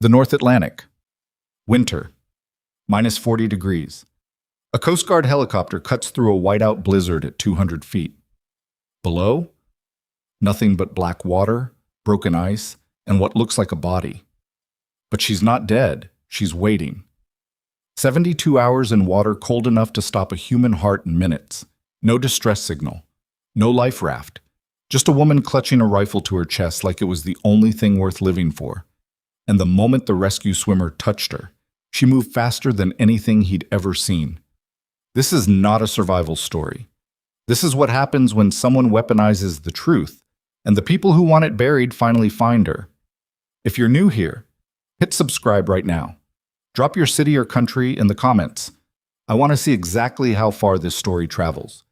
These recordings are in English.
The North Atlantic. Winter. -40 degrees. A Coast Guard helicopter cuts through a whiteout blizzard at 200 feet. Below? Nothing but black water, broken ice, and what looks like a body. But she's not dead. She's waiting. 72 hours in water cold enough to stop a human heart in minutes. No distress signal. No life raft. Just a woman clutching a rifle to her chest like it was the only thing worth living for. And the moment the rescue swimmer touched her, she moved faster than anything he'd ever seen. This is not a survival story. This is what happens when someone weaponizes the truth, and the people who want it buried finally find her. If you're new here, hit subscribe right now. Drop your city or country in the comments. I want to see exactly how far this story travels.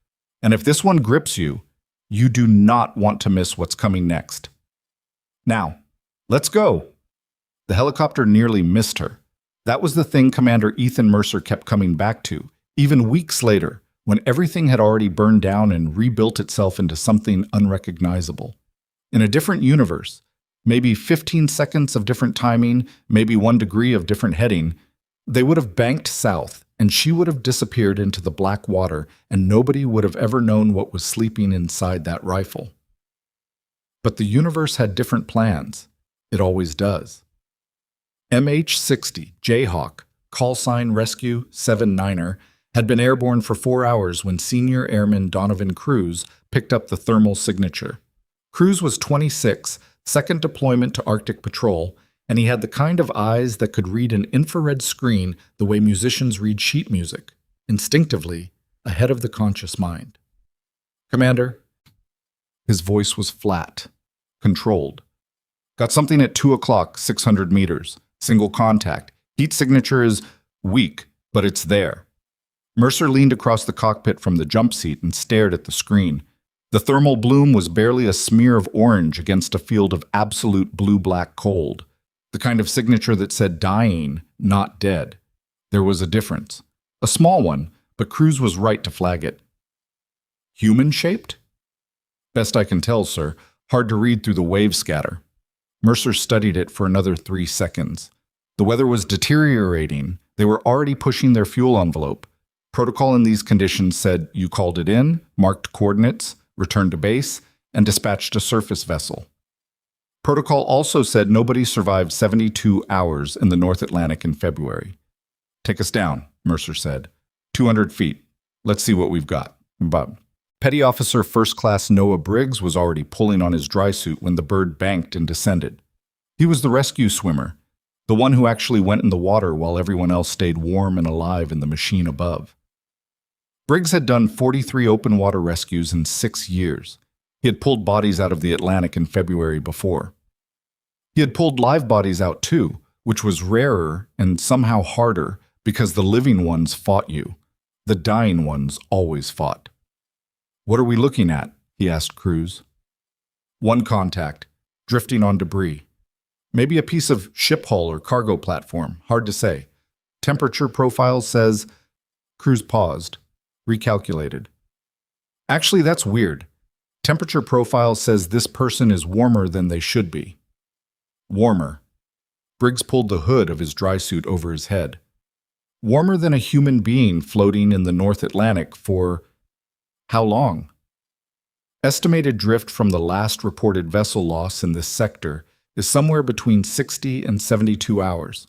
And if this one grips you, you do not want to miss what's coming next. Now, let's go. The helicopter nearly missed her. That was the thing Commander Ethan Mercer kept coming back to, even weeks later, when everything had already burned down and rebuilt itself into something unrecognizable. In a different universe, maybe 15 seconds of different timing, maybe 1 degree of different heading, they would have banked south, and she would have disappeared into the black water, and nobody would have ever known what was sleeping inside that rifle. But the universe had different plans. It always does. MH-60 Jayhawk, call sign Rescue 79er, had been airborne for 4 hours when Senior Airman Donovan Cruz picked up the thermal signature. Cruz was 26, second deployment to Arctic Patrol, and he had the kind of eyes that could read an infrared screen the way musicians read sheet music, instinctively, ahead of the conscious mind. "Commander." His voice was flat, controlled. "Got something at 2 o'clock, 600 meters. Single contact. Heat signature is weak, but it's there." Mercer leaned across the cockpit from the jump seat and stared at the screen. The thermal bloom was barely a smear of orange against a field of absolute blue-black cold. The kind of signature that said dying, not dead. There was a difference. A small one, but Cruz was right to flag it. "Human-shaped?" "Best I can tell, sir. Hard to read through the wave scatter." Mercer studied it for another 3 seconds. The weather was deteriorating. They were already pushing their fuel envelope. Protocol in these conditions said you called it in, marked coordinates, returned to base, and dispatched a surface vessel. Protocol also said nobody survived 72 hours in the North Atlantic in February. "Take us down," Mercer said. 200 feet. Let's see what we've got." But Petty Officer First Class Noah Briggs was already pulling on his dry suit when the bird banked and descended. He was the rescue swimmer, the one who actually went in the water while everyone else stayed warm and alive in the machine above. Briggs had done 43 open water rescues in 6 years. He had pulled bodies out of the Atlantic in February before. He had pulled live bodies out too, which was rarer and somehow harder because the living ones fought you. The dying ones always fought. "What are we looking at?" he asked Cruz. "One contact, drifting on debris. Maybe a piece of ship hull or cargo platform, hard to say. Temperature profile says..." Cruz paused, recalculated. "Actually, that's weird. Temperature profile says this person is warmer than they should be." "Warmer." Briggs pulled the hood of his dry suit over his head. "Warmer than a human being floating in the North Atlantic for... how long?" Estimated drift from the last reported vessel loss in this sector is somewhere between 60 and 72 hours.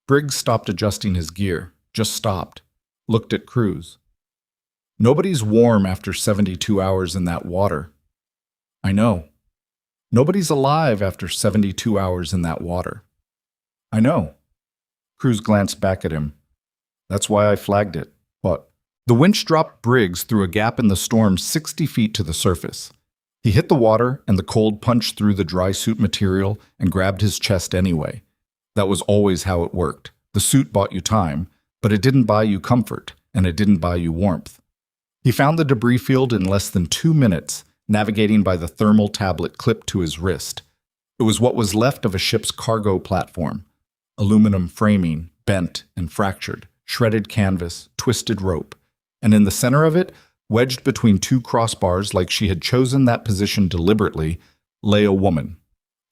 Briggs stopped adjusting his gear, just stopped, looked at Cruz. "Nobody's warm after 72 hours in that water." "I know." "Nobody's alive after 72 hours in that water." "I know." Cruz glanced back at him. "That's why I flagged it." "What?" The winch dropped Briggs through a gap in the storm 60 feet to the surface. He hit the water, and the cold punched through the dry suit material and grabbed his chest anyway. That was always how it worked. The suit bought you time, but it didn't buy you comfort, and it didn't buy you warmth. He found the debris field in less than 2 minutes, navigating by the thermal tablet clipped to his wrist. It was what was left of a ship's cargo platform. Aluminum framing, bent and fractured, shredded canvas, twisted rope. And in the center of it, wedged between 2 crossbars like she had chosen that position deliberately, lay a woman.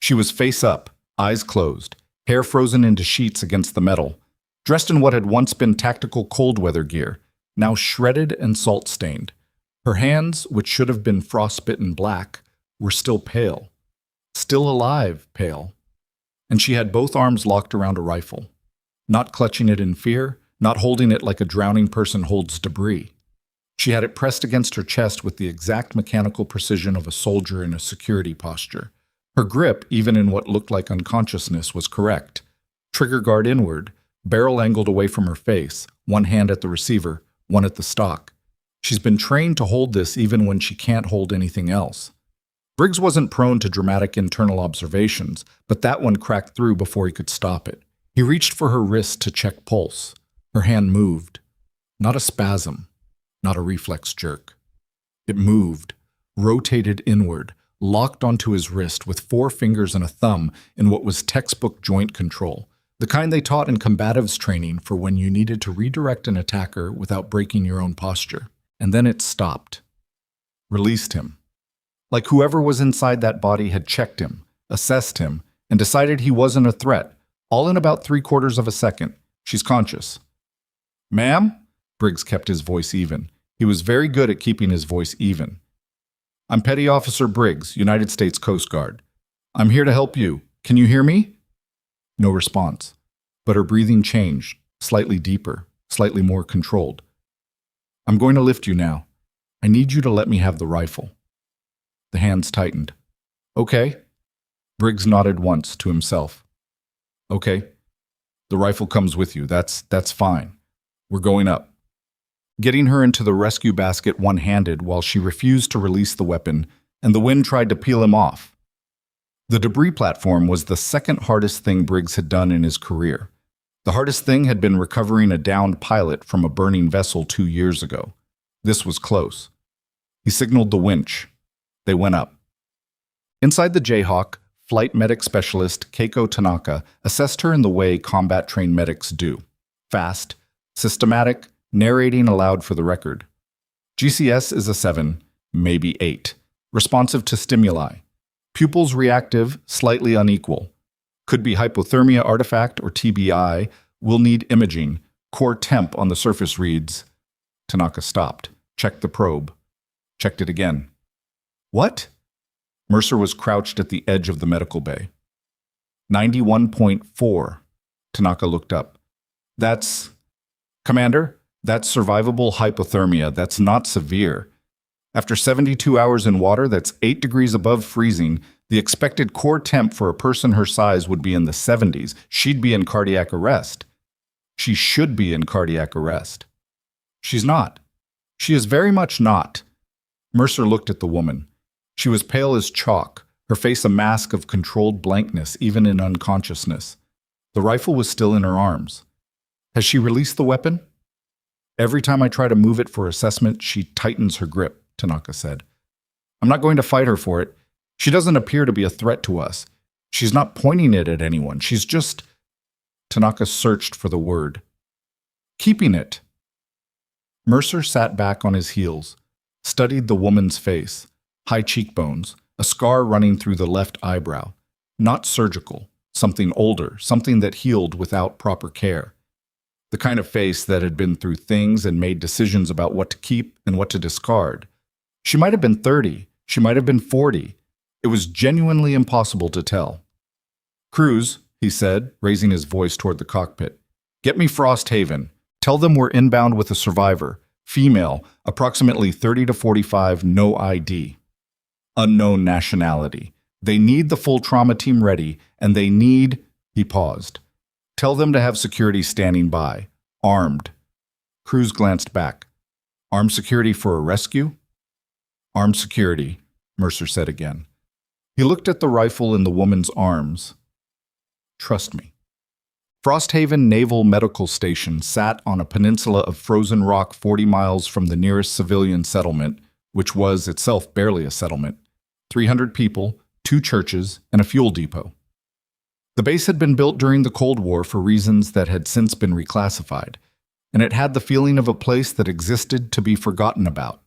She was face up, eyes closed, hair frozen into sheets against the metal, dressed in what had once been tactical cold weather gear, now shredded and salt-stained. Her hands, which should have been frostbitten black, were still pale. Still alive, pale. And she had both arms locked around a rifle, not clutching it in fear, not holding it like a drowning person holds debris. She had it pressed against her chest with the exact mechanical precision of a soldier in a security posture. Her grip, even in what looked like unconsciousness, was correct. Trigger guard inward, barrel angled away from her face, one hand at the receiver, one at the stock. She's been trained to hold this even when she can't hold anything else. Briggs wasn't prone to dramatic internal observations, but that one cracked through before he could stop it. He reached for her wrist to check pulse. Her hand moved. Not a spasm, not a reflex jerk. It moved, rotated inward, locked onto his wrist with 4 fingers and a thumb in what was textbook joint control, the kind they taught in combatives training for when you needed to redirect an attacker without breaking your own posture. And then it stopped. Released him. Like whoever was inside that body had checked him, assessed him, and decided he wasn't a threat, all in about 3/4 of a second. She's conscious. "Ma'am?" Briggs kept his voice even. He was very good at keeping his voice even. "I'm Petty Officer Briggs, United States Coast Guard. I'm here to help you. Can you hear me?" No response, but her breathing changed, slightly deeper, slightly more controlled. "I'm going to lift you now. I need you to let me have the rifle." The hands tightened. "Okay." Briggs nodded once to himself. "Okay. The rifle comes with you. That's fine. We're going up." Getting her into the rescue basket one-handed while she refused to release the weapon, and the wind tried to peel him off. The debris platform was the second hardest thing Briggs had done in his career. The hardest thing had been recovering a downed pilot from a burning vessel 2 years ago. This was close. He signaled the winch. They went up. Inside the Jayhawk, flight medic specialist Keiko Tanaka assessed her in the way combat-trained medics do. Fast, systematic, narrating aloud for the record. GCS is a 7, maybe 8. Responsive to stimuli. Pupils reactive, slightly unequal. Could be hypothermia artifact or TBI. Will need imaging. Core temp on the surface reads. Tanaka stopped. Checked the probe. Checked it again. "What?" Mercer was crouched at the edge of the medical bay. 91.4. Tanaka looked up. "That's... Commander, that's survivable hypothermia. That's not severe. After 72 hours in water that's 8 degrees above freezing, the expected core temp for a person her size would be in the 70s. She'd be in cardiac arrest. She should be in cardiac arrest. She's not. She is very much not." Mercer looked at the woman. She was pale as chalk, her face a mask of controlled blankness even in unconsciousness. The rifle was still in her arms. "Has she released the weapon?" "Every time I try to move it for assessment, she tightens her grip," Tanaka said. "I'm not going to fight her for it. She doesn't appear to be a threat to us. She's not pointing it at anyone. She's just..." Tanaka searched for the word. "Keeping it." Mercer sat back on his heels, studied the woman's face. High cheekbones, a scar running through the left eyebrow. Not surgical, something older, something that healed without proper care. The kind of face that had been through things and made decisions about what to keep and what to discard. She might have been 30, she might have been 40. It was genuinely impossible to tell. "Cruz," he said, raising his voice toward the cockpit. "Get me Frost Haven. Tell them we're inbound with a survivor. Female, approximately 30 to 45, no ID. Unknown nationality. They need the full trauma team ready, and they need..." He paused. "Tell them to have security standing by. Armed." Cruz glanced back. "Armed security for a rescue?" "Armed security," Mercer said again. He looked at the rifle in the woman's arms. "Trust me." Frosthaven Naval Medical Station sat on a peninsula of frozen rock 40 miles from the nearest civilian settlement, which was itself barely a settlement. 300 people, 2 churches, and a fuel depot. The base had been built during the Cold War for reasons that had since been reclassified, and it had the feeling of a place that existed to be forgotten about.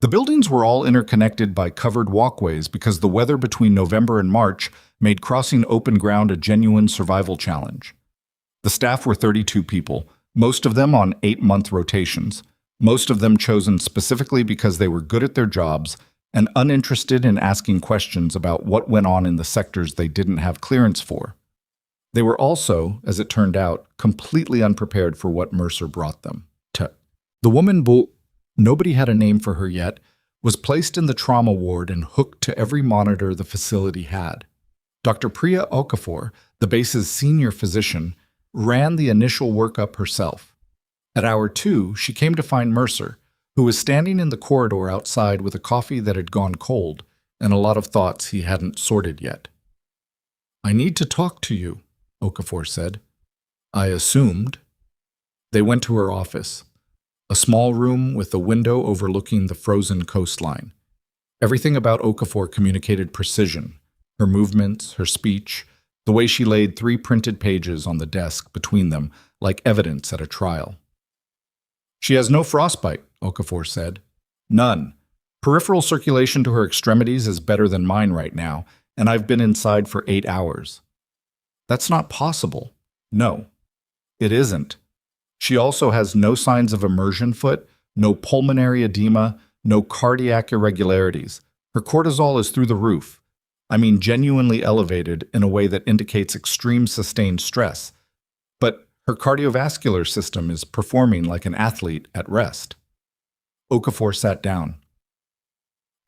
The buildings were all interconnected by covered walkways because the weather between November and March made crossing open ground a genuine survival challenge. The staff were 32 people, most of them on 8-month rotations, most of them chosen specifically because they were good at their jobs and uninterested in asking questions about what went on in the sectors they didn't have clearance for. They were also, as it turned out, completely unprepared for what Mercer brought them. The woman nobody had a name for her yet, was placed in the trauma ward and hooked to every monitor the facility had. Dr. Priya Okafor, the base's senior physician, ran the initial workup herself. At hour 2, she came to find Mercer, who was standing in the corridor outside with a coffee that had gone cold and a lot of thoughts he hadn't sorted yet. "I need to talk to you," Okafor said. "I assumed." They went to her office, a small room with a window overlooking the frozen coastline. Everything about Okafor communicated precision: her movements, her speech, the way she laid 3 printed pages on the desk between them like evidence at a trial. "She has no frostbite," Okafor said. "None. Peripheral circulation to her extremities is better than mine right now, and I've been inside for 8 hours. "That's not possible." "No, it isn't. She also has no signs of immersion foot, no pulmonary edema, no cardiac irregularities. Her cortisol is through the roof. I mean genuinely elevated in a way that indicates extreme sustained stress. But her cardiovascular system is performing like an athlete at rest." Okafor sat down.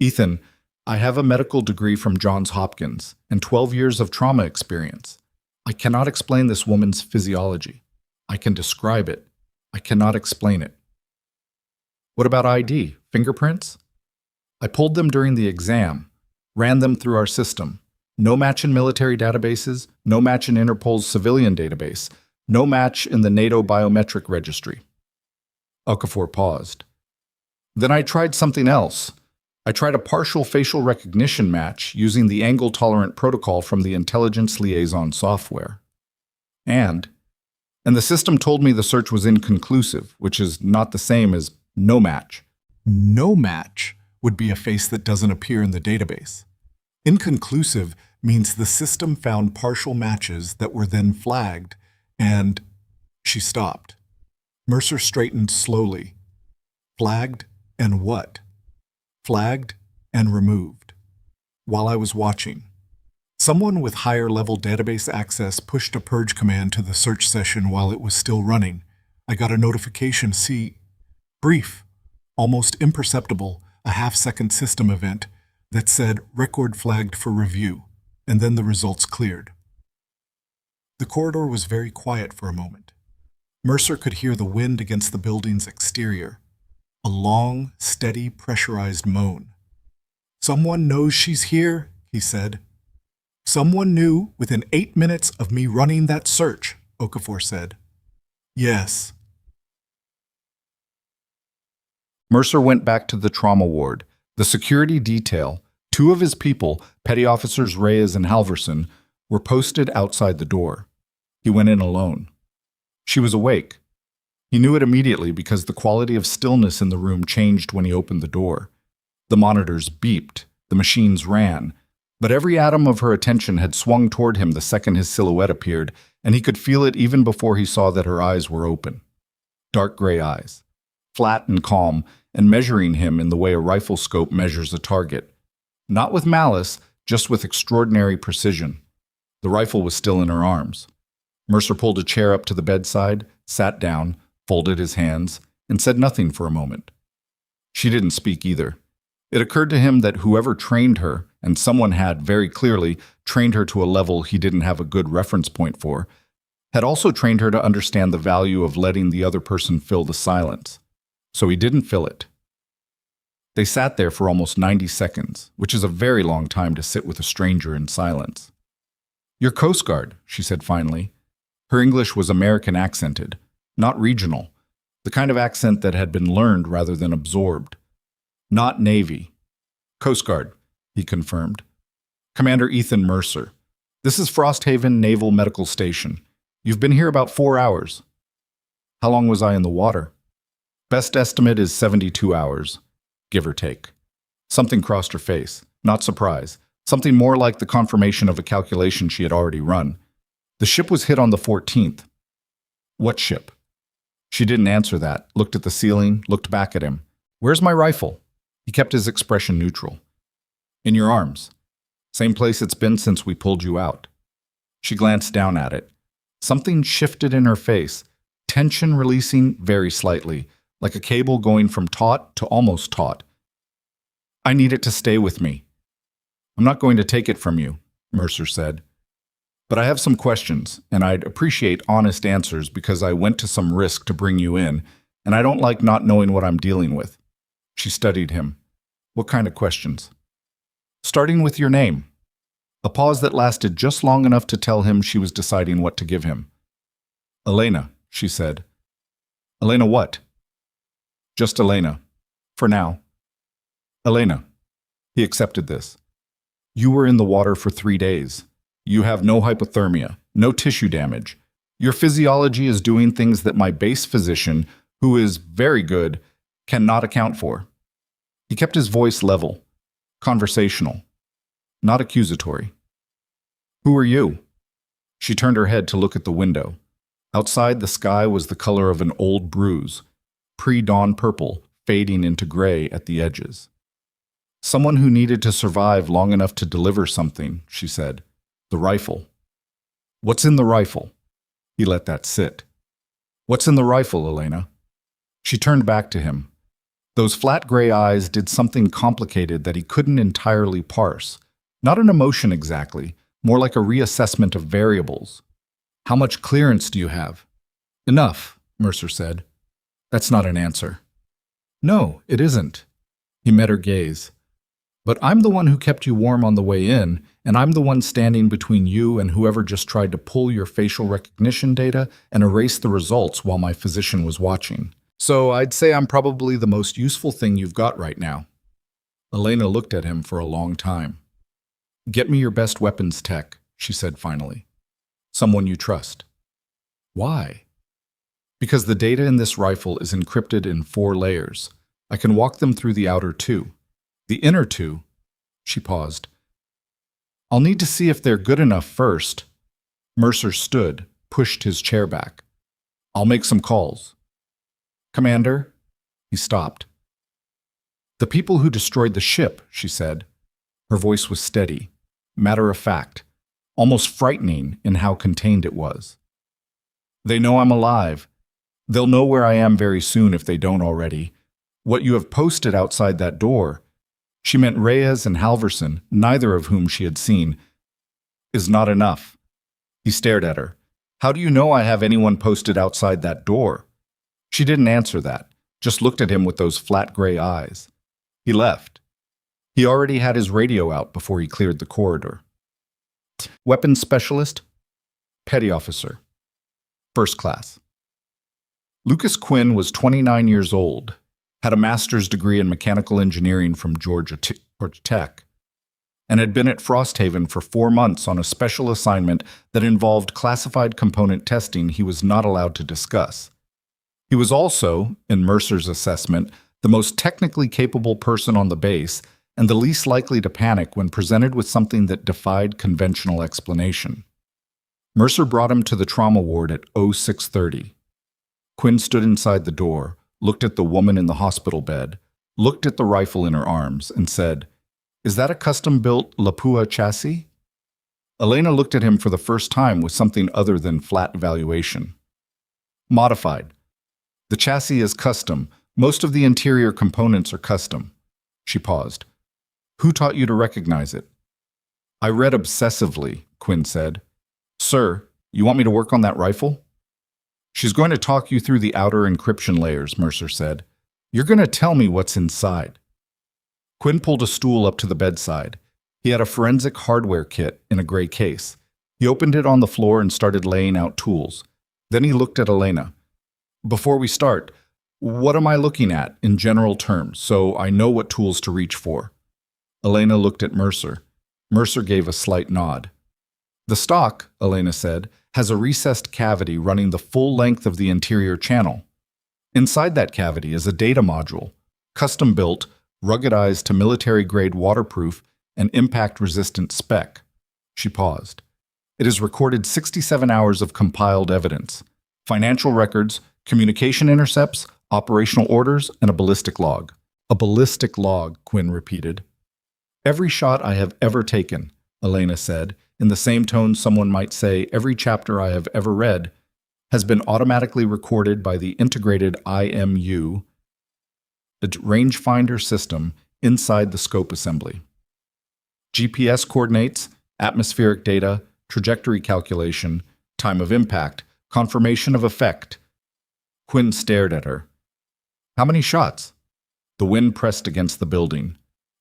"Ethan, I have a medical degree from Johns Hopkins and 12 years of trauma experience. I cannot explain this woman's physiology. I can describe it. I cannot explain it." "What about ID? Fingerprints?" "I pulled them during the exam, ran them through our system. No match in military databases, no match in Interpol's civilian database, no match in the NATO biometric registry." Okafor paused. "Then I tried something else. I tried a partial facial recognition match using the angle-tolerant protocol from the intelligence liaison software. And the system told me the search was inconclusive, which is not the same as no match." "No match would be a face that doesn't appear in the database. Inconclusive means the system found partial matches that were then flagged, and..." She stopped. Mercer straightened slowly. "Flagged and what?" "Flagged and removed. While I was watching. Someone with higher-level database access pushed a purge command to the search session while it was still running. I got a notification, brief, almost imperceptible, a half-second system event that said record flagged for review, and then the results cleared." The corridor was very quiet for a moment. Mercer could hear the wind against the building's exterior, a long, steady, pressurized moan. "Someone knows she's here," he said. "Someone knew within 8 minutes of me running that search," Okafor said. "Yes." Mercer went back to the trauma ward. The security detail, 2 of his people, Petty Officers Reyes and Halverson, were posted outside the door. He went in alone. She was awake. He knew it immediately because the quality of stillness in the room changed when he opened the door. The monitors beeped, the machines ran, but every atom of her attention had swung toward him the second his silhouette appeared, and he could feel it even before he saw that her eyes were open. Dark gray eyes, flat and calm, and measuring him in the way a rifle scope measures a target. Not with malice, just with extraordinary precision. The rifle was still in her arms. Mercer pulled a chair up to the bedside, sat down, folded his hands, and said nothing for a moment. She didn't speak either. It occurred to him that whoever trained her, and someone had, very clearly, trained her to a level he didn't have a good reference point for, had also trained her to understand the value of letting the other person fill the silence. So he didn't fill it. They sat there for almost 90 seconds, which is a very long time to sit with a stranger in silence. "You're Coast Guard," she said finally. Her English was American accented, not regional, the kind of accent that had been learned rather than absorbed. "Not Navy." "Coast Guard," he confirmed. "Commander Ethan Mercer. This is Frosthaven Naval Medical Station. You've been here about 4 hours." "How long was I in the water?" "Best estimate is 72 hours. give or take. Something crossed her face, not surprise, something more like the confirmation of a calculation she had already run. The ship was hit on the 14th. What ship? She didn't answer that, looked at the ceiling, looked back at him. Where's my rifle? He kept his expression neutral. In your arms. Same place it's been since we pulled you out. She glanced down at it. Something shifted in her face, tension releasing very slightly, like a cable going from taut to almost taut. I need it to stay with me. I'm not going to take it from you, Mercer said. But I have some questions, and I'd appreciate honest answers because I went to some risk to bring you in, and I don't like not knowing what I'm dealing with. She studied him. What kind of questions? Starting with your name. A pause that lasted just long enough to tell him she was deciding what to give him. Elena, she said. Elena what? Just Elena. For now. Elena. He accepted this. You were in the water for 3 days. You have no hypothermia, no tissue damage. Your physiology is doing things that my base physician, who is very good, cannot account for. He kept his voice level, conversational, not accusatory. Who are you? She turned her head to look at the window. Outside, the sky was the color of an old bruise, pre-dawn purple, fading into gray at the edges. Someone who needed to survive long enough to deliver something, she said. The rifle. What's in the rifle? He let that sit. What's in the rifle, Elena? She turned back to him. Those flat gray eyes did something complicated that he couldn't entirely parse. Not an emotion exactly, more like a reassessment of variables. How much clearance do you have? Enough, Mercer said. That's not an answer. No, it isn't. He met her gaze. But I'm the one who kept you warm on the way in, and I'm the one standing between you and whoever just tried to pull your facial recognition data and erase the results while my physician was watching. So I'd say I'm probably the most useful thing you've got right now. Elena looked at him for a long time. Get me your best weapons tech, she said finally. Someone you trust. Why? Because the data in this rifle is encrypted in 4 layers. I can walk them through the outer 2. The inner 2, she paused. I'll need to see if they're good enough first. Mercer stood, pushed his chair back. I'll make some calls. Commander? He stopped. The people who destroyed the ship, she said. Her voice was steady, matter of fact, almost frightening in how contained it was. They know I'm alive. They'll know where I am very soon if they don't already. What you have posted outside that door, she meant Reyes and Halverson, neither of whom she had seen, is not enough. He stared at her. How do you know I have anyone posted outside that door? She didn't answer that, just looked at him with those flat gray eyes. He left. He already had his radio out before he cleared the corridor. Weapons specialist? Petty officer. First class. Lucas Quinn was 29 years old, had a master's degree in mechanical engineering from Georgia Tech, and had been at Frosthaven for 4 months on a special assignment that involved classified component testing he was not allowed to discuss. He was also, in Mercer's assessment, the most technically capable person on the base and the least likely to panic when presented with something that defied conventional explanation. Mercer brought him to the trauma ward at 0630. Quinn stood inside the door, looked at the woman in the hospital bed, looked at the rifle in her arms, and said, Is that a custom-built Lapua chassis? Elena looked at him for the first time with something other than flat evaluation. Modified. The chassis is custom. Most of the interior components are custom. She paused. Who taught you to recognize it? I read obsessively, Quinn said. Sir, you want me to work on that rifle? She's going to talk you through the outer encryption layers, Mercer said. You're going to tell me what's inside. Quinn pulled a stool up to the bedside. He had a forensic hardware kit in a gray case. He opened it on the floor and started laying out tools. Then he looked at Elena. Before we start, what am I looking at in general terms so I know what tools to reach for? Elena looked at Mercer. Mercer gave a slight nod. The stock, Elena said, has a recessed cavity running the full length of the interior channel. Inside that cavity is a data module, custom-built, ruggedized to military-grade waterproof and impact-resistant spec. She paused. It has recorded 67 hours of compiled evidence, financial records, communication intercepts, operational orders, and a ballistic log. A ballistic log, Quinn repeated. Every shot I have ever taken, Elena said, in the same tone someone might say every chapter I have ever read, has been automatically recorded by the integrated IMU, the rangefinder system inside the scope assembly. GPS coordinates, atmospheric data, trajectory calculation, time of impact, confirmation of effect. Quinn stared at her. How many shots? The wind pressed against the building.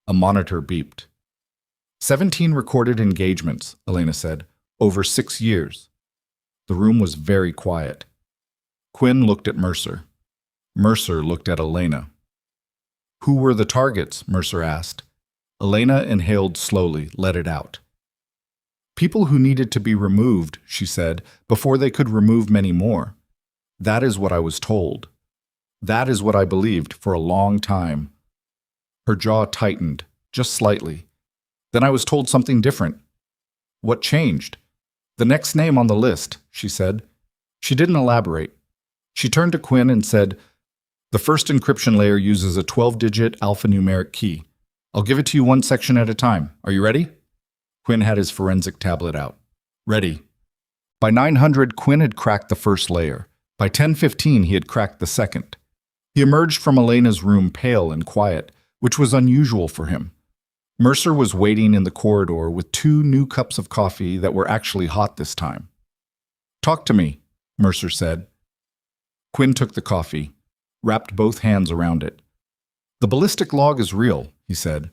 A monitor beeped. 17 recorded engagements, Elena said, over 6 years. The room was very quiet. Quinn looked at Mercer. Mercer looked at Elena. Who were the targets? Mercer asked. Elena inhaled slowly, let it out. People who needed to be removed, she said, before they could remove many more. That is what I was told. That is what I believed for a long time. Her jaw tightened, just slightly. Then I was told something different. What changed? The next name on the list, she said. She didn't elaborate. She turned to Quinn and said, the first encryption layer uses a 12-digit alphanumeric key. I'll give it to you one section at a time. Are you ready? Quinn had his forensic tablet out. Ready. By 900, Quinn had cracked the first layer. By 10:15, he had cracked the second. He emerged from Elena's room pale and quiet, which was unusual for him. Mercer was waiting in the corridor with 2 new cups of coffee that were actually hot this time. Talk to me, Mercer said. Quinn took the coffee, wrapped both hands around it. The ballistic log is real, he said.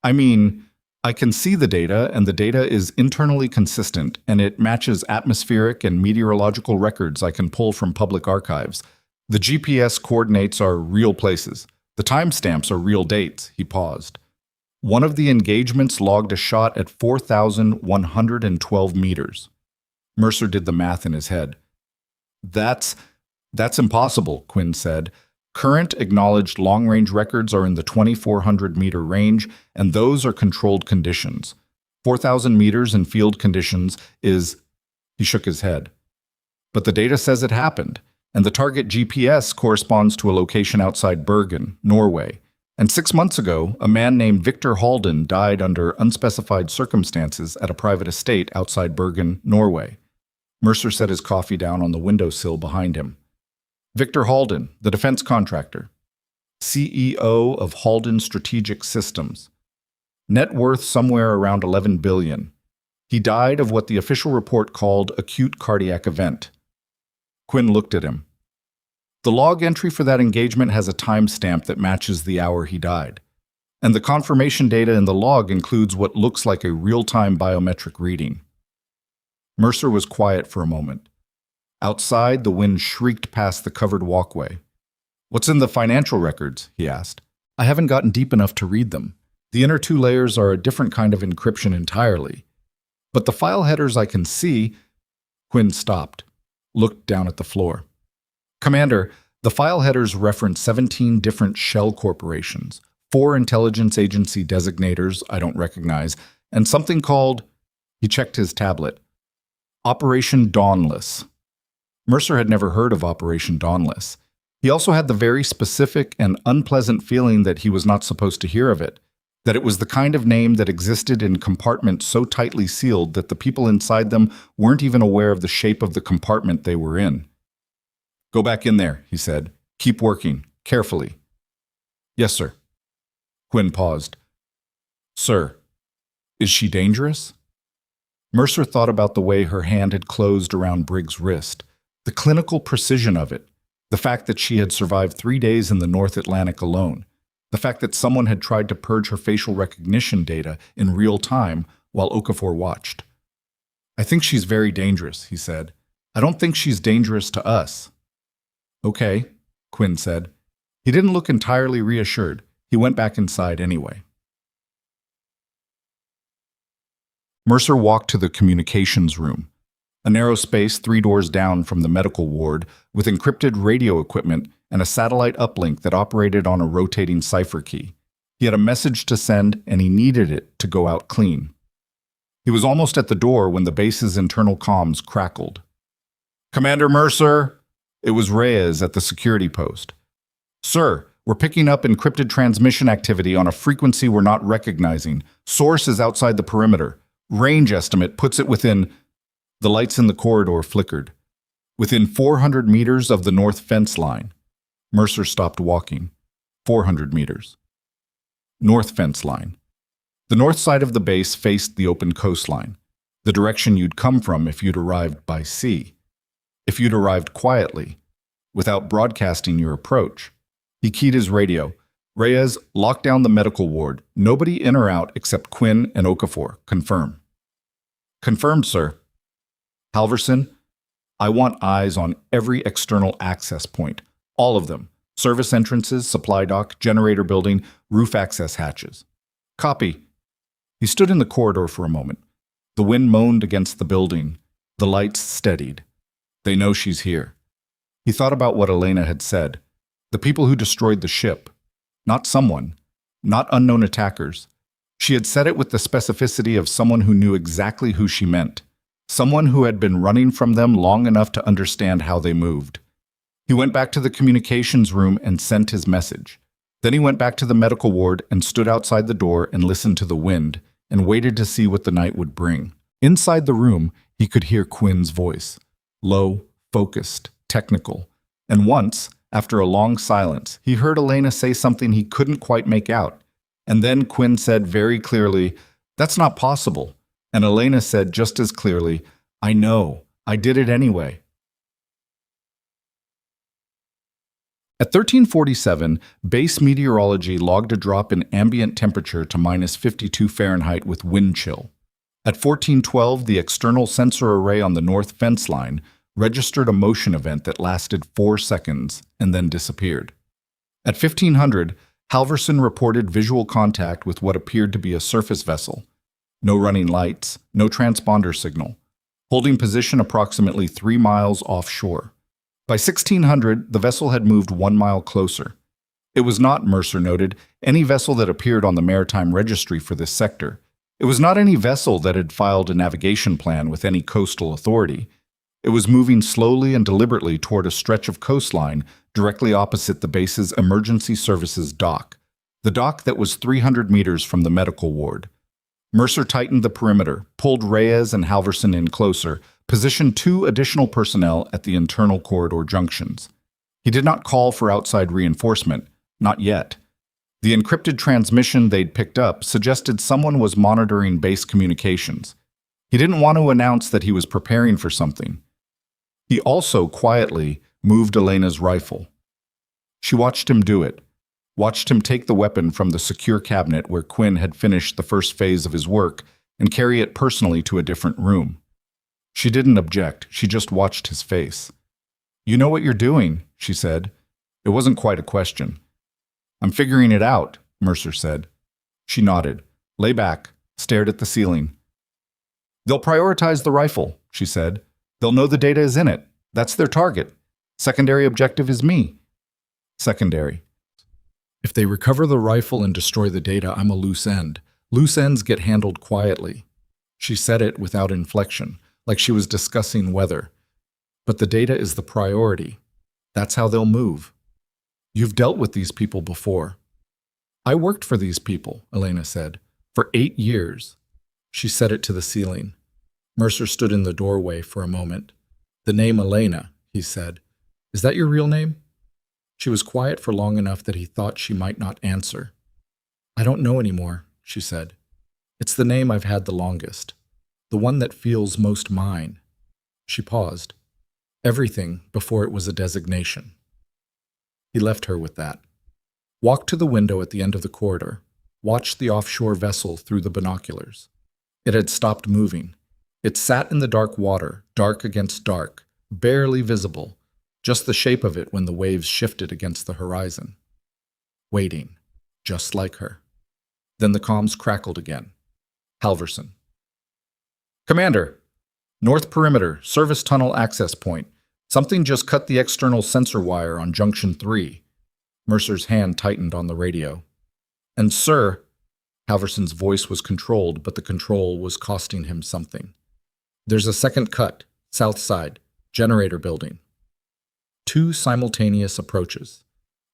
I mean, I can see the data, and the data is internally consistent, and it matches atmospheric and meteorological records I can pull from public archives. The GPS coordinates are real places. The timestamps are real dates, he paused. One of the engagements logged a shot at 4,112 meters. Mercer did the math in his head. That's impossible, Quinn said. Current acknowledged long-range records are in the 2,400-meter range, and those are controlled conditions. 4,000 meters in field conditions is... He shook his head. But the data says it happened, and the target GPS corresponds to a location outside Bergen, Norway. And 6 months ago, a man named Victor Halden died under unspecified circumstances at a private estate outside Bergen, Norway. Mercer set his coffee down on the windowsill behind him. Victor Halden, the defense contractor. CEO of Halden Strategic Systems. Net worth somewhere around $11 billion. He died of what the official report called acute cardiac event. Quinn looked at him. The log entry for that engagement has a timestamp that matches the hour he died. And the confirmation data in the log includes what looks like a real-time biometric reading. Mercer was quiet for a moment. Outside, the wind shrieked past the covered walkway. What's in the financial records? He asked. I haven't gotten deep enough to read them. The inner 2 layers are a different kind of encryption entirely. But the file headers I can see... Quinn stopped, looked down at the floor. Commander, the file headers reference 17 different shell corporations, 4 intelligence agency designators I don't recognize, and something called... He checked his tablet. Operation Dauntless. Mercer had never heard of Operation Dauntless. He also had the very specific and unpleasant feeling that he was not supposed to hear of it, that it was the kind of name that existed in compartments so tightly sealed that the people inside them weren't even aware of the shape of the compartment they were in. Go back in there, he said. Keep working, carefully. Yes, sir. Quinn paused. Sir, is she dangerous? Mercer thought about the way her hand had closed around Briggs' wrist, the clinical precision of it, the fact that she had survived 3 days in the North Atlantic alone, the fact that someone had tried to purge her facial recognition data in real time while Okafor watched. I think she's very dangerous, he said. I don't think she's dangerous to us. Okay, Quinn said. He didn't look entirely reassured. He went back inside anyway. Mercer walked to the communications room, a narrow space 3 doors down from the medical ward with encrypted radio equipment and a satellite uplink that operated on a rotating cipher key. He had a message to send, and he needed it to go out clean. He was almost at the door when the base's internal comms crackled. "Commander Mercer!" It was Reyes at the security post. "Sir, we're picking up encrypted transmission activity on a frequency we're not recognizing. Source is outside the perimeter. Range estimate puts it within..." The lights in the corridor flickered. "Within 400 meters of the north fence line." Mercer stopped walking. 400 meters. North fence line. The north side of the base faced the open coastline, the direction you'd come from if you'd arrived by sea. If you'd arrived quietly, without broadcasting your approach. He keyed his radio. "Reyes, lock down the medical ward. Nobody in or out except Quinn and Okafor. Confirm." "Confirmed, sir." "Halverson, I want eyes on every external access point. All of them. Service entrances, supply dock, generator building, roof access hatches." "Copy." He stood in the corridor for a moment. The wind moaned against the building. The lights steadied. They know she's here. He thought about what Elena had said. The people who destroyed the ship. Not someone. Not unknown attackers. She had said it with the specificity of someone who knew exactly who she meant. Someone who had been running from them long enough to understand how they moved. He went back to the communications room and sent his message. Then he went back to the medical ward and stood outside the door and listened to the wind and waited to see what the night would bring. Inside the room, he could hear Quinn's voice. Low, focused, technical. And once, after a long silence, he heard Elena say something he couldn't quite make out. And then Quinn said very clearly, "That's not possible." And Elena said just as clearly, "I know. I did it anyway." At 1347, base meteorology logged a drop in ambient temperature to -52 Fahrenheit with wind chill. At 1412, the external sensor array on the north fence line registered a motion event that lasted 4 seconds and then disappeared. At 1500, Halverson reported visual contact with what appeared to be a surface vessel. No running lights, no transponder signal. Holding position approximately 3 miles offshore. By 1600, the vessel had moved 1 mile closer. It was not, Mercer noted, any vessel that appeared on the maritime registry for this sector. It was not any vessel that had filed a navigation plan with any coastal authority. It was moving slowly and deliberately toward a stretch of coastline directly opposite the base's emergency services dock, the dock that was 300 meters from the medical ward. Mercer tightened the perimeter, pulled Reyes and Halverson in closer, positioned 2 additional personnel at the internal corridor junctions. He did not call for outside reinforcement, not yet. The encrypted transmission they'd picked up suggested someone was monitoring base communications. He didn't want to announce that he was preparing for something. He also quietly moved Elena's rifle. She watched him do it, watched him take the weapon from the secure cabinet where Quinn had finished the first phase of his work and carry it personally to a different room. She didn't object, she just watched his face. "You know what you're doing," she said. It wasn't quite a question. "I'm figuring it out," Mercer said. She nodded, lay back, stared at the ceiling. "They'll prioritize the rifle," she said. "They'll know the data is in it. That's their target. Secondary objective is me." Secondary. If they recover the rifle and destroy the data, I'm a loose end. Loose ends get handled quietly. She said it without inflection, like she was discussing weather. But the data is the priority. That's how they'll move. You've dealt with these people before. I worked for these people, Elena said, for 8 years. She said it to the ceiling. Mercer stood in the doorway for a moment. "The name Elena," he said. "Is that your real name?" She was quiet for long enough that he thought she might not answer. "I don't know anymore," she said. "It's the name I've had the longest. The one that feels most mine." She paused. Everything before it was a designation. He left her with that. Walked to the window at the end of the corridor. Watched the offshore vessel through the binoculars. It had stopped moving. It sat in the dark water, dark against dark, barely visible, just the shape of it when the waves shifted against the horizon. Waiting, just like her. Then the comms crackled again. Halverson. "Commander, North Perimeter, Service Tunnel Access Point. Something just cut the external sensor wire on Junction 3. Mercer's hand tightened on the radio. And sir, Halverson's voice was controlled, but the control was costing him something. There's a second cut, south side, generator building. Two simultaneous approaches.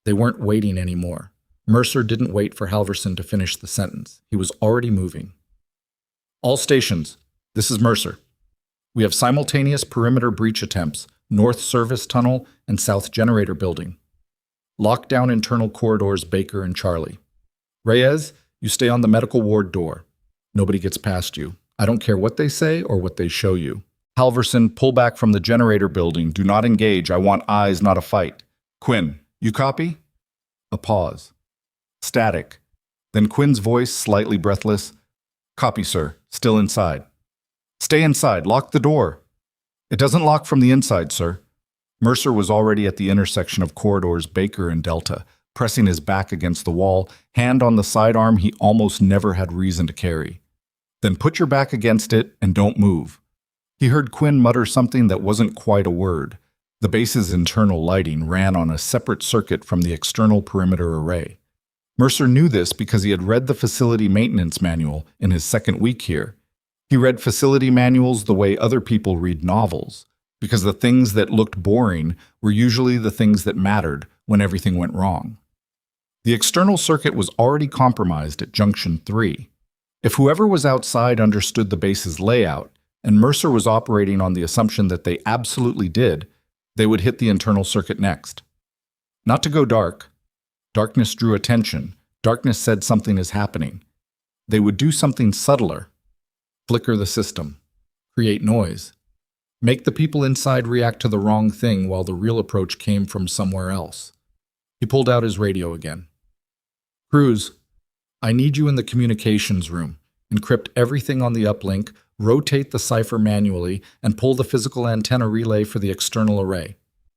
They weren't waiting anymore. Mercer didn't wait for Halverson to finish the sentence. He was already moving. All stations, this is Mercer. We have simultaneous perimeter breach attempts, north service tunnel and south generator building. Lock down internal corridors Baker and Charlie. Reyes, you stay on the medical ward door. Nobody gets past you. I don't care what they say or what they show you. Halverson, pull back from the generator building. Do not engage. I want eyes, not a fight. Quinn, you copy? A pause. Static. Then Quinn's voice, slightly breathless. Copy, sir. Still inside. Stay inside. Lock the door. It doesn't lock from the inside, sir. Mercer was already at the intersection of corridors Baker and Delta, pressing his back against the wall, hand on the sidearm he almost never had reason to carry. Then put your back against it and don't move. He heard Quinn mutter something that wasn't quite a word. The base's internal lighting ran on a separate circuit from the external perimeter array. Mercer knew this because he had read the facility maintenance manual in his second week here. He read facility manuals the way other people read novels, because the things that looked boring were usually the things that mattered when everything went wrong. The external circuit was already compromised at Junction 3. If whoever was outside understood the base's layout, and Mercer was operating on the assumption that they absolutely did, they would hit the internal circuit next. Not to go dark. Darkness drew attention. Darkness said something is happening. They would do something subtler. Flicker the system. Create noise. Make the people inside react to the wrong thing while the real approach came from somewhere else. He pulled out his radio again. Cruz, I need you in the communications room. Encrypt everything on the uplink, rotate the cipher manually, and pull the physical antenna relay for the external array.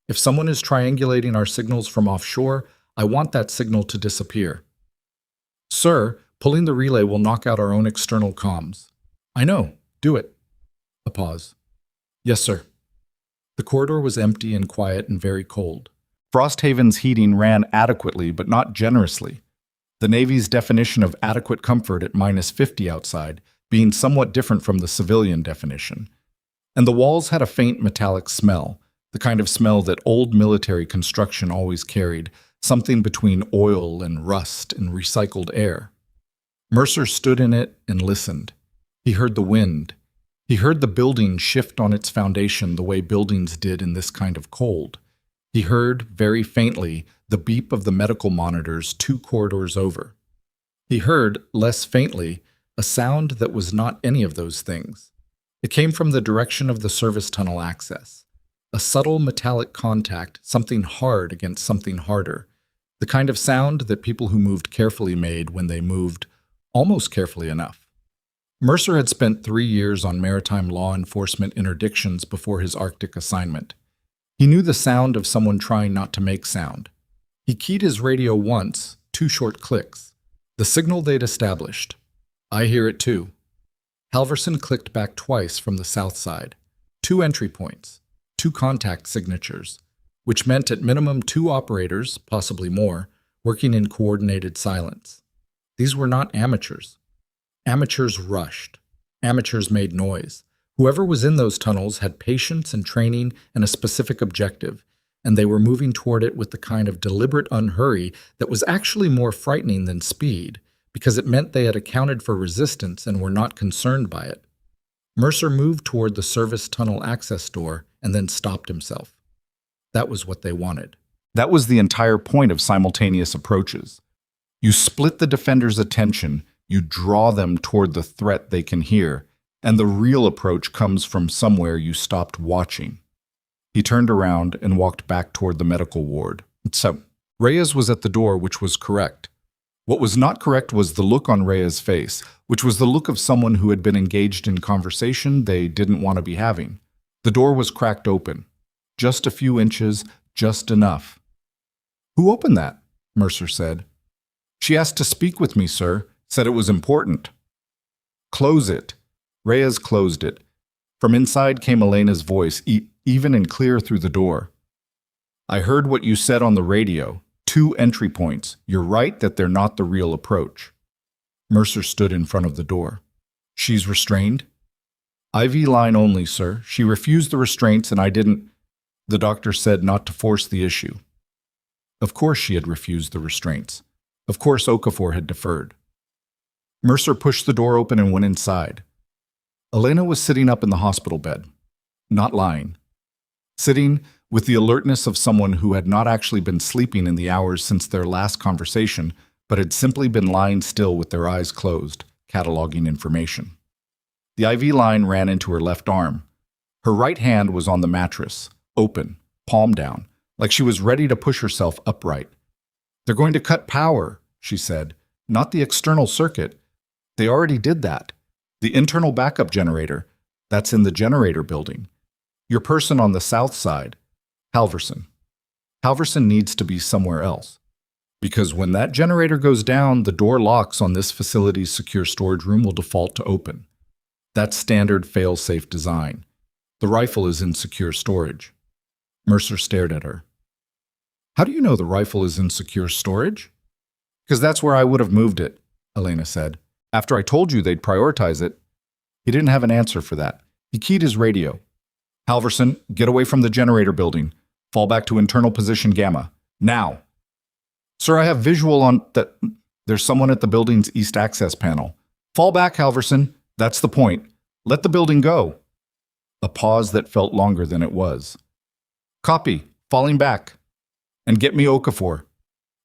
If someone is triangulating our signals from offshore, I want that signal to disappear. Sir, pulling the relay will knock out our own external comms. I know. Do it. A pause. Yes, sir. The corridor was empty and quiet and very cold. Frosthaven's heating ran adequately, but not generously. The Navy's definition of adequate comfort at -50 outside being somewhat different from the civilian definition. And the walls had a faint metallic smell, the kind of smell that old military construction always carried, something between oil and rust and recycled air. Mercer stood in it and listened. He heard the wind. He heard the building shift on its foundation the way buildings did in this kind of cold. He heard, very faintly, the beep of the medical monitors 2 corridors over. He heard, less faintly, a sound that was not any of those things. It came from the direction of the service tunnel access. A subtle metallic contact, something hard against something harder. The kind of sound that people who moved carefully made when they moved almost carefully enough. Mercer had spent 3 years on maritime law enforcement interdictions before his Arctic assignment. He knew the sound of someone trying not to make sound. He keyed his radio once, 2 short clicks. The signal they'd established. I hear it too. Halverson clicked back twice from the south side. 2 entry points, 2 contact signatures, which meant at minimum 2 operators, possibly more, working in coordinated silence. These were not amateurs. Amateurs rushed. Amateurs made noise. Whoever was in those tunnels had patience and training and a specific objective, and they were moving toward it with the kind of deliberate unhurry that was actually more frightening than speed, because it meant they had accounted for resistance and were not concerned by it. Mercer moved toward the service tunnel access door and then stopped himself. That was what they wanted. That was the entire point of simultaneous approaches. You split the defender's attention, you draw them toward the threat they can hear, and the real approach comes from somewhere you stopped watching. He turned around and walked back toward the medical ward. So, Reyes was at the door, which was correct. What was not correct was the look on Reyes' face, which was the look of someone who had been engaged in conversation they didn't want to be having. The door was cracked open. Just a few inches, just enough. Who opened that? Mercer said. She asked to speak with me, sir. Said it was important. Close it. Reyes closed it. From inside came Elena's voice, even and clear through the door. I heard what you said on the radio. 2 entry points. You're right that they're not the real approach. Mercer stood in front of the door. She's restrained? IV line only, sir. She refused the restraints and I didn't. The doctor said not to force the issue. Of course she had refused the restraints. Of course Okafor had deferred. Mercer pushed the door open and went inside. Elena was sitting up in the hospital bed, not lying. Sitting with the alertness of someone who had not actually been sleeping in the hours since their last conversation, but had simply been lying still with their eyes closed, cataloging information. The IV line ran into her left arm. Her right hand was on the mattress, open, palm down, like she was ready to push herself upright. They're going to cut power, she said, not the external circuit. They already did that. The internal backup generator, that's in the generator building. Your person on the south side, Halverson. Halverson needs to be somewhere else. Because when that generator goes down, the door locks on this facility's secure storage room will default to open. That's standard fail-safe design. The rifle is in secure storage. Mercer stared at her. How do you know the rifle is in secure storage? Because that's where I would have moved it, Elena said. After I told you they'd prioritize it. He didn't have an answer for that. He keyed his radio. Halverson, get away from the generator building. Fall back to internal position Gamma. Now. Sir, I have visual on that. There's someone at the building's east access panel. Fall back, Halverson. That's the point. Let the building go. A pause that felt longer than it was. Copy. Falling back. And get me Okafor.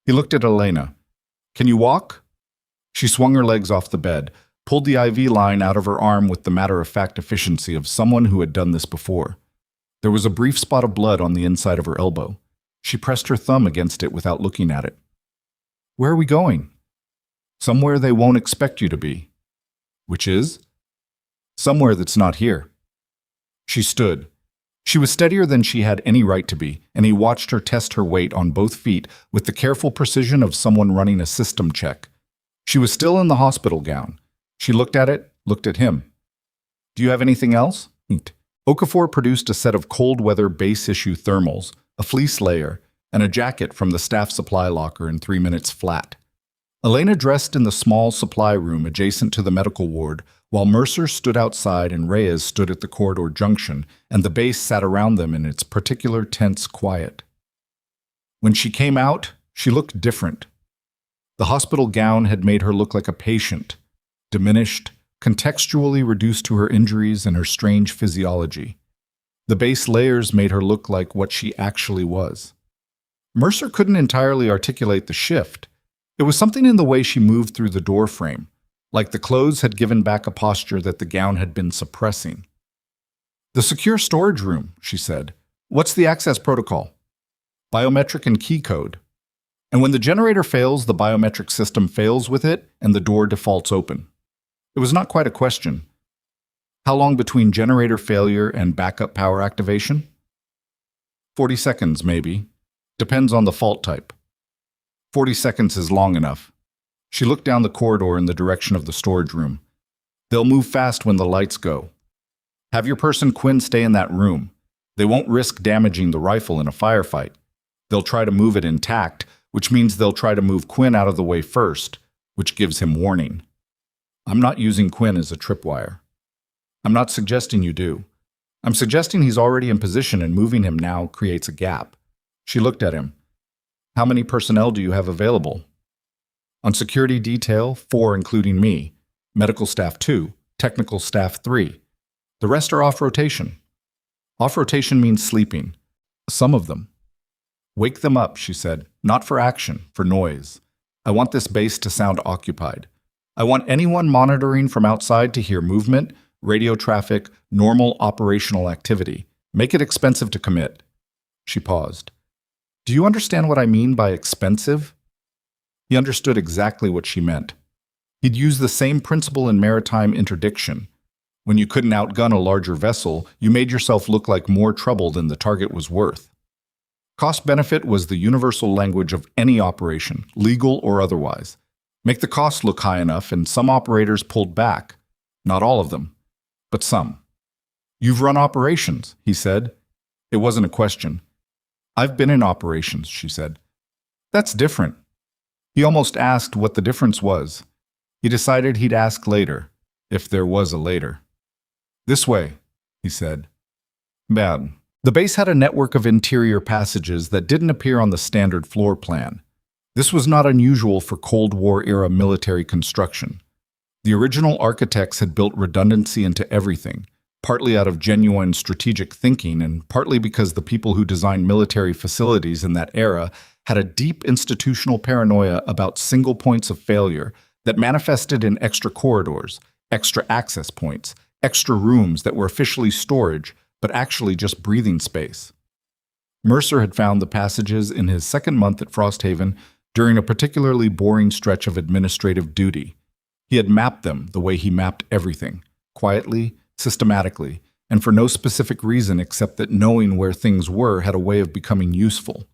He looked at Elena. Can you walk? She swung her legs off the bed, pulled the IV line out of her arm with the matter-of-fact efficiency of someone who had done this before. There was a brief spot of blood on the inside of her elbow. She pressed her thumb against it without looking at it. Where are we going? Somewhere they won't expect you to be. Which is? Somewhere that's not here. She stood. She was steadier than she had any right to be, and he watched her test her weight on both feet with the careful precision of someone running a system check. She was still in the hospital gown. She looked at it, looked at him. Do you have anything else? Okafor produced a set of cold-weather base-issue thermals, a fleece layer, and a jacket from the staff supply locker in 3 minutes flat. Elena dressed in the small supply room adjacent to the medical ward, while Mercer stood outside and Reyes stood at the corridor junction, and the base sat around them in its particular tense quiet. When she came out, she looked different. The hospital gown had made her look like a patient, diminished, contextually reduced to her injuries and her strange physiology. The base layers made her look like what she actually was. Mercer couldn't entirely articulate the shift. It was something in the way she moved through the door frame, like the clothes had given back a posture that the gown had been suppressing. The secure storage room, she said. What's the access protocol? Biometric and key code. And when the generator fails, the biometric system fails with it and the door defaults open. It was not quite a question. How long between generator failure and backup power activation? 40 seconds, maybe. Depends on the fault type. 40 seconds is long enough. She looked down the corridor in the direction of the storage room. They'll move fast when the lights go. Have your person Quinn stay in that room. They won't risk damaging the rifle in a firefight. They'll try to move it intact, which means they'll try to move Quinn out of the way first, which gives him warning. I'm not using Quinn as a tripwire. I'm not suggesting you do. I'm suggesting he's already in position and moving him now creates a gap. She looked at him. How many personnel do you have available? On security detail, 4 including me. Medical staff 2. Technical staff 3. The rest are off rotation. Off rotation means sleeping. Some of them. Wake them up, she said. Not for action, for noise. I want this base to sound occupied. I want anyone monitoring from outside to hear movement, radio traffic, normal operational activity. Make it expensive to commit. She paused. Do you understand what I mean by expensive? He understood exactly what she meant. He'd used the same principle in maritime interdiction. When you couldn't outgun a larger vessel, you made yourself look like more trouble than the target was worth. Cost-benefit was the universal language of any operation, legal or otherwise. Make the cost look high enough, and some operators pulled back. Not all of them, but some. You've run operations, he said. It wasn't a question. I've been in operations, she said. That's different. He almost asked what the difference was. He decided he'd ask later, if there was a later. This way, he said. Bad. The base had a network of interior passages that didn't appear on the standard floor plan. This was not unusual for Cold War-era military construction. The original architects had built redundancy into everything, partly out of genuine strategic thinking and partly because the people who designed military facilities in that era had a deep institutional paranoia about single points of failure that manifested in extra corridors, extra access points, extra rooms that were officially storage but actually just breathing space. Mercer had found the passages in his second month at Frosthaven during a particularly boring stretch of administrative duty. He had mapped them the way he mapped everything, quietly, systematically, and for no specific reason except that knowing where things were had a way of becoming useful.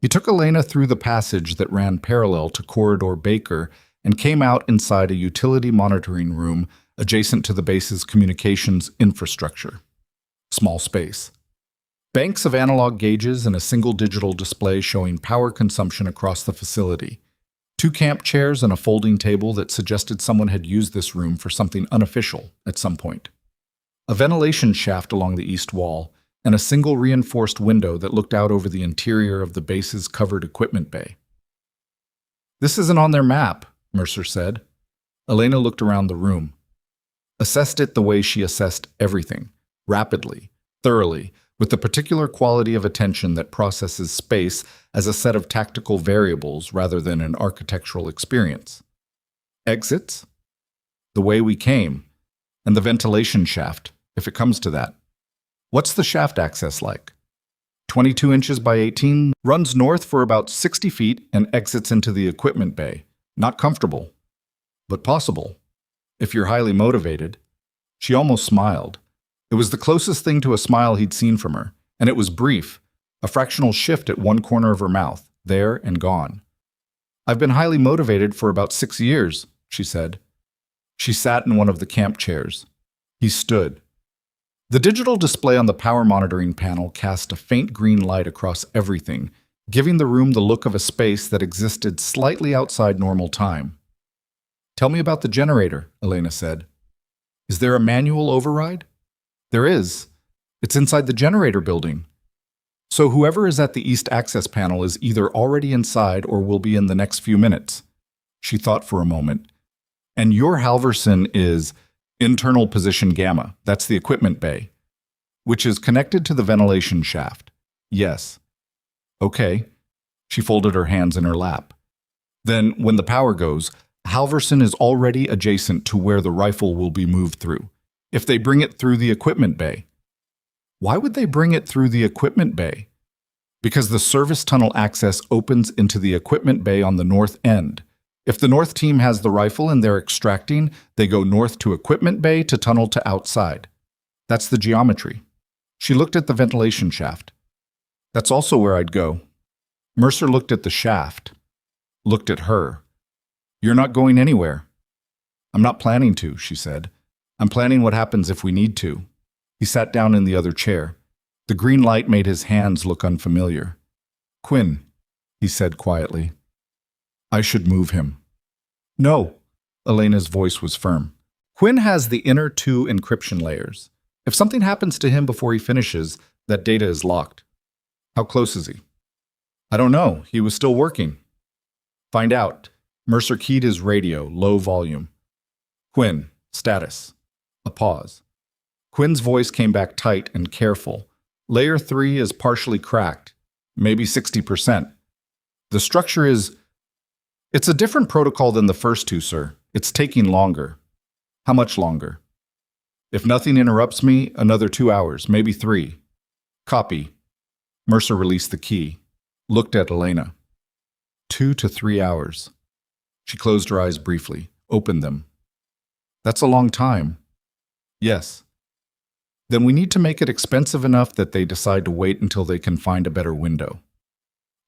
He took Elena through the passage that ran parallel to Corridor Baker and came out inside a utility monitoring room adjacent to the base's communications infrastructure. Small space. Banks of analog gauges and a single digital display showing power consumption across the facility. 2 camp chairs and a folding table that suggested someone had used this room for something unofficial at some point. A ventilation shaft along the east wall, and a single reinforced window that looked out over the interior of the base's covered equipment bay. This isn't on their map, Mercer said. Elena looked around the room. Assessed it the way she assessed everything, rapidly, thoroughly, with the particular quality of attention that processes space as a set of tactical variables rather than an architectural experience. Exits? The way we came, and the ventilation shaft, if it comes to that. What's the shaft access like? 22 inches by 18, runs north for about 60 feet and exits into the equipment bay. Not comfortable, but possible, if you're highly motivated. She almost smiled. It was the closest thing to a smile he'd seen from her, and it was brief, a fractional shift at one corner of her mouth, there and gone. I've been highly motivated for about 6 years, she said. She sat in one of the camp chairs. He stood. The digital display on the power monitoring panel cast a faint green light across everything, giving the room the look of a space that existed slightly outside normal time. Tell me about the generator, Elena said. Is there a manual override? There is. It's inside the generator building. So whoever is at the east access panel is either already inside or will be in the next few minutes. She thought for a moment. And your Halverson is internal position gamma. That's the equipment bay, which is connected to the ventilation shaft. Yes. Okay. She folded her hands in her lap. Then, when the power goes, Halverson is already adjacent to where the rifle will be moved through. If they bring it through the equipment bay. Why would they bring it through the equipment bay? Because the service tunnel access opens into the equipment bay on the north end. If the north team has the rifle and they're extracting, they go north to equipment bay to tunnel to outside. That's the geometry. She looked at the ventilation shaft. That's also where I'd go. Mercer looked at the shaft. Looked at her. You're not going anywhere. I'm not planning to, she said. I'm planning what happens if we need to. He sat down in the other chair. The green light made his hands look unfamiliar. Quinn, he said quietly. I should move him. No, Elena's voice was firm. Quinn has the inner 2 encryption layers. If something happens to him before he finishes, that data is locked. How close is he? I don't know. He was still working. Find out. Mercer keyed his radio, low volume. Quinn, status. A pause. Quinn's voice came back tight and careful. Layer 3 is partially cracked, maybe 60%. The structure is... It's a different protocol than the first 2, sir. It's taking longer. How much longer? If nothing interrupts me, another 2 hours, maybe 3. Copy. Mercer released the key. Looked at Elena. 2 to 3 hours. She closed her eyes briefly, opened them. That's a long time. Yes. Then we need to make it expensive enough that they decide to wait until they can find a better window.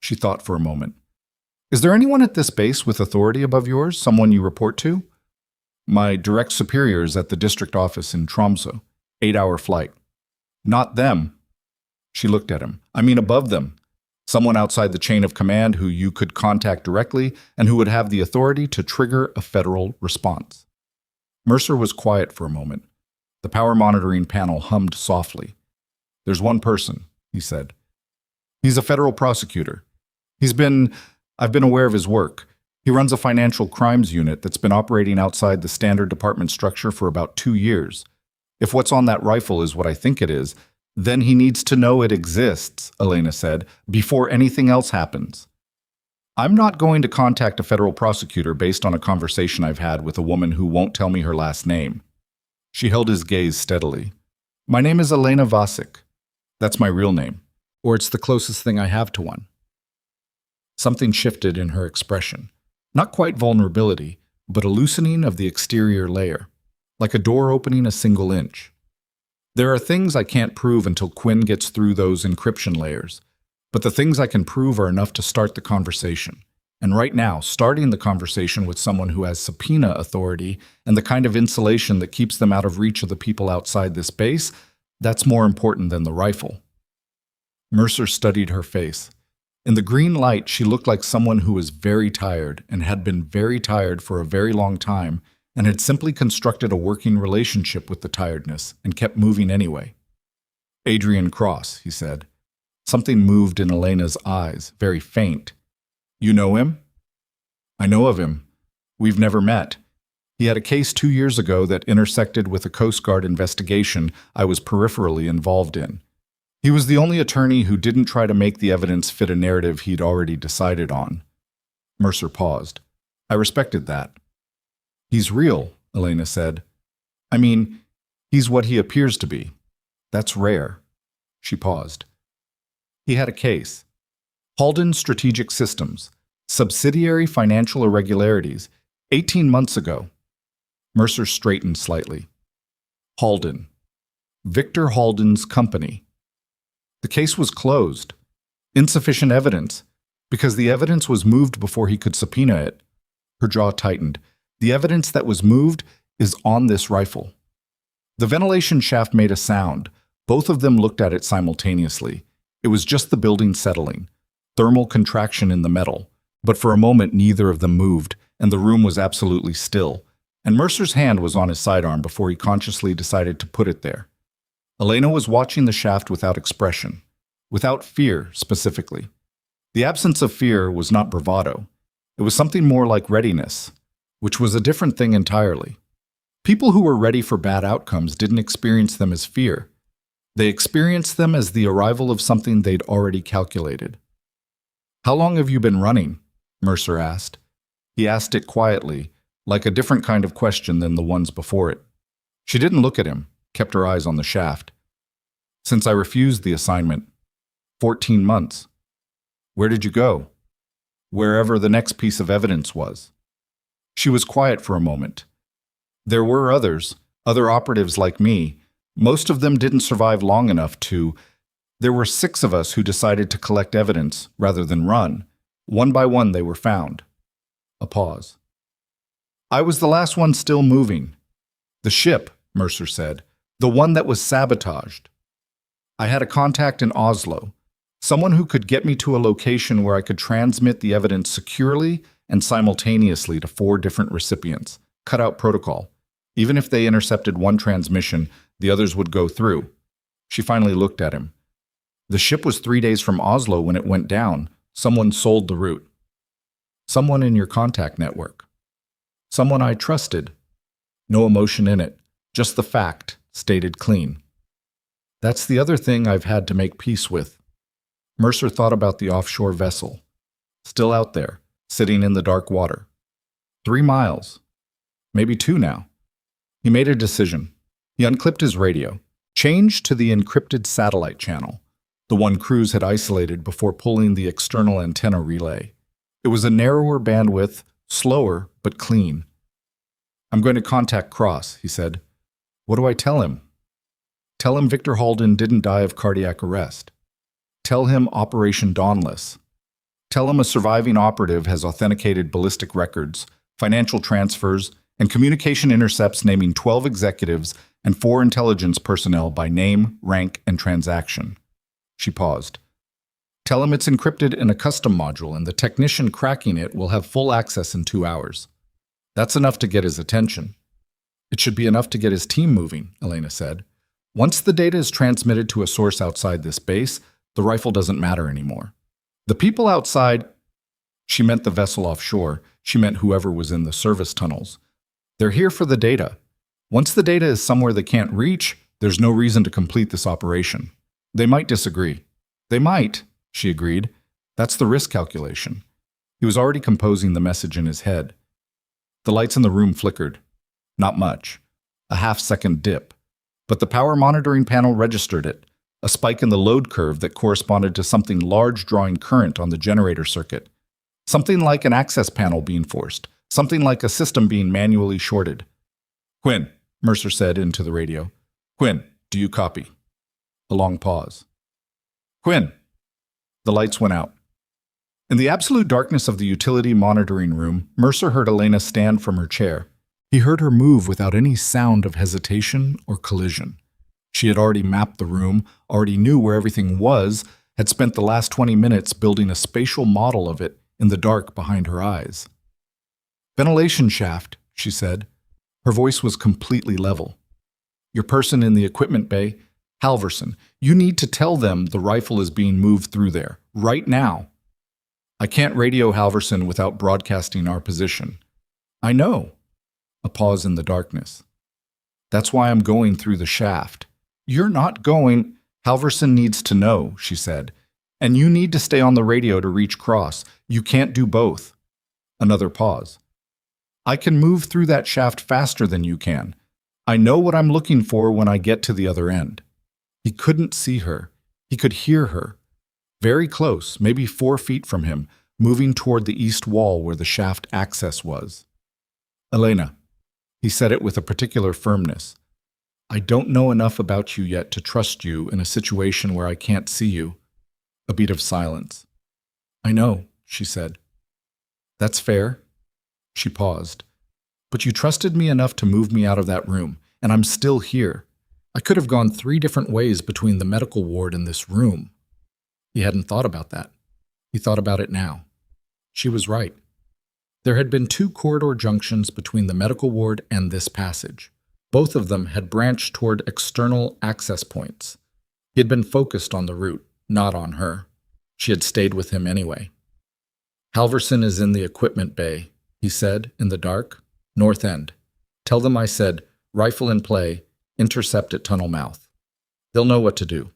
She thought for a moment. Is there anyone at this base with authority above yours, someone you report to? My direct superiors at the district office in Tromsø, 8-hour flight. Not them. She looked at him. I mean above them. Someone outside the chain of command who you could contact directly and who would have the authority to trigger a federal response. Mercer was quiet for a moment. The power monitoring panel hummed softly. "There's one person," he said. "He's a federal prosecutor. I've been aware of his work. He runs a financial crimes unit that's been operating outside the standard department structure for about 2 years. If what's on that rifle is what I think it is, then he needs to know it exists," Elena said, "before anything else happens. I'm not going to contact a federal prosecutor based on a conversation I've had with a woman who won't tell me her last name." She held his gaze steadily. "My name is Elena Vasik. That's my real name, or it's the closest thing I have to one." Something shifted in her expression. Not quite vulnerability, but a loosening of the exterior layer, like a door opening a single inch. "There are things I can't prove until Quinn gets through those encryption layers, but the things I can prove are enough to start the conversation. And right now, starting the conversation with someone who has subpoena authority and the kind of insulation that keeps them out of reach of the people outside this base, that's more important than the rifle." Mercer studied her face. In the green light, she looked like someone who was very tired and had been very tired for a very long time and had simply constructed a working relationship with the tiredness and kept moving anyway. "Adrian Cross," he said. Something moved in Elena's eyes, very faint. "You know him?" "I know of him. We've never met. He had a case 2 years ago that intersected with a Coast Guard investigation I was peripherally involved in. He was the only attorney who didn't try to make the evidence fit a narrative he'd already decided on." Mercer paused. "I respected that." "He's real," Elena said. "I mean, he's what he appears to be. That's rare." She paused. "He had a case. Halden Strategic Systems, subsidiary financial irregularities, 18 months ago." Mercer straightened slightly. "Halden. Victor Halden's company. The case was closed. Insufficient evidence, because the evidence was moved before he could subpoena it." Her jaw tightened. "The evidence that was moved is on this rifle." The ventilation shaft made a sound. Both of them looked at it simultaneously. It was just the building settling, thermal contraction in the metal. But for a moment, neither of them moved, and the room was absolutely still. And Mercer's hand was on his sidearm before he consciously decided to put it there. Elena was watching the shaft without expression, without fear specifically. The absence of fear was not bravado. It was something more like readiness, which was a different thing entirely. People who were ready for bad outcomes didn't experience them as fear. They experienced them as the arrival of something they'd already calculated. "How long have you been running?" Mercer asked. He asked it quietly, like a different kind of question than the ones before it. She didn't look at him, kept her eyes on the shaft. "Since I refused the assignment. 14 months. Where did you go?" "Wherever the next piece of evidence was." She was quiet for a moment. "There were others, other operatives like me. Most of them didn't survive long enough to. There were 6 of us who decided to collect evidence rather than run. One by one they were found." A pause. "I was the last one still moving. The ship," Mercer said, "the one that was sabotaged. I had a contact in Oslo, someone who could get me to a location where I could transmit the evidence securely and simultaneously to 4 different recipients. Cut out protocol. Even if they intercepted one transmission, the others would go through." She finally looked at him. "The ship was 3 days from Oslo when it went down. Someone sold the route." "Someone in your contact network." "Someone I trusted." No emotion in it, just the fact, stated clean. "That's the other thing I've had to make peace with." Mercer thought about the offshore vessel. Still out there, sitting in the dark water. 3 miles. Maybe 2 now. He made a decision. He unclipped his radio, changed to the encrypted satellite channel, the one Cruz had isolated before pulling the external antenna relay. It was a narrower bandwidth, slower but clean. "I'm going to contact Cross," he said. "What do I tell him?" "Tell him Victor Halden didn't die of cardiac arrest. Tell him Operation Dauntless. Tell him a surviving operative has authenticated ballistic records, financial transfers, and communication intercepts naming 12 executives and 4 intelligence personnel by name, rank, and transaction." She paused. Tell him it's encrypted in a custom module and the technician cracking it will have full access in 2 hours. That's enough to get his attention. It should be enough to get his team moving, Elena said. Once the data is transmitted to a source outside this base, the rifle doesn't matter anymore. The people outside, she meant the vessel offshore, she meant whoever was in the service tunnels. They're here for the data. Once the data is somewhere they can't reach, there's no reason to complete this operation. They might disagree. They might, she agreed. That's the risk calculation. He was already composing the message in his head. The lights in the room flickered. Not much. A half-second dip. But the power monitoring panel registered it, a spike in the load curve that corresponded to something large drawing current on the generator circuit. Something like an access panel being forced. Something like a system being manually shorted. "Quinn," Mercer said into the radio. "Quinn, do you copy?" A long pause. "Quinn." The lights went out. In the absolute darkness of the utility monitoring room, Mercer heard Elena stand from her chair. He heard her move without any sound of hesitation or collision. She had already mapped the room, already knew where everything was, had spent the last 20 minutes building a spatial model of it in the dark behind her eyes. "Ventilation shaft," she said. Her voice was completely level. "Your person in the equipment bay, Halverson, you need to tell them the rifle is being moved through there, right now." "I can't radio Halverson without broadcasting our position." "I know." A pause in the darkness. "That's why I'm going through the shaft." "You're not going—" "Halverson needs to know," she said. "And you need to stay on the radio to reach Cross. You can't do both." Another pause. "I can move through that shaft faster than you can. I know what I'm looking for when I get to the other end." He couldn't see her. He could hear her. Very close, maybe 4 feet from him, moving toward the east wall where the shaft access was. "Elena," he said it with a particular firmness, "I don't know enough about you yet to trust you in a situation where I can't see you." A beat of silence. "I know," she said. "That's fair." She paused. "But you trusted me enough to move me out of that room, and I'm still here. I could have gone 3 different ways between the medical ward and this room." He hadn't thought about that. He thought about it now. She was right. There had been 2 corridor junctions between the medical ward and this passage. Both of them had branched toward external access points. He had been focused on the route, not on her. She had stayed with him anyway. "Halverson is in the equipment bay," he said, in the dark. "North end. Tell them I said, rifle in play, intercept at tunnel mouth. They'll know what to do."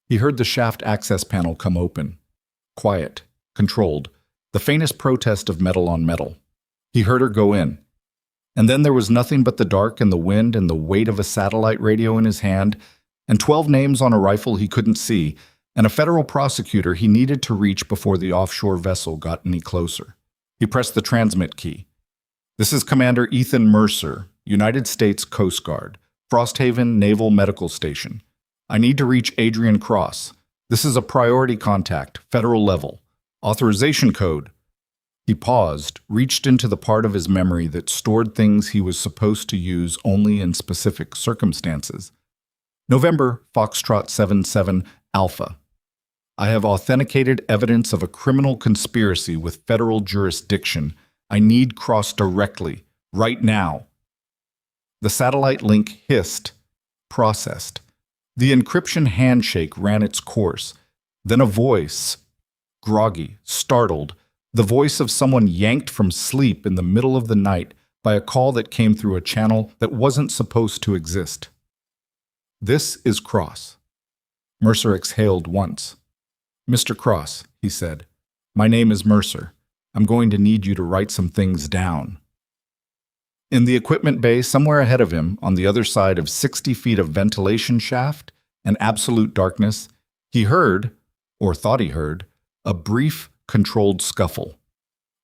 He heard the shaft access panel come open. Quiet, controlled, the faintest protest of metal on metal. He heard her go in. And then there was nothing but the dark and the wind and the weight of a satellite radio in his hand, and 12 names on a rifle he couldn't see, and a federal prosecutor he needed to reach before the offshore vessel got any closer. He pressed the transmit key. "This is Commander Ethan Mercer, United States Coast Guard, Frosthaven Naval Medical Station. I need to reach Adrian Cross. This is a priority contact, federal level. Authorization code." He paused, reached into the part of his memory that stored things he was supposed to use only in specific circumstances. "November, Foxtrot 77, Alpha. I have authenticated evidence of a criminal conspiracy with federal jurisdiction. I need Cross directly, right now." The satellite link hissed, processed. The encryption handshake ran its course. Then a voice, groggy, startled, the voice of someone yanked from sleep in the middle of the night by a call that came through a channel that wasn't supposed to exist. "This is Cross." Mercer exhaled once. "Mr. Cross," he said, "my name is Mercer. I'm going to need you to write some things down." In the equipment bay, somewhere ahead of him, on the other side of 60 feet of ventilation shaft and absolute darkness, he heard, or thought he heard, a brief, controlled scuffle.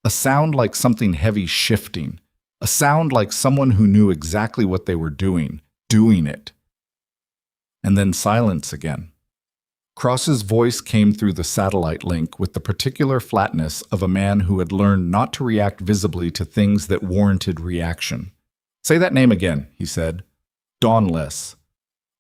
A sound like something heavy shifting. A sound like someone who knew exactly what they were doing it. And then silence again. Cross's voice came through the satellite link with the particular flatness of a man who had learned not to react visibly to things that warranted reaction. "Say that name again," he said. "Dawnless."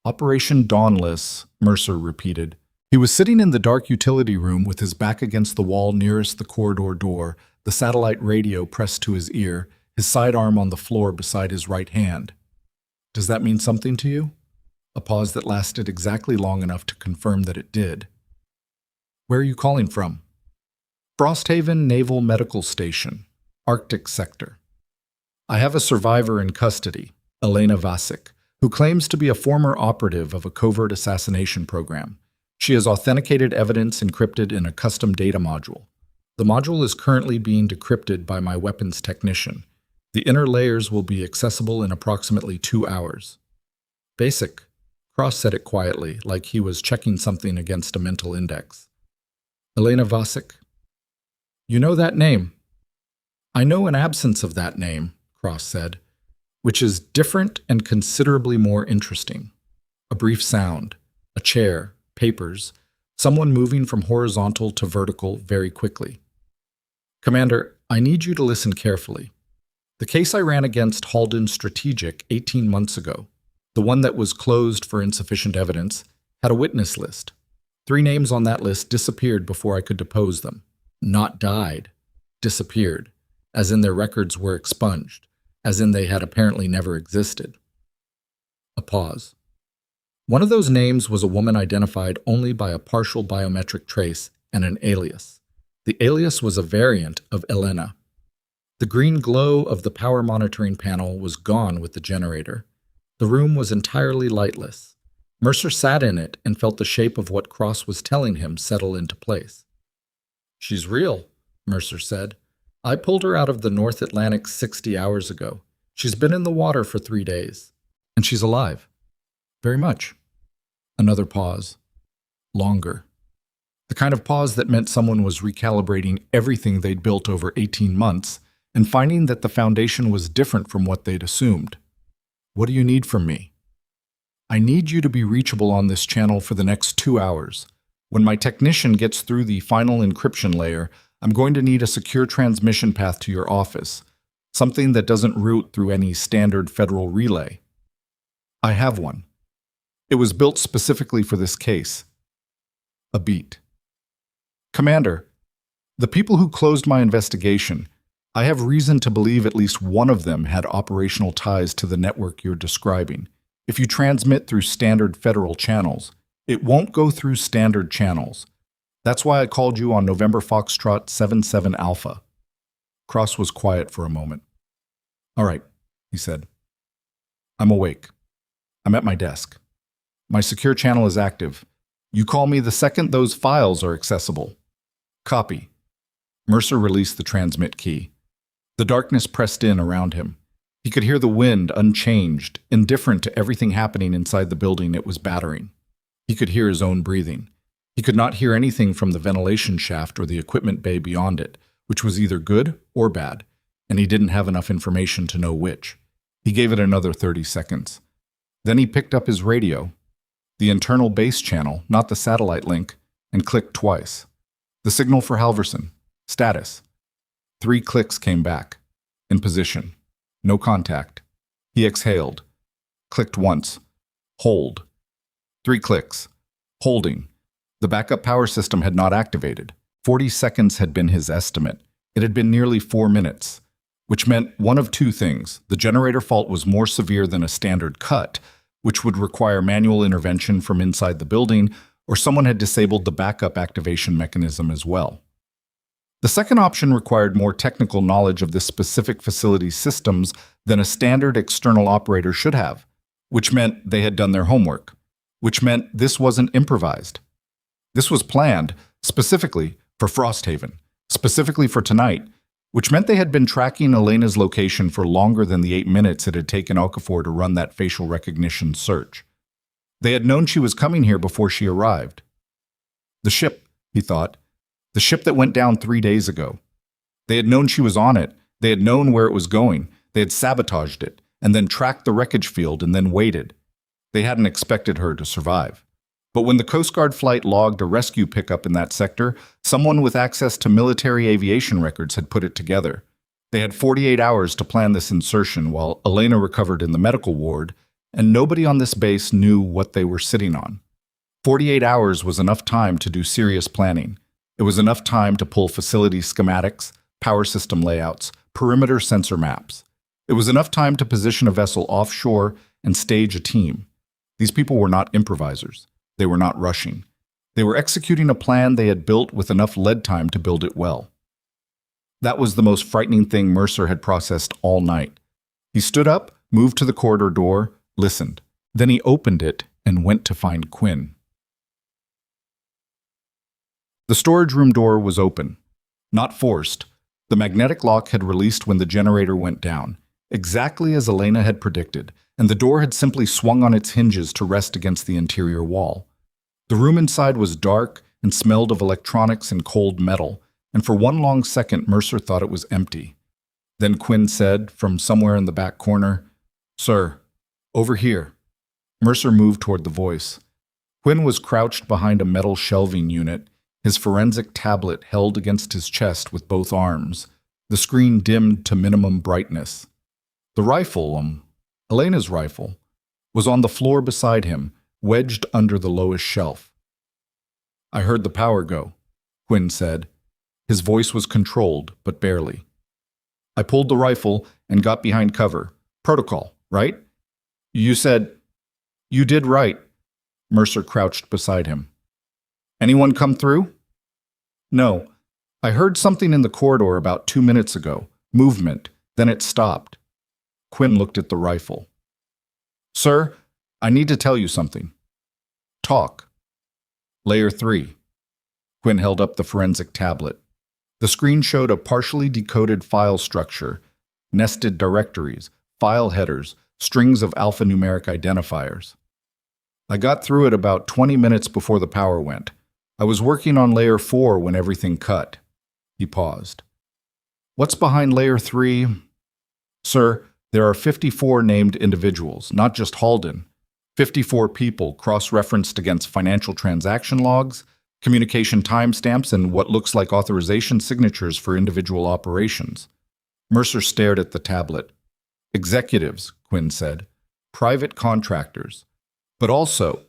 "Operation Dawnless," Mercer repeated. He was sitting in the dark utility room with his back against the wall nearest the corridor door, the satellite radio pressed to his ear, his sidearm on the floor beside his right hand. Does that mean something to you? A pause that lasted exactly long enough to confirm that it did. Where are you calling from? Frosthaven Naval Medical Station, Arctic Sector. I have a survivor in custody, Elena Vasik, who claims to be a former operative of a covert assassination program. She has authenticated evidence encrypted in a custom data module. The module is currently being decrypted by my weapons technician. The inner layers will be accessible in approximately 2 hours. Basic. Cross said it quietly, like he was checking something against a mental index. Elena Vasik. You know that name? I know an absence of that name, Cross said, which is different and considerably more interesting. A brief sound, a chair, papers, someone moving from horizontal to vertical very quickly. Commander, I need you to listen carefully. The case I ran against Halden Strategic 18 months ago, the one that was closed for insufficient evidence, had a witness list. 3 names on that list disappeared before I could depose them. Not died, disappeared, as in their records were expunged, as in they had apparently never existed. A pause. One of those names was a woman identified only by a partial biometric trace and an alias. The alias was a variant of Elena. The green glow of the power monitoring panel was gone with the generator. The room was entirely lightless. Mercer sat in it and felt the shape of what Cross was telling him settle into place. She's real, Mercer said. I pulled her out of the North Atlantic 60 hours ago. She's been in the water for 3 days. And she's alive. Very much. Another pause. Longer. The kind of pause that meant someone was recalibrating everything they'd built over 18 months and finding that the foundation was different from what they'd assumed. What do you need from me? I need you to be reachable on this channel for the next 2 hours. When my technician gets through the final encryption layer, I'm going to need a secure transmission path to your office, something that doesn't route through any standard federal relay. I have one. It was built specifically for this case. A beat. Commander, the people who closed my investigation, I have reason to believe at least one of them had operational ties to the network you're describing. If you transmit through standard federal channels, it won't go through standard channels. That's why I called you on November Foxtrot 77 Alpha. Cross was quiet for a moment. All right, he said. I'm awake. I'm at my desk. My secure channel is active. You call me the second those files are accessible. Copy. Mercer released the transmit key. The darkness pressed in around him. He could hear the wind unchanged, indifferent to everything happening inside the building it was battering. He could hear his own breathing. He could not hear anything from the ventilation shaft or the equipment bay beyond it, which was either good or bad, and he didn't have enough information to know which. He gave it another 30 seconds. Then he picked up his radio, the internal base channel, not the satellite link, and clicked twice. The signal for Halverson. Status. 3 clicks came back. In position. No contact. He exhaled. Clicked once. Hold. 3 clicks. Holding. The backup power system had not activated. 40 seconds had been his estimate. It had been nearly 4 minutes, which meant one of 2 things. The generator fault was more severe than a standard cut, which would require manual intervention from inside the building, or someone had disabled the backup activation mechanism as well. The second option required more technical knowledge of this specific facility's systems than a standard external operator should have, which meant they had done their homework, which meant this wasn't improvised. This was planned specifically for Frosthaven, specifically for tonight, which meant they had been tracking Elena's location for longer than the 8 minutes it had taken Okafor to run that facial recognition search. They had known she was coming here before she arrived. The ship, he thought, the ship that went down 3 days ago. They had known she was on it, they had known where it was going, they had sabotaged it, and then tracked the wreckage field and then waited. They hadn't expected her to survive. But when the Coast Guard flight logged a rescue pickup in that sector, someone with access to military aviation records had put it together. They had 48 hours to plan this insertion while Elena recovered in the medical ward, and nobody on this base knew what they were sitting on. 48 hours was enough time to do serious planning. It was enough time to pull facility schematics, power system layouts, perimeter sensor maps. It was enough time to position a vessel offshore and stage a team. These people were not improvisers. They were not rushing. They were executing a plan they had built with enough lead time to build it well. That was the most frightening thing Mercer had processed all night. He stood up, moved to the corridor door, listened. Then he opened it and went to find Quinn. The storage room door was open. Not forced. The magnetic lock had released when the generator went down, exactly as Elena had predicted, and the door had simply swung on its hinges to rest against the interior wall. The room inside was dark and smelled of electronics and cold metal, and for one long second Mercer thought it was empty. Then Quinn said, from somewhere in the back corner, "Sir, over here." Mercer moved toward the voice. Quinn was crouched behind a metal shelving unit, his forensic tablet held against his chest with both arms, the screen dimmed to minimum brightness. The rifle, Elena's rifle, was on the floor beside him, wedged under the lowest shelf. "I heard the power go," Quinn said. His voice was controlled, but barely. "I pulled the rifle and got behind cover. Protocol, right?" "You said—" "You did right." Mercer crouched beside him. "Anyone come through?" "No. I heard something in the corridor about 2 minutes ago. Movement. Then it stopped." Quinn looked at the rifle. "Sir, I need to tell you something." "Talk." "Layer 3. Quinn held up the forensic tablet. The screen showed a partially decoded file structure, nested directories, file headers, strings of alphanumeric identifiers. "I got through it about 20 minutes before the power went. I was working on Layer 4 when everything cut." He paused. "What's behind Layer 3? "Sir, there are 54 named individuals, not just Halden. 54 people cross-referenced against financial transaction logs, communication timestamps, and what looks like authorization signatures for individual operations." Mercer stared at the tablet. "Executives," Quinn said. "Private contractors. But also,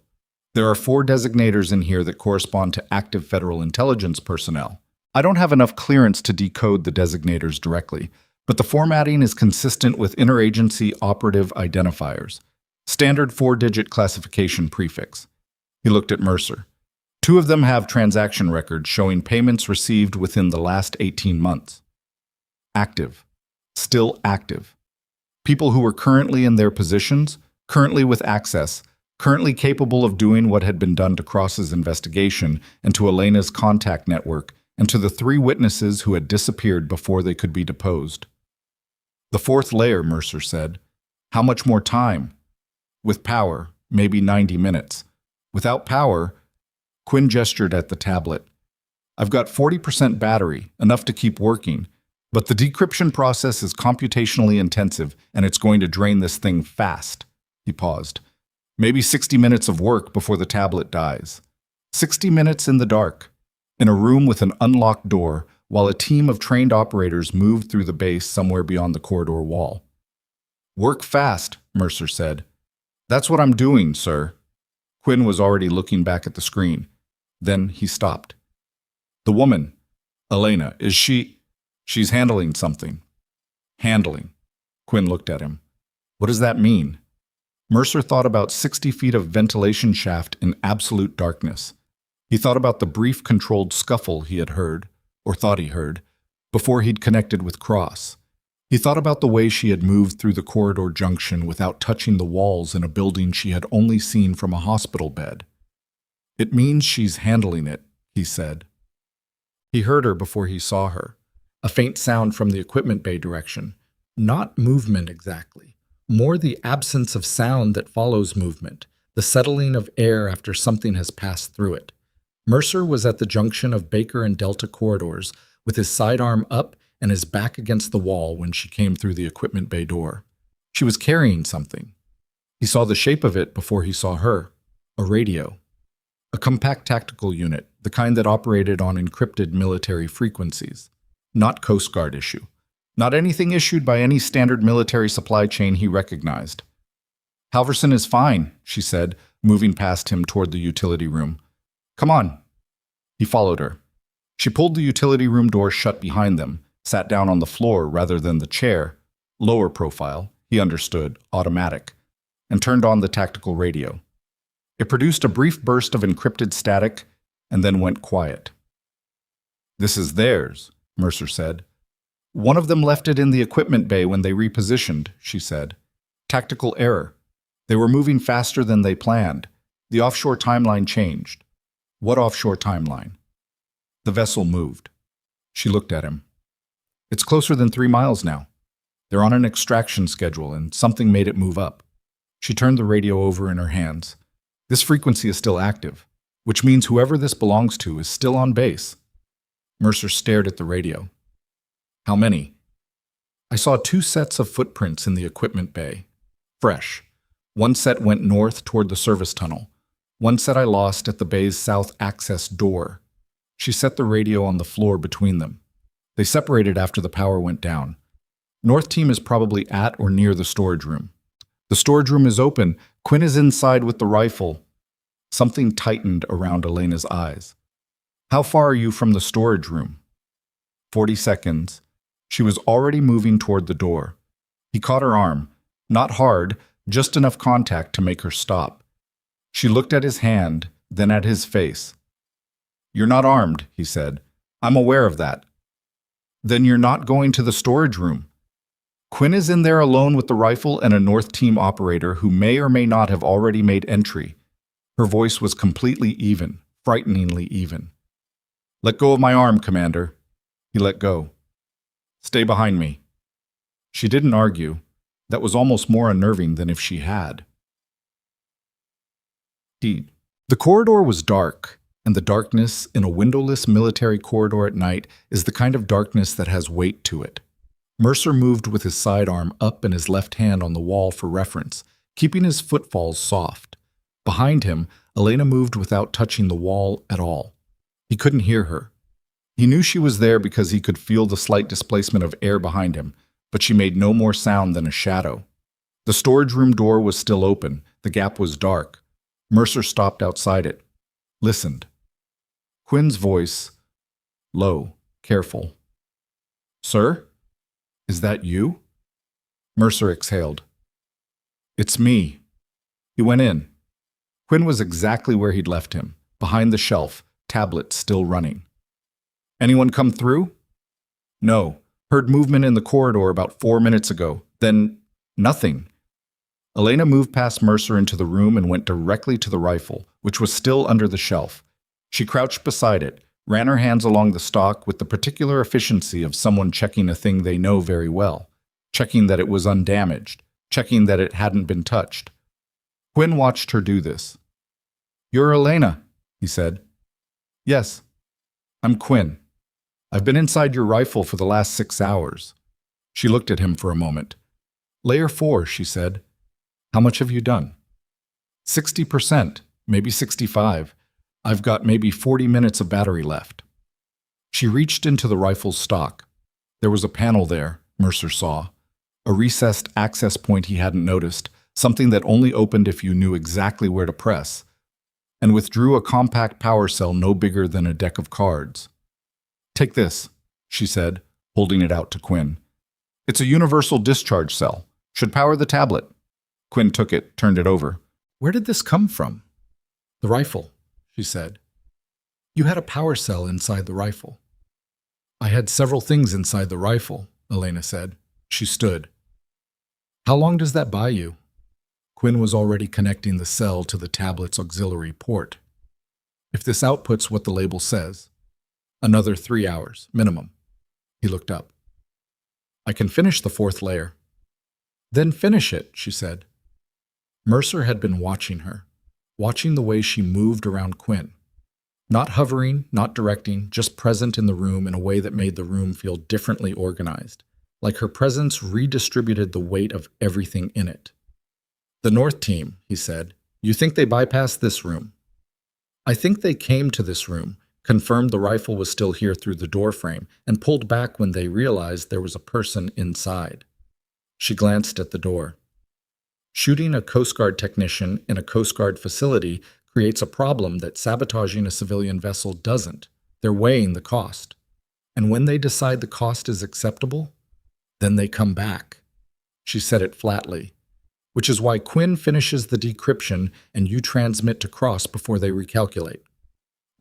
there are 4 designators in here that correspond to active federal intelligence personnel. I don't have enough clearance to decode the designators directly, but the formatting is consistent with interagency operative identifiers. Standard 4-digit classification prefix." He looked at Mercer. 2 of them have transaction records showing payments received within the last 18 months. Active. Still active. People who were currently in their positions, currently with access, currently capable of doing what had been done to Cross's investigation and to Elena's contact network, and to the 3 witnesses who had disappeared before they could be deposed. "The 4th layer," Mercer said. "How much more time?" "With power, maybe 90 minutes. Without power—" Quinn gestured at the tablet. "I've got 40% battery, enough to keep working, but the decryption process is computationally intensive, and it's going to drain this thing fast." He paused. "Maybe 60 minutes of work before the tablet dies. 60 minutes in the dark, in a room with an unlocked door, while a team of trained operators moved through the base somewhere beyond the corridor wall." "Work fast," Mercer said. "That's what I'm doing, sir." Quinn was already looking back at the screen. Then he stopped. "The woman, Elena, is she—" "She's handling something." "Handling." Quinn looked at him. "What does that mean?" Mercer thought about 60 feet of ventilation shaft in absolute darkness. He thought about the brief controlled scuffle he had heard, or thought he heard, before he'd connected with Cross. He thought about the way she had moved through the corridor junction without touching the walls in a building she had only seen from a hospital bed. "It means she's handling it," he said. He heard her before he saw her. A faint sound from the equipment bay direction. Not movement exactly. More the absence of sound that follows movement, the settling of air after something has passed through it. Mercer was at the junction of Baker and Delta corridors, with his sidearm up and his back against the wall when she came through the equipment bay door. She was carrying something. He saw the shape of it before he saw her. A radio. A compact tactical unit, the kind that operated on encrypted military frequencies. Not Coast Guard issue. Not anything issued by any standard military supply chain he recognized. "Halverson is fine," she said, moving past him toward the utility room. "Come on." He followed her. She pulled the utility room door shut behind them, sat down on the floor rather than the chair, lower profile, he understood, automatic, and turned on the tactical radio. It produced a brief burst of encrypted static and then went quiet. "This is theirs," Mercer said. "One of them left it in the equipment bay when they repositioned," she said. "Tactical error. They were moving faster than they planned. The offshore timeline changed." "What offshore timeline?" "The vessel moved." She looked at him. "It's closer than 3 miles now. They're on an extraction schedule, and something made it move up." She turned the radio over in her hands. "This frequency is still active, which means whoever this belongs to is still on base." Mercer stared at the radio. "How many?" "I saw 2 sets of footprints in the equipment bay. Fresh. One set went north toward the service tunnel. One set I lost at the bay's south access door." She set the radio on the floor between them. They separated after the power went down. "North team is probably at or near the storage room." "The storage room is open. Quinn is inside with the rifle." Something tightened around Elena's eyes. "How far are you from the storage room?" 40 seconds. She was already moving toward the door. He caught her arm. Not hard, just enough contact to make her stop. She looked at his hand, then at his face. "You're not armed," he said. "I'm aware of that." "Then you're not going to the storage room." "Quinn is in there alone with the rifle and a North Team operator who may or may not have already made entry." Her voice was completely even, frighteningly even. "Let go of my arm, Commander." He let go. "Stay behind me." She didn't argue. That was almost more unnerving than if she had. The corridor was dark, and the darkness in a windowless military corridor at night is the kind of darkness that has weight to it. Mercer moved with his sidearm up and his left hand on the wall for reference, keeping his footfalls soft. Behind him, Elena moved without touching the wall at all. He couldn't hear her. He knew she was there because he could feel the slight displacement of air behind him, but she made no more sound than a shadow. The storage room door was still open. The gap was dark. Mercer stopped outside it. Listened. Quinn's voice, low, careful. "Sir? Is that you?" Mercer exhaled. "It's me." He went in. Quinn was exactly where he'd left him, behind the shelf, tablet still running. "Anyone come through?" "No. Heard movement in the corridor about 4 minutes ago. Then, nothing." Elena moved past Mercer into the room and went directly to the rifle, which was still under the shelf. She crouched beside it, ran her hands along the stock with the particular efficiency of someone checking a thing they know very well, checking that it was undamaged, checking that it hadn't been touched. Quinn watched her do this. "You're Elena," he said. "Yes. I'm Quinn. I've been inside your rifle for the last 6 hours. She looked at him for a moment. "Layer 4, she said. "How much have you done?" 60%, maybe 65. I've got maybe 40 minutes of battery left." She reached into the rifle's stock. There was a panel there, Mercer saw. A recessed access point he hadn't noticed, something that only opened if you knew exactly where to press, and withdrew a compact power cell no bigger than a deck of cards. "Take this," she said, holding it out to Quinn. "It's a universal discharge cell. Should power the tablet." Quinn took it, turned it over. "Where did this come from?" "The rifle," she said. "You had a power cell inside the rifle." "I had several things inside the rifle," Elena said. She stood. "How long does that buy you?" Quinn was already connecting the cell to the tablet's auxiliary port. "If this outputs what the label says, another 3 hours, minimum." He looked up. "I can finish the 4th layer." "Then finish it," she said. Mercer had been watching her, watching the way she moved around Quinn. Not hovering, not directing, just present in the room in a way that made the room feel differently organized, like her presence redistributed the weight of everything in it. "The North Team," he said. "You think they bypassed this room?" "I think they came to this room, confirmed the rifle was still here through the doorframe, and pulled back when they realized there was a person inside." She glanced at the door. Shooting a Coast Guard technician in a Coast Guard facility creates a problem that sabotaging a civilian vessel doesn't. They're weighing the cost. And when they decide the cost is acceptable, then they come back. She said it flatly, which is why Quinn finishes the decryption and you transmit to Cross before they recalculate.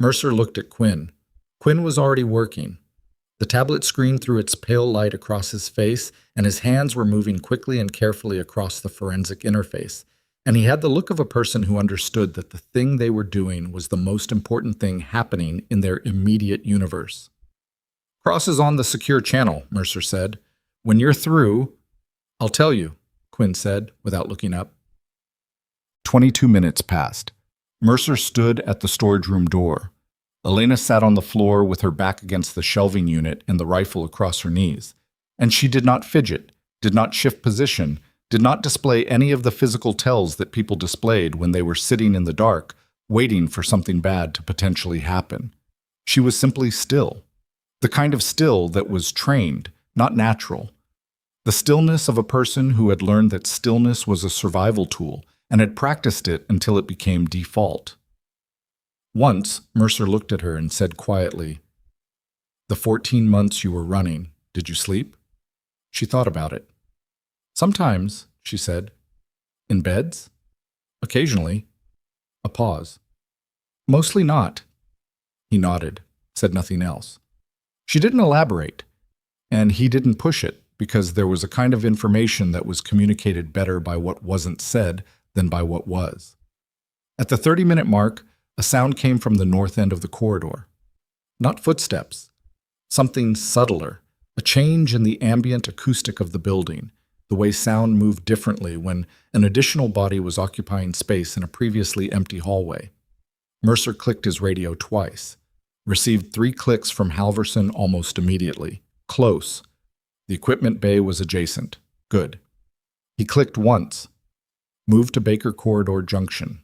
Mercer looked at Quinn. Quinn was already working. The tablet screen threw its pale light across his face, and his hands were moving quickly and carefully across the forensic interface, and he had the look of a person who understood that the thing they were doing was the most important thing happening in their immediate universe. Cross is on the secure channel, Mercer said. When you're through, I'll tell you, Quinn said, without looking up. 22 minutes passed. Mercer stood at the storage room door. Elena sat on the floor with her back against the shelving unit and the rifle across her knees. And she did not fidget, did not shift position, did not display any of the physical tells that people displayed when they were sitting in the dark, waiting for something bad to potentially happen. She was simply still. The kind of still that was trained, not natural. The stillness of a person who had learned that stillness was a survival tool and had practiced it until it became default. Once, Mercer looked at her and said quietly, "The 14 months you were running, did you sleep?" She thought about it. "Sometimes," she said. "In beds?" "Occasionally." A pause. "Mostly not." He nodded, said nothing else. She didn't elaborate, and he didn't push it, because there was a kind of information that was communicated better by what wasn't said than by what was. At the 30-minute mark, a sound came from the north end of the corridor. Not footsteps. Something subtler, a change in the ambient acoustic of the building, the way sound moved differently when an additional body was occupying space in a previously empty hallway. Mercer clicked his radio twice, received 3 clicks from Halverson almost immediately. Close. The equipment bay was adjacent. Good. He clicked once. Move to Baker Corridor Junction.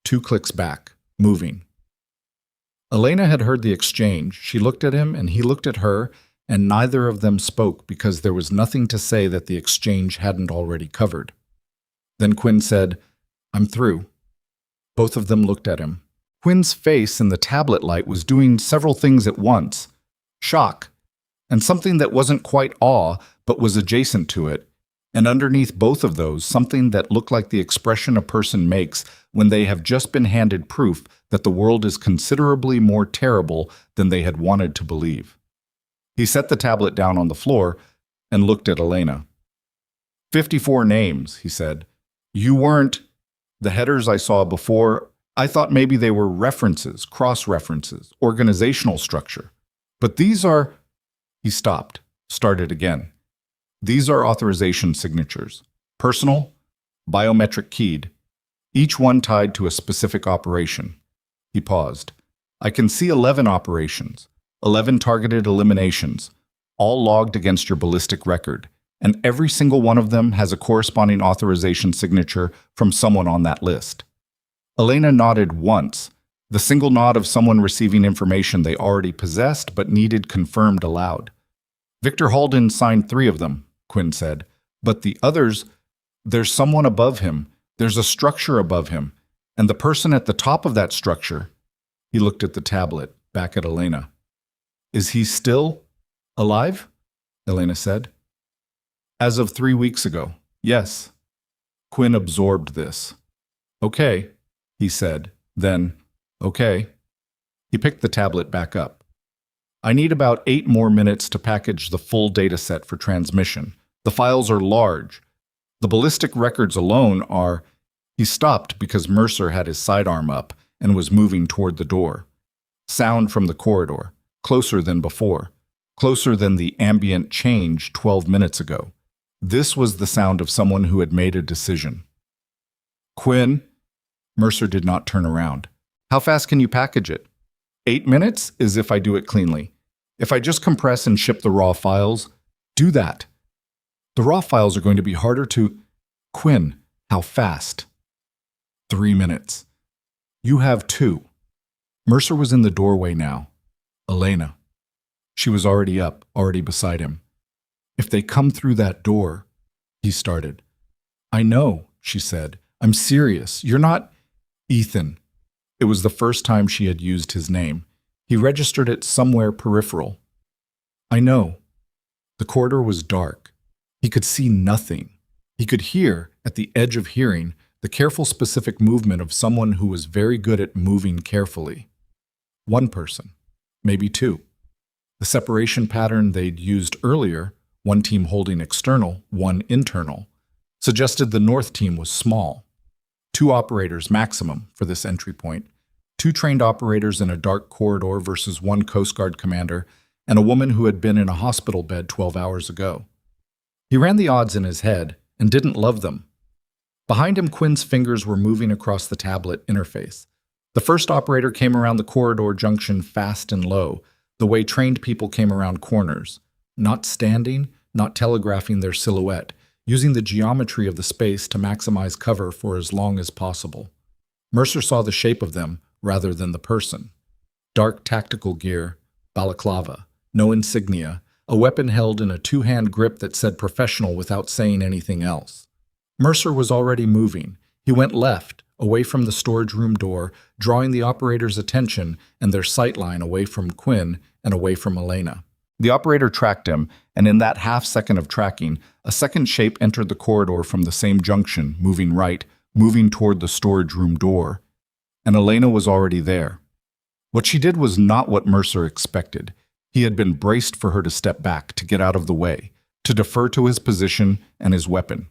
2 clicks back. Moving. Elena had heard the exchange. She looked at him and he looked at her, and neither of them spoke because there was nothing to say that the exchange hadn't already covered. Then Quinn said, "I'm through." Both of them looked at him. Quinn's face in the tablet light was doing several things at once. Shock, and something that wasn't quite awe, but was adjacent to it, and underneath both of those, something that looked like the expression a person makes when they have just been handed proof that the world is considerably more terrible than they had wanted to believe. He set the tablet down on the floor and looked at Elena. 54 names, he said. You weren't. The headers I saw before, I thought maybe they were references, cross-references, organizational structure. But these are... He stopped, started again. These are authorization signatures. Personal, biometric keyed, each one tied to a specific operation. He paused. I can see 11 operations, 11 targeted eliminations, all logged against your ballistic record, and every single one of them has a corresponding authorization signature from someone on that list. Elena nodded once, the single nod of someone receiving information they already possessed but needed confirmed aloud. Victor Halden signed 3 of them, Quinn said, but the others, there's someone above him, there's a structure above him, and the person at the top of that structure, he looked at the tablet, back at Elena. Is he still alive? Elena said. As of 3 weeks ago, yes. Quinn absorbed this. Okay, he said, then, okay. He picked the tablet back up. I need about 8 more minutes to package the full data set for transmission. The files are large. The ballistic records alone are... He stopped because Mercer had his sidearm up and was moving toward the door. Sound from the corridor, closer than before, closer than the ambient change 12 minutes ago. This was the sound of someone who had made a decision. Quinn? Mercer did not turn around. How fast can you package it? 8 minutes is if I do it cleanly. If I just compress and ship the raw files, do that. The raw files are going to be harder to... Quinn, how fast? 3 minutes. You have 2. Mercer was in the doorway now. Elena. She was already up, already beside him. If they come through that door, he started. I know, she said. I'm serious. You're not Ethan. It was the first time she had used his name. He registered it somewhere peripheral. I know. The corridor was dark. He could see nothing. He could hear, at the edge of hearing, the careful specific movement of someone who was very good at moving carefully. One person, maybe two. The separation pattern they'd used earlier, one team holding external, one internal, suggested the north team was small. 2 operators maximum for this entry point, 2 trained operators in a dark corridor versus 1 Coast Guard commander and a woman who had been in a hospital bed 12 hours ago. He ran the odds in his head and didn't love them. Behind him, Quinn's fingers were moving across the tablet interface. The first operator came around the corridor junction fast and low, the way trained people came around corners, not standing, not telegraphing their silhouette, using the geometry of the space to maximize cover for as long as possible. Mercer saw the shape of them rather than the person. Dark tactical gear, balaclava, no insignia, a weapon held in a 2-hand grip that said professional without saying anything else. Mercer was already moving. He went left, away from the storage room door, drawing the operator's attention and their sightline away from Quinn and away from Elena. The operator tracked him, and in that half-second of tracking, a second shape entered the corridor from the same junction, moving right, moving toward the storage room door. And Elena was already there. What she did was not what Mercer expected. He had been braced for her to step back, to get out of the way, to defer to his position and his weapon.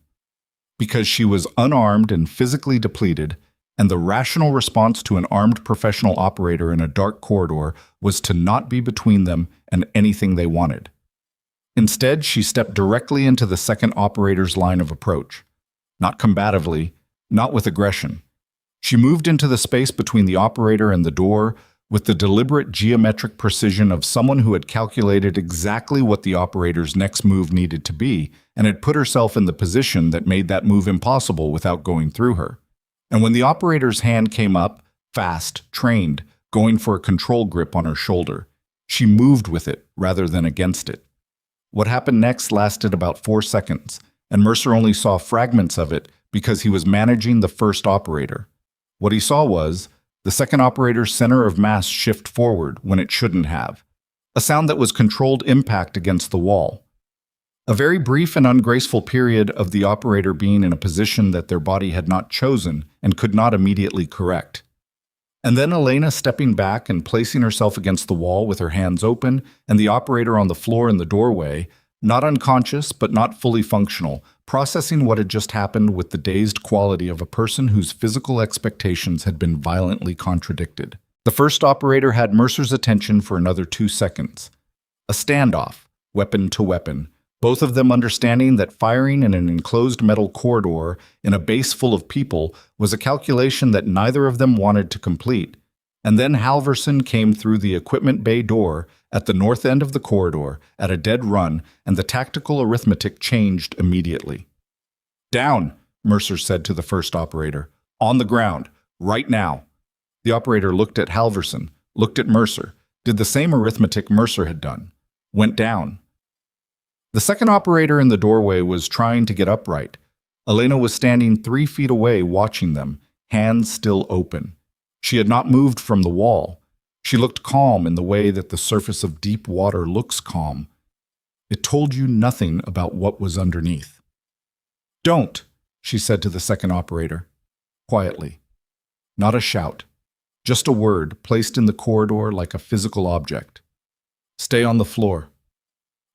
Because she was unarmed and physically depleted, and the rational response to an armed professional operator in a dark corridor was to not be between them and anything they wanted. Instead, she stepped directly into the second operator's line of approach. Not combatively, not with aggression. She moved into the space between the operator and the door with the deliberate geometric precision of someone who had calculated exactly what the operator's next move needed to be and had put herself in the position that made that move impossible without going through her. And when the operator's hand came up, fast, trained, going for a control grip on her shoulder, she moved with it rather than against it. What happened next lasted about 4 seconds, and Mercer only saw fragments of it because he was managing the first operator. What he saw was the second operator's center of mass shift forward when it shouldn't have, a sound that was controlled impact against the wall. A very brief and ungraceful period of the operator being in a position that their body had not chosen and could not immediately correct. And then Elena stepping back and placing herself against the wall with her hands open, and the operator on the floor in the doorway, not unconscious but not fully functional, processing what had just happened with the dazed quality of a person whose physical expectations had been violently contradicted. The first operator had Mercer's attention for another 2 seconds. A standoff, weapon to weapon, both of them understanding that firing in an enclosed metal corridor in a base full of people was a calculation that neither of them wanted to complete. And then Halverson came through the equipment bay door at the north end of the corridor at a dead run, and the tactical arithmetic changed immediately. "Down," Mercer said to the first operator. "On the ground, right now." The operator looked at Halverson, looked at Mercer, did the same arithmetic Mercer had done. Went down. The second operator in the doorway was trying to get upright. Elena was standing 3 feet away watching them, hands still open. She had not moved from the wall. She looked calm in the way that the surface of deep water looks calm. It told you nothing about what was underneath. "Don't," she said to the second operator, quietly. Not a shout, just a word placed in the corridor like a physical object. "Stay on the floor."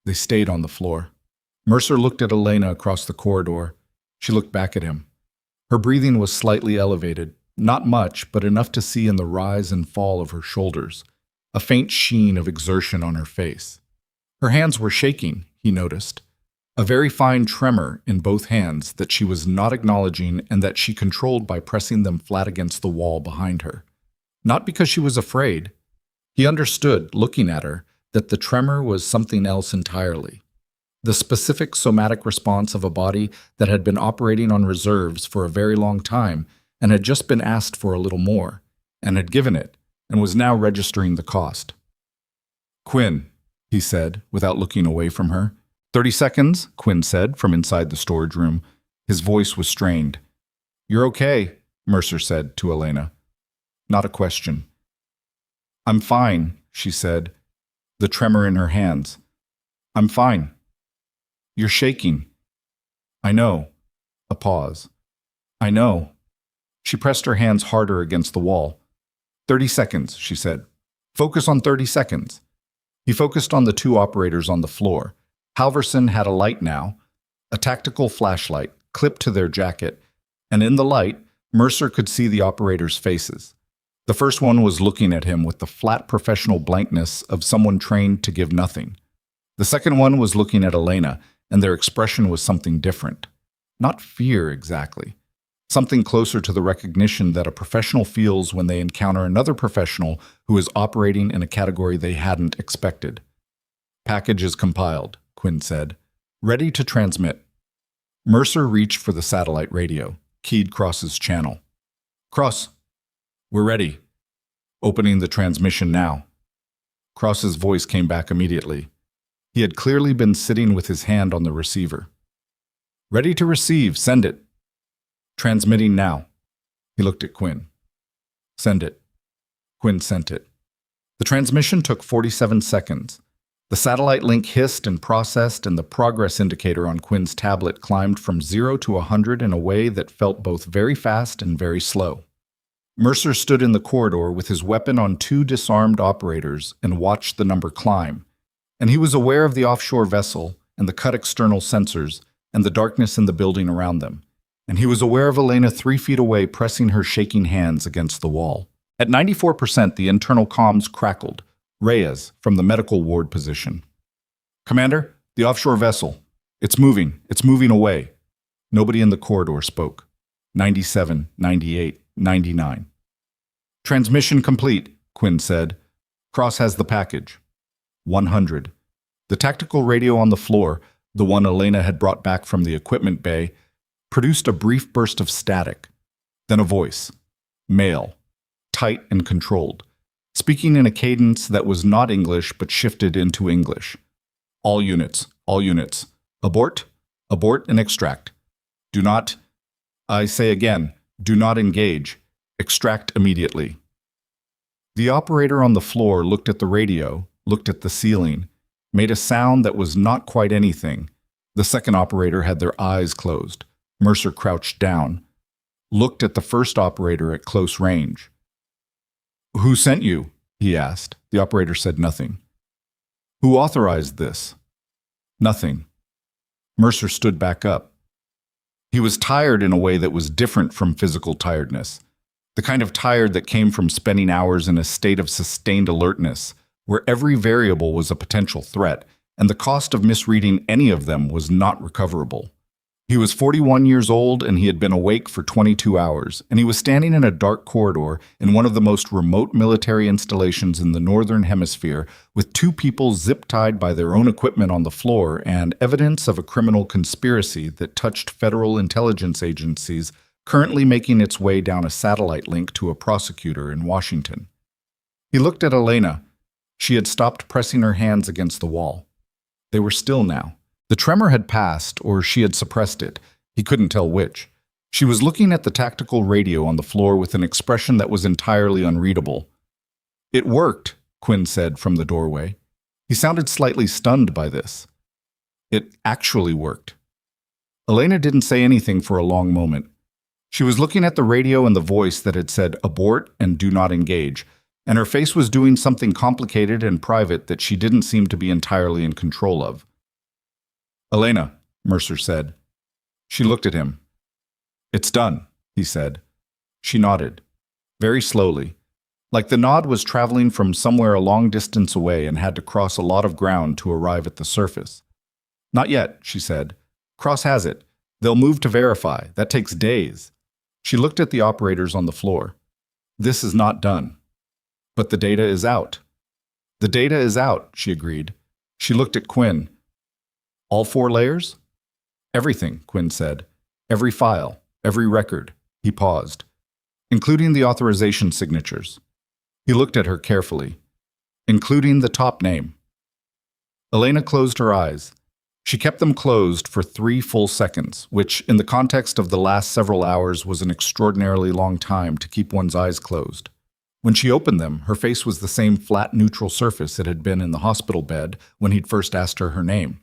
They stayed on the floor. Mercer looked at Elena across the corridor. She looked back at him. Her breathing was slightly elevated, not much, but enough to see in the rise and fall of her shoulders, a faint sheen of exertion on her face. Her hands were shaking, he noticed, a very fine tremor in both hands that she was not acknowledging and that she controlled by pressing them flat against the wall behind her. Not because she was afraid. He understood, looking at her, that the tremor was something else entirely. The specific somatic response of a body that had been operating on reserves for a very long time and had just been asked for a little more, and had given it, and was now registering the cost. "Quinn," he said, without looking away from her. 30 seconds, Quinn said from inside the storage room. His voice was strained. You're okay, Mercer said to Elena. Not a question. I'm fine, she said, the tremor in her hands. I'm fine. You're shaking. I know. A pause. I know. She pressed her hands harder against the wall. 30 seconds, she said. Focus on 30 seconds. He focused on the two operators on the floor. Halverson had a light now, a tactical flashlight clipped to their jacket, and in the light, Mercer could see the operators' faces. The first one was looking at him with the flat professional blankness of someone trained to give nothing. The second one was looking at Elena, and their expression was something different. Not fear exactly. Something closer to the recognition that a professional feels when they encounter another professional who is operating in a category they hadn't expected. Package is compiled, Quinn said. Ready to transmit. Mercer reached for the satellite radio, keyed Cross's channel. Cross, we're ready. Opening the transmission now. Cross's voice came back immediately. He had clearly been sitting with his hand on the receiver. Ready to receive, send it. Transmitting now. He looked at Quinn. Send it. Quinn sent it. The transmission took 47 seconds. The satellite link hissed and processed, and the progress indicator on Quinn's tablet climbed from 0 to 100 in a way that felt both very fast and very slow. Mercer stood in the corridor with his weapon on two disarmed operators and watched the number climb, and he was aware of the offshore vessel and the cut external sensors and the darkness in the building around them, and he was aware of Elena 3 feet away pressing her shaking hands against the wall. At 94%, the internal comms crackled. Reyes, from the medical ward position. Commander, the offshore vessel. It's moving away. Nobody in the corridor spoke. 97, 98, 99. Transmission complete, Quinn said. Cross has the package. 100. The tactical radio on the floor, the one Elena had brought back from the equipment bay, produced a brief burst of static. Then a voice. Male. Tight and controlled. Speaking in a cadence that was not English but shifted into English. All units. Abort and extract. Do not, I say again, do not engage. Extract immediately. The operator on the floor looked at the radio, looked at the ceiling, made a sound that was not quite anything. The second operator had their eyes closed. Mercer crouched down, looked at the first operator at close range. Who sent you? He asked. The operator said nothing. Who authorized this? Nothing. Mercer stood back up. He was tired in a way that was different from physical tiredness, the kind of tired that came from spending hours in a state of sustained alertness, where every variable was a potential threat, and the cost of misreading any of them was not recoverable. He was 41 years old, and he had been awake for 22 hours, and he was standing in a dark corridor in one of the most remote military installations in the Northern Hemisphere, with two people zip-tied by their own equipment on the floor and evidence of a criminal conspiracy that touched federal intelligence agencies currently making its way down a satellite link to a prosecutor in Washington. He looked at Elena. She had stopped pressing her hands against the wall. They were still now. The tremor had passed, or she had suppressed it. He couldn't tell which. She was looking at the tactical radio on the floor with an expression that was entirely unreadable. It worked, Quinn said from the doorway. He sounded slightly stunned by this. It actually worked. Elena didn't say anything for a long moment. She was looking at the radio and the voice that had said abort and do not engage, and her face was doing something complicated and private that she didn't seem to be entirely in control of. Elena, Mercer said. She looked at him. It's done, he said. She nodded, very slowly, like the nod was traveling from somewhere a long distance away and had to cross a lot of ground to arrive at the surface. Not yet, she said. Cross has it. They'll move to verify. That takes days. She looked at the operators on the floor. This is not done. But the data is out. The data is out, she agreed. She looked at Quinn. All 4 layers? Everything, Quinn said. Every file, every record. He paused. Including the authorization signatures. He looked at her carefully. Including the top name. Elena closed her eyes. She kept them closed for 3 full seconds, which, in the context of the last several hours, was an extraordinarily long time to keep one's eyes closed. When she opened them, her face was the same flat, neutral surface it had been in the hospital bed when he'd first asked her name.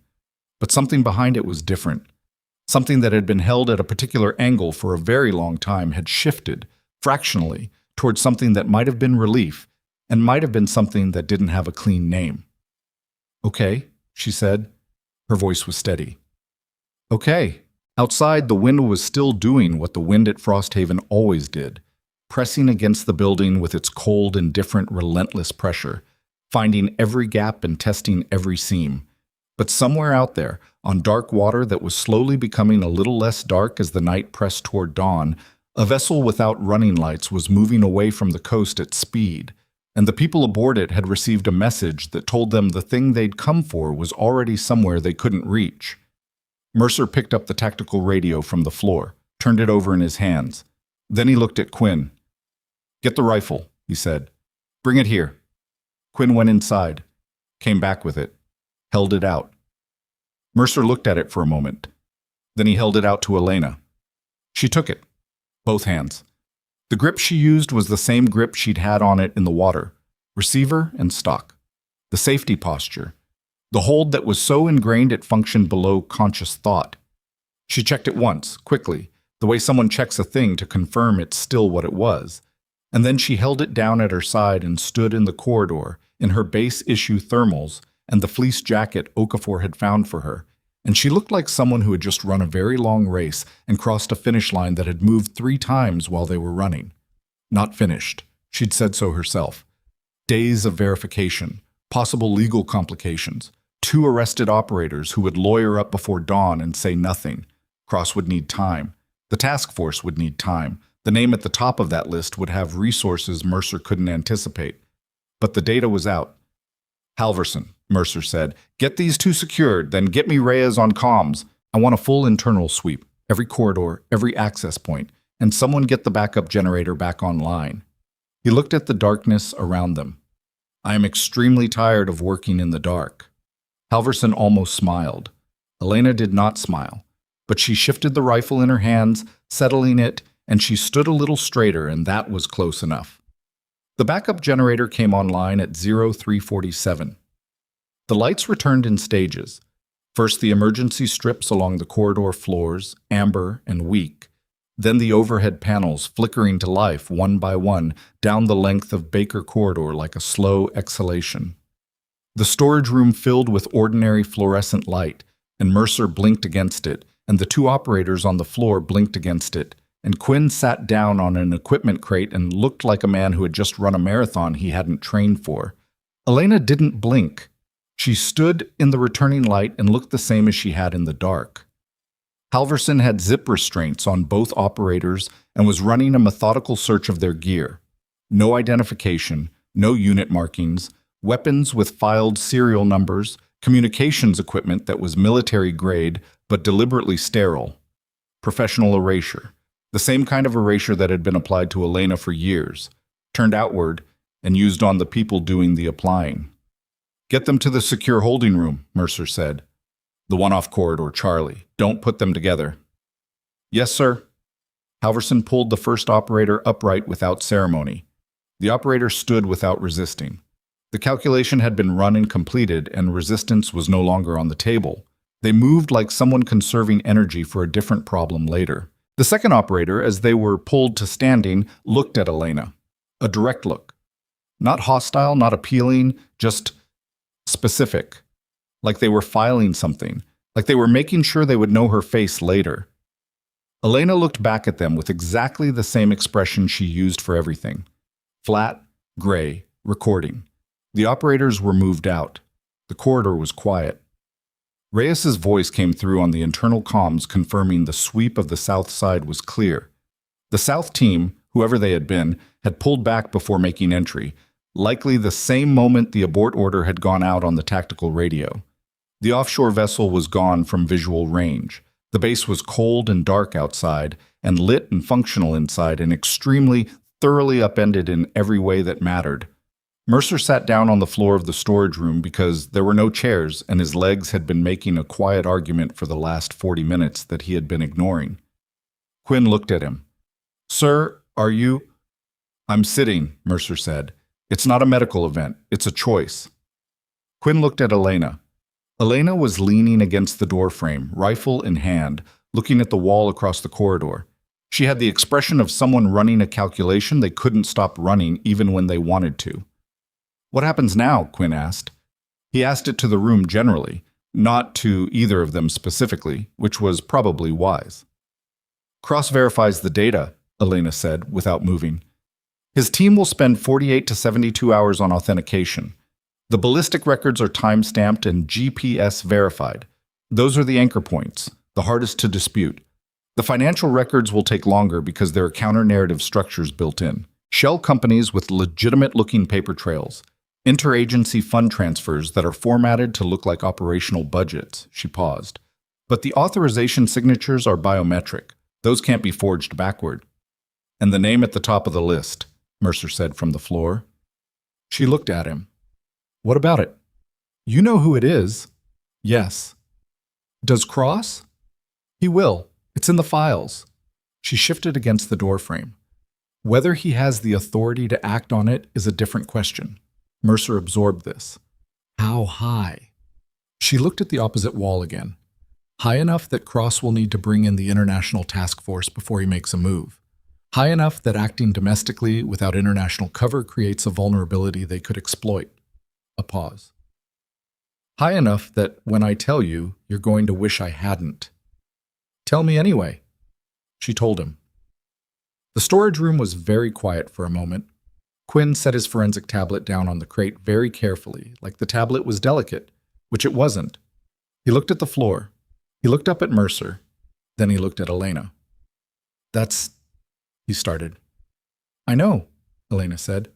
But something behind it was different. Something that had been held at a particular angle for a very long time had shifted, fractionally, towards something that might have been relief, and might have been something that didn't have a clean name. "Okay," she said. Her voice was steady. "Okay." Outside, the wind was still doing what the wind at Frosthaven always did, pressing against the building with its cold, indifferent, relentless pressure, finding every gap and testing every seam. But somewhere out there, on dark water that was slowly becoming a little less dark as the night pressed toward dawn, a vessel without running lights was moving away from the coast at speed, and the people aboard it had received a message that told them the thing they'd come for was already somewhere they couldn't reach. Mercer picked up the tactical radio from the floor, turned it over in his hands. Then he looked at Quinn. "Get the rifle," he said. "Bring it here." Quinn went inside, came back with it, held it out. Mercer looked at it for a moment. Then he held it out to Elena. She took it, both hands. The grip she used was the same grip she'd had on it in the water, receiver and stock. The safety posture, the hold that was so ingrained it functioned below conscious thought. She checked it once, quickly, the way someone checks a thing to confirm it's still what it was. And then she held it down at her side and stood in the corridor, in her base-issue thermals and the fleece jacket Okafor had found for her, and she looked like someone who had just run a very long race and crossed a finish line that had moved 3 times while they were running. Not finished. She'd said so herself. Days of verification, possible legal complications, 2 arrested operators who would lawyer up before dawn and say nothing. Cross would need time. The task force would need time. The name at the top of that list would have resources Mercer couldn't anticipate. But the data was out. "Halverson," Mercer said, "get these 2 secured, then get me Reyes on comms. I want a full internal sweep, every corridor, every access point, and someone get the backup generator back online." He looked at the darkness around them. "I am extremely tired of working in the dark." Halverson almost smiled. Elena did not smile, but she shifted the rifle in her hands, settling it, and she stood a little straighter, and that was close enough. The backup generator came online at 0347. The lights returned in stages. First the emergency strips along the corridor floors, amber and weak. Then the overhead panels flickering to life one by one down the length of Baker Corridor like a slow exhalation. The storage room filled with ordinary fluorescent light, and Mercer blinked against it, and the 2 operators on the floor blinked against it, and Quinn sat down on an equipment crate and looked like a man who had just run a marathon he hadn't trained for. Elena didn't blink. She stood in the returning light and looked the same as she had in the dark. Halverson had zip restraints on both operators and was running a methodical search of their gear. No identification, no unit markings, weapons with filed serial numbers, communications equipment that was military grade but deliberately sterile. Professional erasure. The same kind of erasure that had been applied to Elena for years, turned outward and used on the people doing the applying. "Get them to the secure holding room," Mercer said. "The one off corridor, Charlie. Don't put them together." "Yes, sir." Halverson pulled the first operator upright without ceremony. The operator stood without resisting. The calculation had been run and completed, and resistance was no longer on the table. They moved like someone conserving energy for a different problem later. The second operator, as they were pulled to standing, looked at Elena. A direct look. Not hostile, not appealing, just specific. Like they were filing something. Like they were making sure they would know her face later. Elena looked back at them with exactly the same expression she used for everything. Flat, gray, recording. The operators were moved out. The corridor was quiet. Reyes's voice came through on the internal comms confirming the sweep of the south side was clear. The south team, whoever they had been, had pulled back before making entry, likely the same moment the abort order had gone out on the tactical radio. The offshore vessel was gone from visual range. The base was cold and dark outside, and lit and functional inside, and extremely, thoroughly upended in every way that mattered. Mercer sat down on the floor of the storage room because there were no chairs and his legs had been making a quiet argument for the last 40 minutes that he had been ignoring. Quinn looked at him. "Sir, are you—" "I'm sitting," Mercer said. "It's not a medical event. It's a choice." Quinn looked at Elena. Elena was leaning against the doorframe, rifle in hand, looking at the wall across the corridor. She had the expression of someone running a calculation they couldn't stop running even when they wanted to. "What happens now?" Quinn asked. He asked it to the room generally, not to either of them specifically, which was probably wise. "Cross-verifies the data," Elena said, without moving. "His team will spend 48 to 72 hours on authentication. The ballistic records are time-stamped and GPS verified. Those are the anchor points, the hardest to dispute. The financial records will take longer because there are counter-narrative structures built in. Shell companies with legitimate-looking paper trails. Interagency fund transfers that are formatted to look like operational budgets." She paused. "But the authorization signatures are biometric. Those can't be forged backward." "And the name at the top of the list," Mercer said from the floor. She looked at him. "What about it?" "You know who it is." "Yes." "Does Cross?" "He will. It's in the files." She shifted against the doorframe. "Whether he has the authority to act on it is a different question." Mercer absorbed this. "How high?" She looked at the opposite wall again. "High enough that Cross will need to bring in the international task force before he makes a move. High enough that acting domestically without international cover creates a vulnerability they could exploit." A pause. "High enough that when I tell you, you're going to wish I hadn't." "Tell me anyway." She told him. The storage room was very quiet for a moment. Quinn set his forensic tablet down on the crate very carefully, like the tablet was delicate, which it wasn't. He looked at the floor. He looked up at Mercer. Then he looked at Elena. "That's—" he started. "I know," Elena said.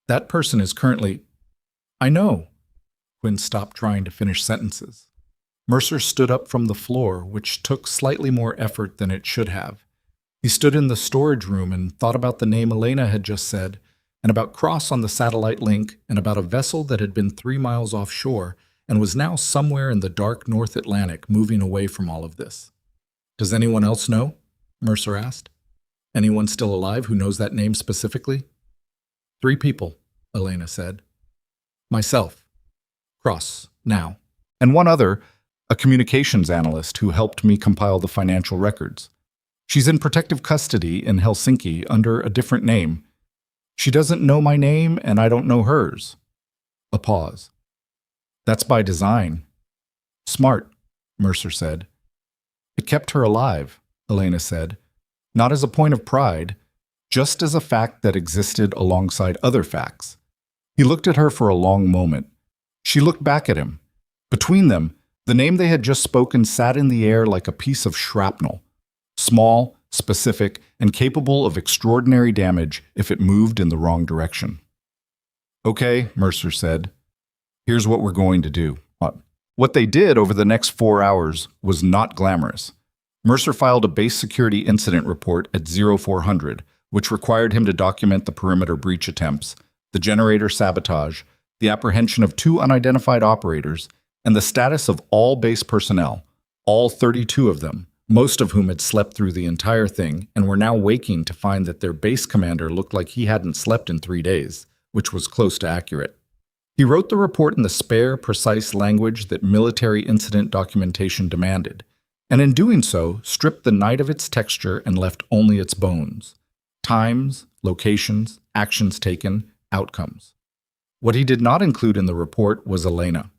"That person is currently—" "I know." Quinn stopped trying to finish sentences. Mercer stood up from the floor, which took slightly more effort than it should have. He stood in the storage room and thought about the name Elena had just said, and about Cross on the satellite link, and about a vessel that had been 3 miles offshore and was now somewhere in the dark North Atlantic moving away from all of this. "Does anyone else know?" Mercer asked. "Anyone still alive who knows that name specifically?" 3 people, Elena said. "Myself, Cross, now, and one other, a communications analyst who helped me compile the financial records. She's in protective custody in Helsinki under a different name. She doesn't know my name, and I don't know hers." A pause. "That's by design." "Smart," Mercer said. "It kept her alive," Elena said, "not as a point of pride, just as a fact that existed alongside other facts." He looked at her for a long moment. She looked back at him. Between them, the name they had just spoken sat in the air like a piece of shrapnel. Small, specific, and capable of extraordinary damage if it moved in the wrong direction. "Okay," Mercer said. "Here's what we're going to do." What they did over the next 4 hours was not glamorous. Mercer filed a base security incident report at 0400, which required him to document the perimeter breach attempts, the generator sabotage, the apprehension of 2 unidentified operators, and the status of all base personnel, all 32 of them, most of whom had slept through the entire thing and were now waking to find that their base commander looked like he hadn't slept in 3 days, which was close to accurate. He wrote the report in the spare, precise language that military incident documentation demanded, and in doing so, stripped the night of its texture and left only its bones. Times, locations, actions taken, outcomes. What he did not include in the report was Elena.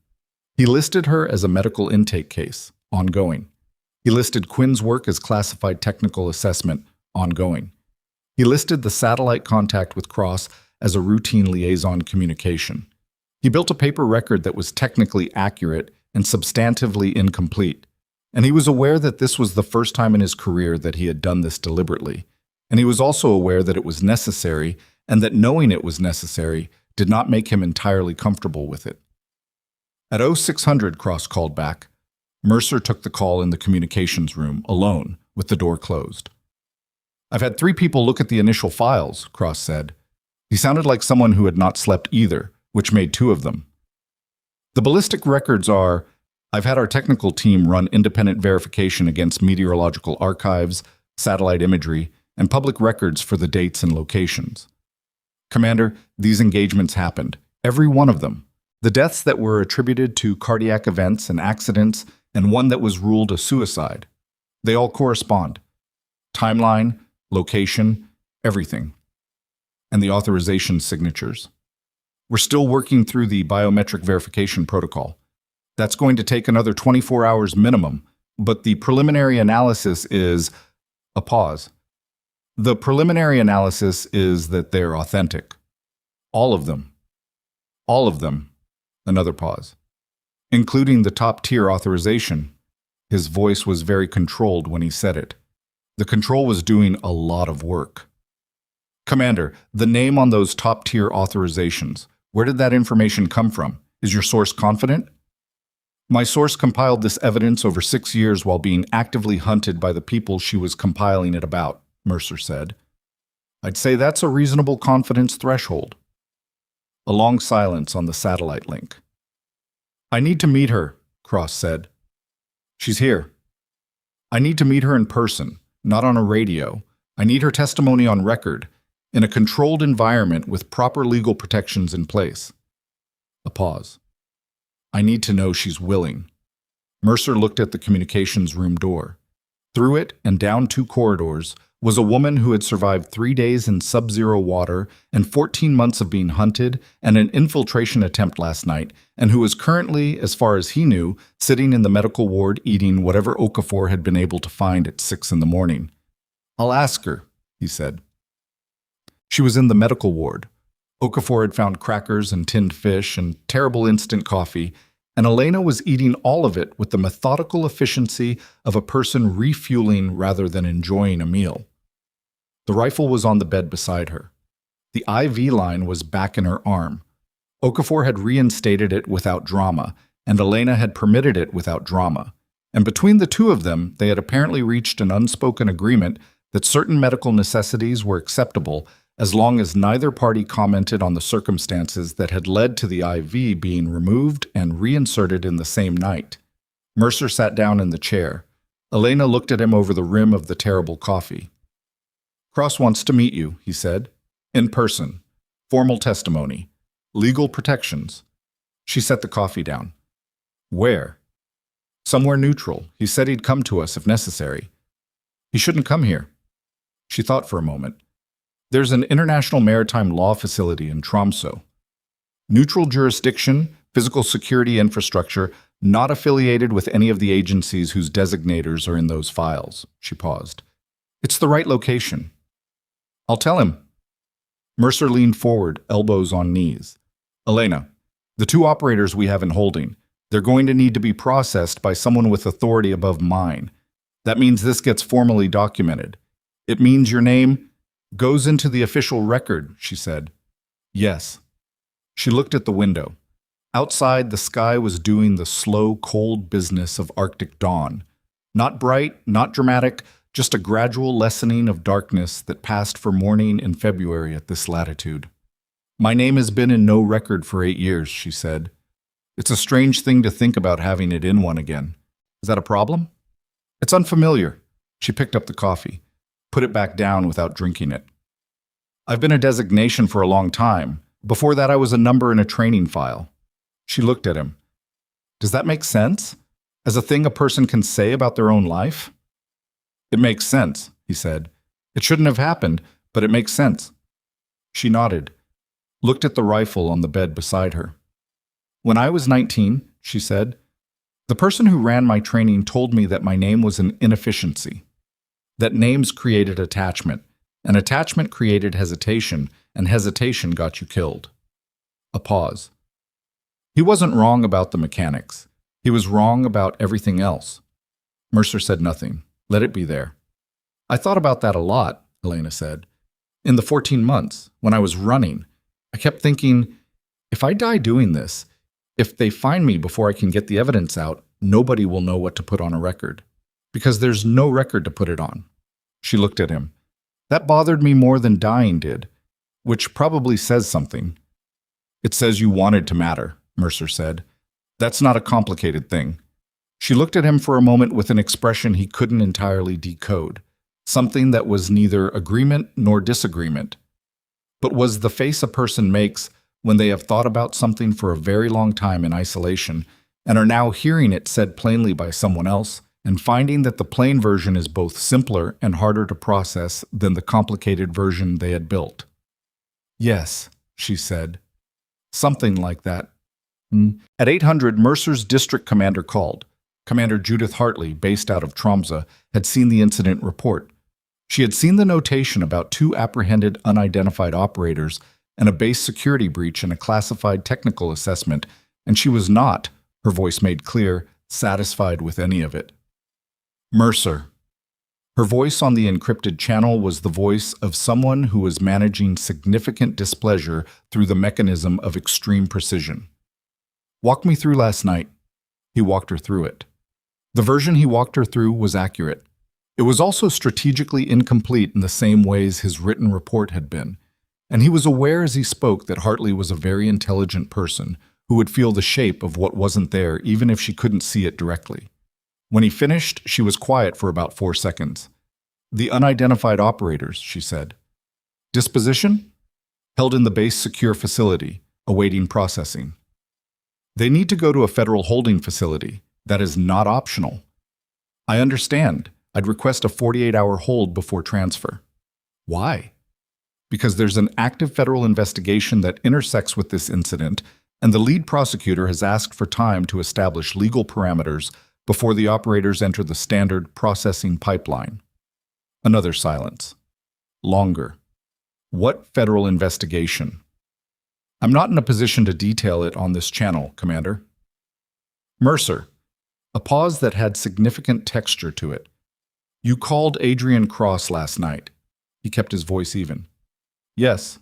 He listed her as a medical intake case, ongoing. He listed Quinn's work as classified technical assessment, ongoing. He listed the satellite contact with Cross as a routine liaison communication. He built a paper record that was technically accurate and substantively incomplete. And he was aware that this was the first time in his career that he had done this deliberately. And he was also aware that it was necessary, and that knowing it was necessary did not make him entirely comfortable with it. At 0600, Cross called back. Mercer took the call in the communications room, alone, with the door closed. "I've had 3 people look at the initial files," Cross said. He sounded like someone who had not slept either, which made two of them. The ballistic records are, I've had our technical team run independent verification against meteorological archives, satellite imagery, and public records for the dates and locations. Commander, these engagements happened. Every one of them. The deaths that were attributed to cardiac events and accidents, and one that was ruled a suicide. They all correspond. Timeline, location, everything. And the authorization signatures. We're still working through the biometric verification protocol. That's going to take another 24 hours minimum, but the preliminary analysis is a pause. The preliminary analysis is that they're authentic. All of them. All of them. Another pause. Including the top-tier authorization. His voice was very controlled when he said it. The control was doing a lot of work. Commander, the name on those top-tier authorizations, where did that information come from? Is your source confident? My source compiled this evidence over 6 years while being actively hunted by the people she was compiling it about, Mercer said. I'd say that's a reasonable confidence threshold. A long silence on the satellite link. I need to meet her, Cross said. She's here. I need to meet her in person, not on a radio. I need her testimony on record, in a controlled environment with proper legal protections in place. A pause. I need to know she's willing. Mercer looked at the communications room door. Through it and down 2 corridors was a woman who had survived 3 days in sub-zero water and 14 months of being hunted and an infiltration attempt last night, and who was currently, as far as he knew, sitting in the medical ward eating whatever Okafor had been able to find at 6 in the morning. I'll ask her, he said. She was in the medical ward. Okafor had found crackers and tinned fish and terrible instant coffee, and Elena was eating all of it with the methodical efficiency of a person refueling rather than enjoying a meal. The rifle was on the bed beside her. The IV line was back in her arm. Okafor had reinstated it without drama, and Elena had permitted it without drama. And between the two of them, they had apparently reached an unspoken agreement that certain medical necessities were acceptable as long as neither party commented on the circumstances that had led to the IV being removed and reinserted in the same night. Mercer sat down in the chair. Elena looked at him over the rim of the terrible coffee. Cross wants to meet you, he said. In person. Formal testimony. Legal protections. She set the coffee down. Where? Somewhere neutral. He said he'd come to us if necessary. He shouldn't come here. She thought for a moment. There's an international maritime law facility in Tromsø. Neutral jurisdiction, physical security infrastructure, not affiliated with any of the agencies whose designators are in those files. She paused. It's the right location. I'll tell him. Mercer leaned forward, elbows on knees. Elena, the 2 operators we have in holding, they're going to need to be processed by someone with authority above mine. That means this gets formally documented. It means your name goes into the official record, she said. Yes. She looked at the window. Outside, the sky was doing the slow, cold business of Arctic dawn. Not bright, not dramatic, just a gradual lessening of darkness that passed for morning in February at this latitude. My name has been in no record for 8 years, she said. It's a strange thing to think about having it in one again. Is that a problem? It's unfamiliar. She picked up the coffee, put it back down without drinking it. I've been a designation for a long time. Before that, I was a number in a training file. She looked at him. Does that make sense? As a thing a person can say about their own life? It makes sense, he said. It shouldn't have happened, but it makes sense. She nodded, looked at the rifle on the bed beside her. When I was 19, she said, the person who ran my training told me that my name was an inefficiency, that names created attachment, and attachment created hesitation, and hesitation got you killed. A pause. He wasn't wrong about the mechanics. He was wrong about everything else. Mercer said nothing. Let it be there. I thought about that a lot, Elena said. In the 14 months, when I was running, I kept thinking, if I die doing this, if they find me before I can get the evidence out, nobody will know what to put on a record. Because there's no record to put it on. She looked at him. That bothered me more than dying did. which probably says something. It says you wanted to matter, Mercer said. That's not a complicated thing. She looked at him for a moment with an expression he couldn't entirely decode, something that was neither agreement nor disagreement, but was the face a person makes when they have thought about something for a very long time in isolation and are now hearing it said plainly by someone else and finding that the plain version is both simpler and harder to process than the complicated version they had built. Yes, she said. Something like that. At 800, Mercer's district commander called. Commander Judith Hartley, based out of Tromsø, had seen the incident report. She had seen the notation about 2 apprehended unidentified operators and a base security breach in a classified technical assessment, and she was not, her voice made clear, satisfied with any of it. Mercer. Her voice on the encrypted channel was the voice of someone who was managing significant displeasure through the mechanism of extreme precision. Walk me through last night. He walked her through it. The version he walked her through was accurate. It was also strategically incomplete in the same ways his written report had been, and he was aware as he spoke that Hartley was a very intelligent person who would feel the shape of what wasn't there even if she couldn't see it directly. When he finished, she was quiet for about 4 seconds. The unidentified operators, she said. Disposition? Held in the base secure facility, awaiting processing. They need to go to a federal holding facility. That is not optional. I understand. I'd request a 48-hour hold before transfer. Why? Because there's an active federal investigation that intersects with this incident, and the lead prosecutor has asked for time to establish legal parameters before the operators enter the standard processing pipeline. Another silence. Longer. What federal investigation? I'm not in a position to detail it on this channel, Commander. Mercer. A pause that had significant texture to it. You called Adrian Cross last night. He kept his voice even. Yes.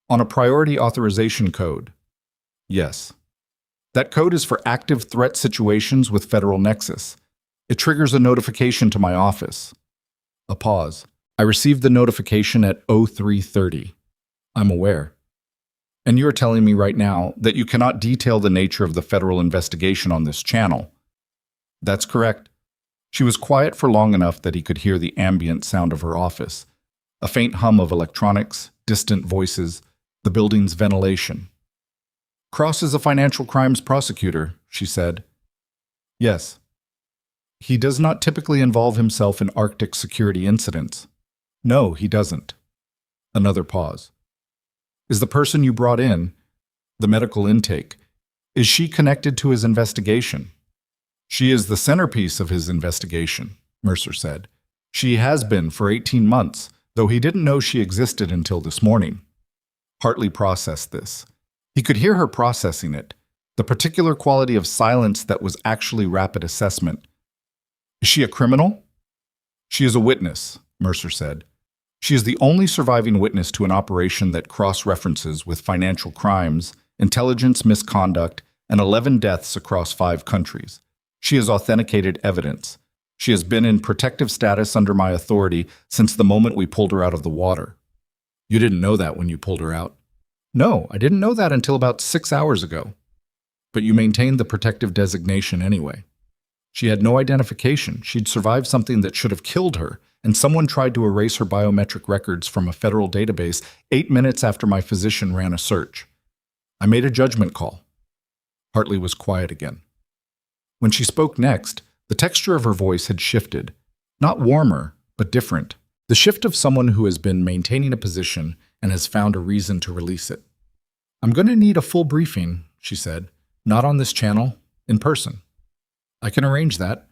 On a priority authorization code. Yes. That code is for active threat situations with Federal Nexus. It triggers a notification to my office. A pause. I received the notification at 0330. I'm aware. And you're telling me right now that you cannot detail the nature of the federal investigation on this channel. That's correct. She was quiet for long enough that he could hear the ambient sound of her office, a faint hum of electronics, distant voices, the building's ventilation. Cross is a financial crimes prosecutor, she said. Yes. He does not typically involve himself in Arctic security incidents. No, he doesn't. Another pause. Is the person you brought in, the medical intake, is she connected to his investigation? She is the centerpiece of his investigation, Mercer said. She has been for 18 months, though he didn't know she existed until this morning. Hartley processed this. He could hear her processing it, the particular quality of silence that was actually rapid assessment. Is she a criminal? She is a witness, Mercer said. She is the only surviving witness to an operation that cross-references with financial crimes, intelligence misconduct, and 11 deaths across 5 countries. She has authenticated evidence. She has been in protective status under my authority since the moment we pulled her out of the water. You didn't know that when you pulled her out? No, I didn't know that until about 6 hours ago. But you maintained the protective designation anyway. She had no identification. She'd survived something that should have killed her, and someone tried to erase her biometric records from a federal database 8 minutes after my physician ran a search. I made a judgment call. Hartley was quiet again. When she spoke next, the texture of her voice had shifted. Not warmer, but different. The shift of someone who has been maintaining a position and has found a reason to release it. I'm going to need a full briefing, she said. Not on this channel, in person. I can arrange that.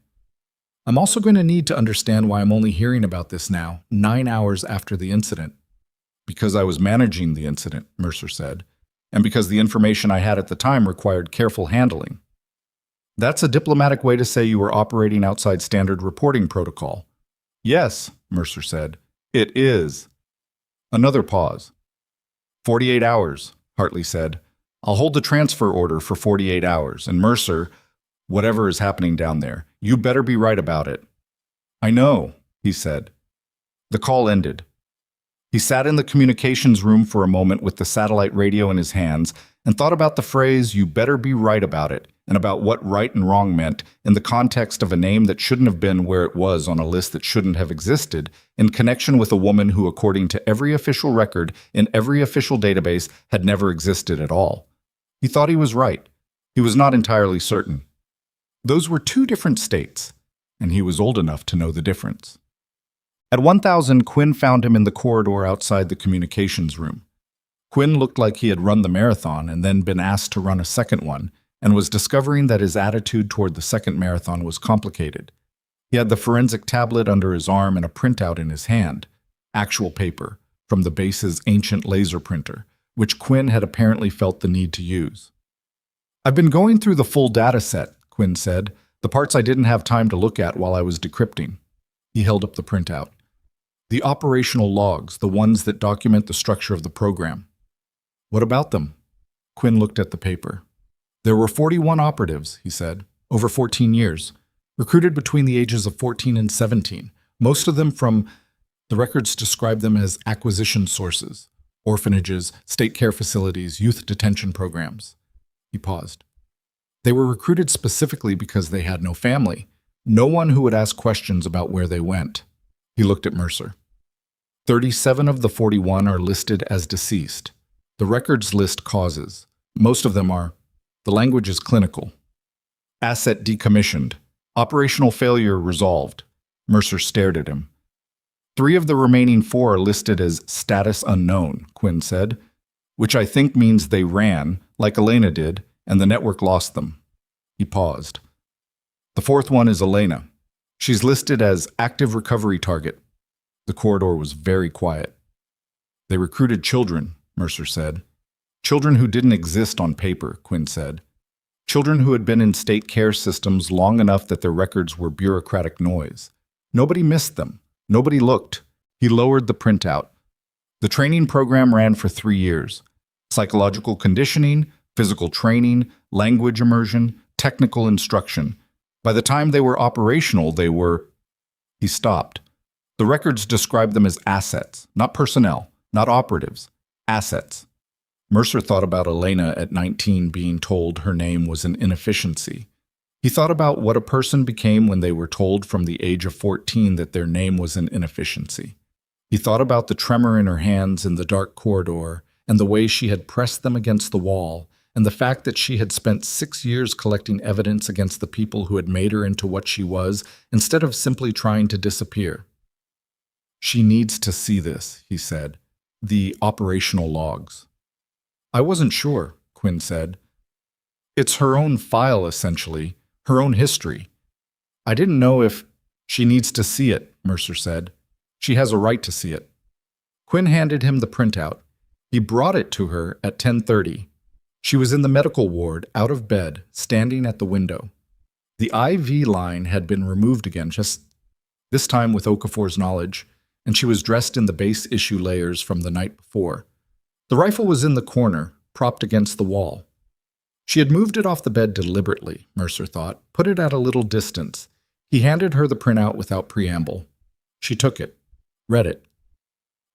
I'm also going to need to understand why I'm only hearing about this now, 9 hours after the incident. Because I was managing the incident, Mercer said, and because the information I had at the time required careful handling. That's a diplomatic way to say you were operating outside standard reporting protocol. Yes, Mercer said. It is. Another pause. 48 hours, Hartley said. I'll hold the transfer order for 48 hours, and Mercer, whatever is happening down there, you better be right about it. I know, he said. The call ended. He sat in the communications room for a moment with the satellite radio in his hands and thought about the phrase, "You better be right about it," and about what right and wrong meant in the context of a name that shouldn't have been where it was on a list that shouldn't have existed, in connection with a woman who, according to every official record in every official database, had never existed at all. He thought he was right. He was not entirely certain. Those were two different states, and he was old enough to know the difference. At 1000, Quinn found him in the corridor outside the communications room. Quinn looked like he had run the marathon and then been asked to run a second one, and was discovering that his attitude toward the second marathon was complicated. He had the forensic tablet under his arm and a printout in his hand, actual paper, from the base's ancient laser printer, which Quinn had apparently felt the need to use. "I've been going through the full data set," Quinn said, "the parts I didn't have time to look at while I was decrypting." He held up the printout. "The operational logs, the ones that document the structure of the program." "What about them?" Quinn looked at the paper. "There were 41 operatives," he said, "over 14 years, recruited between the ages of 14 and 17, most of them from, the records describe them as acquisition sources, orphanages, state care facilities, youth detention programs." He paused. "They were recruited specifically because they had no family, no one who would ask questions about where they went." He looked at Mercer. 37 of the 41 are listed as deceased. The records list causes. Most of them are, the language is clinical. Asset decommissioned. Operational failure resolved. Mercer stared at him. 3 of the remaining 4 are listed as status unknown, Quinn said, which I think means they ran, like Elena did, and the network lost them. He paused. The 4th one is Elena. She's listed as active recovery target. The corridor was very quiet. "They recruited children," Mercer said. "Children who didn't exist on paper," Quinn said. "Children who had been in state care systems long enough that their records were bureaucratic noise. Nobody missed them. Nobody looked." He lowered the printout. "The training program ran for 3 years. Psychological conditioning, physical training, language immersion, technical instruction. By the time they were operational, they were..." He stopped. "The records describe them as assets, not personnel, not operatives. Assets." Mercer thought about Elena at 19 being told her name was an inefficiency. He thought about what a person became when they were told from the age of 14 that their name was an inefficiency. He thought about the tremor in her hands in the dark corridor and the way she had pressed them against the wall, and the fact that she had spent 6 years collecting evidence against the people who had made her into what she was, instead of simply trying to disappear. "She needs to see this," he said. "The operational logs." "I wasn't sure," Quinn said. "It's her own file, essentially, her own history. I didn't know if..." "She needs to see it," Mercer said. "She has a right to see it." Quinn handed him the printout. He brought it to her at 10:30. She was in the medical ward, out of bed, standing at the window. The IV line had been removed again, just this time with Okafor's knowledge, and she was dressed in the base issue layers from the night before. The rifle was in the corner, propped against the wall. She had moved it off the bed deliberately, Mercer thought, put it at a little distance. He handed her the printout without preamble. She took it, read it.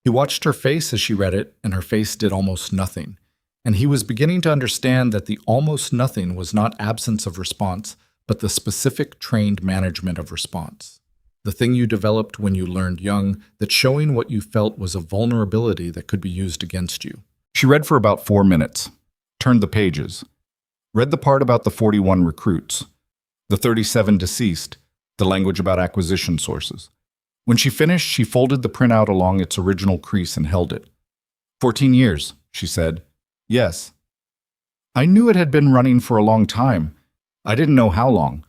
He watched her face as she read it, and her face did almost nothing. And he was beginning to understand that the almost nothing was not absence of response, but the specific trained management of response. The thing you developed when you learned young, that showing what you felt was a vulnerability that could be used against you. She read for about 4 minutes, turned the pages, read the part about the 41 recruits, the 37 deceased, the language about acquisition sources. When she finished, she folded the printout along its original crease and held it. 14 years, she said. Yes. I knew it had been running for a long time. I didn't know how long.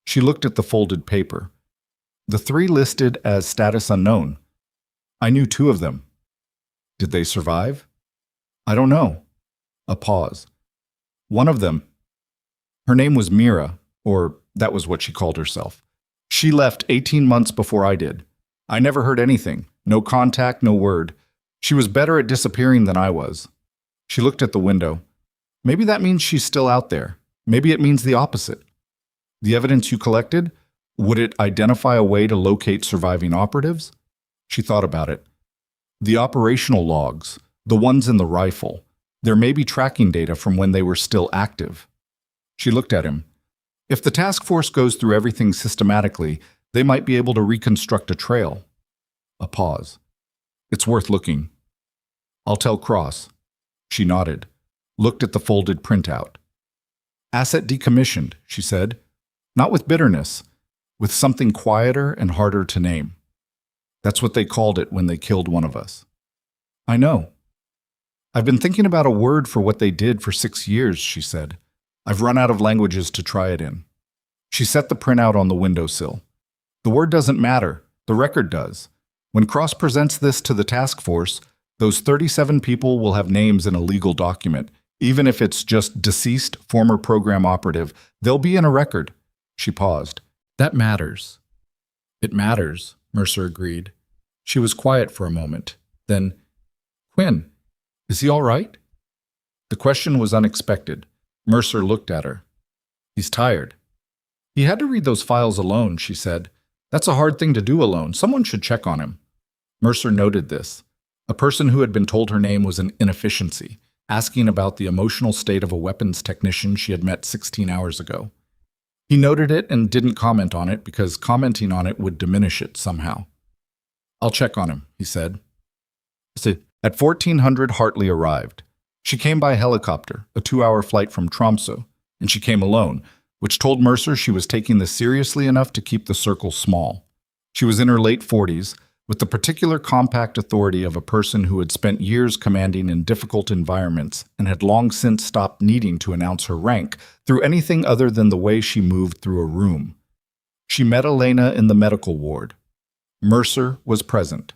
She looked at the folded paper. The 3 listed as status unknown. I knew 2 of them. Did they survive? I don't know. A pause. One of them. Her name was Mira, or that was what she called herself. She left 18 months before I did. I never heard anything. No contact, no word. She was better at disappearing than I was. She looked at the window. Maybe that means she's still out there. Maybe it means the opposite. The evidence you collected, would it identify a way to locate surviving operatives? She thought about it. The operational logs, the ones in the rifle. There may be tracking data from when they were still active. She looked at him. If the task force goes through everything systematically, they might be able to reconstruct a trail. A pause. It's worth looking. I'll tell Cross. She nodded, looked at the folded printout. Asset decommissioned, she said. Not with bitterness, with something quieter and harder to name. That's what they called it when they killed one of us. I know. I've been thinking about a word for what they did for 6 years, she said. I've run out of languages to try it in. She set the printout on the windowsill. The word doesn't matter. The record does. When Cross presents this to the task force, those 37 people will have names in a legal document. Even if it's just deceased former program operative, they'll be in a record. She paused. That matters. It matters, Mercer agreed. She was quiet for a moment. Then, Quinn, is he all right? The question was unexpected. Mercer looked at her. He's tired. He had to read those files alone, she said. That's a hard thing to do alone. Someone should check on him. Mercer noted this. A person who had been told her name was an inefficiency, asking about the emotional state of a weapons technician she had met 16 hours ago. He noted it and didn't comment on it because commenting on it would diminish it somehow. I'll check on him, he said. At 1400, Hartley arrived. She came by helicopter, a 2-hour flight from Tromsø, and she came alone, which told Mercer she was taking this seriously enough to keep the circle small. She was in her late 40s, with the particular compact authority of a person who had spent years commanding in difficult environments and had long since stopped needing to announce her rank through anything other than the way she moved through a room. She met Elena in the medical ward. Mercer was present.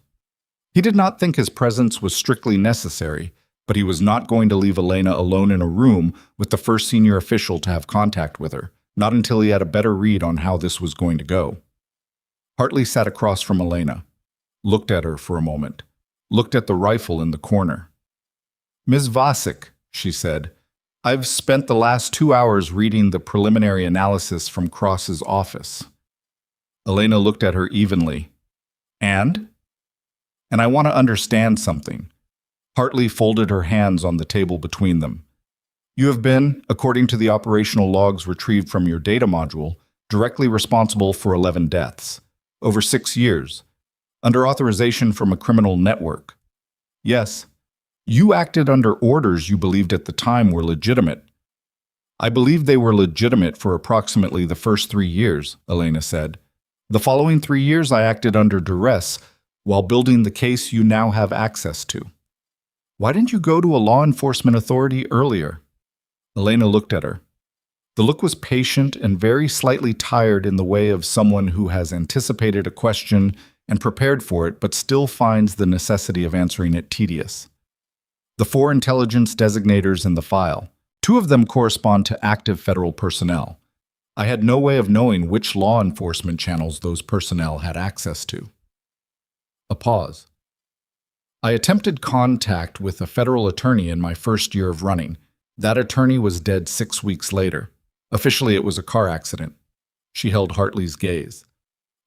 He did not think his presence was strictly necessary, but he was not going to leave Elena alone in a room with the first senior official to have contact with her, not until he had a better read on how this was going to go. Hartley sat across from Elena, looked at her for a moment, looked at the rifle in the corner. Ms. Vasik, she said, I've spent the last 2 hours reading the preliminary analysis from Cross's office. Elena looked at her evenly. And I want to understand something. Hartley folded her hands on the table between them. You have been, according to the operational logs retrieved from your data module, directly responsible for 11 deaths, over 6 years, under authorization from a criminal network. Yes, you acted under orders you believed at the time were legitimate. I believe they were legitimate for approximately the first 3 years, Elena said. The following 3 years I acted under duress while building the case you now have access to. Why didn't you go to a law enforcement authority earlier? Elena looked at her. The look was patient and very slightly tired in the way of someone who has anticipated a question and prepared for it but still finds the necessity of answering it tedious. The 4 intelligence designators in the file, 2 of them correspond to active federal personnel. I had no way of knowing which law enforcement channels those personnel had access to. A pause. I attempted contact with a federal attorney in my first year of running. That attorney was dead 6 weeks later. Officially, it was a car accident. She held Hartley's gaze.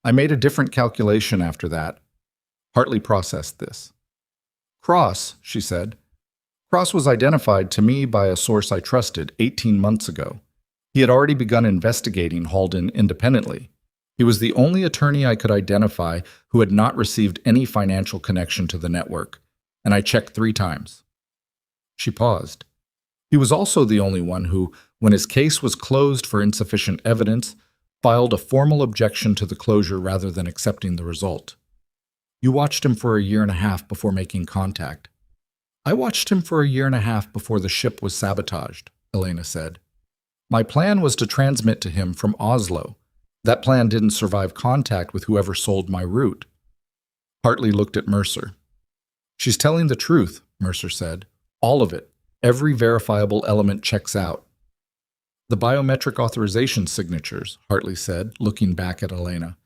I made a different calculation after that. Hartley processed this. Cross, she said. Cross was identified to me by a source I trusted 18 months ago. He had already begun investigating Halden independently. He was the only attorney I could identify who had not received any financial connection to the network, and I checked 3 times. She paused. He was also the only one who, when his case was closed for insufficient evidence, filed a formal objection to the closure rather than accepting the result. You watched him for a year and a half before making contact. I watched him for a year and a half before the ship was sabotaged, Elena said. My plan was to transmit to him from Oslo. That plan didn't survive contact with whoever sold my route. Hartley looked at Mercer. She's telling the truth, Mercer said. All of it. Every verifiable element checks out. The biometric authorization signatures, Hartley said, looking back at Elena.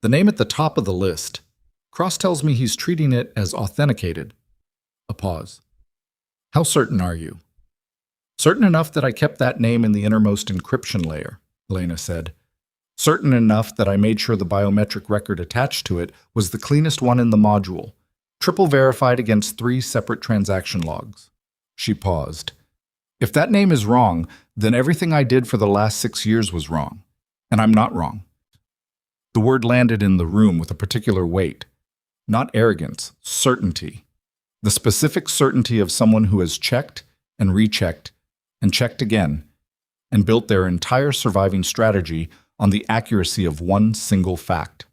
The name at the top of the list. Cross tells me he's treating it as authenticated. A pause. How certain are you? Certain enough that I kept that name in the innermost encryption layer, Elena said. Certain enough that I made sure the biometric record attached to it was the cleanest one in the module. Triple verified against 3 separate transaction logs. She paused. If that name is wrong, then everything I did for the last 6 years was wrong. And I'm not wrong. The word landed in the room with a particular weight. Not arrogance, certainty. The specific certainty of someone who has checked and rechecked and checked again and built their entire surviving strategy on the accuracy of one single fact.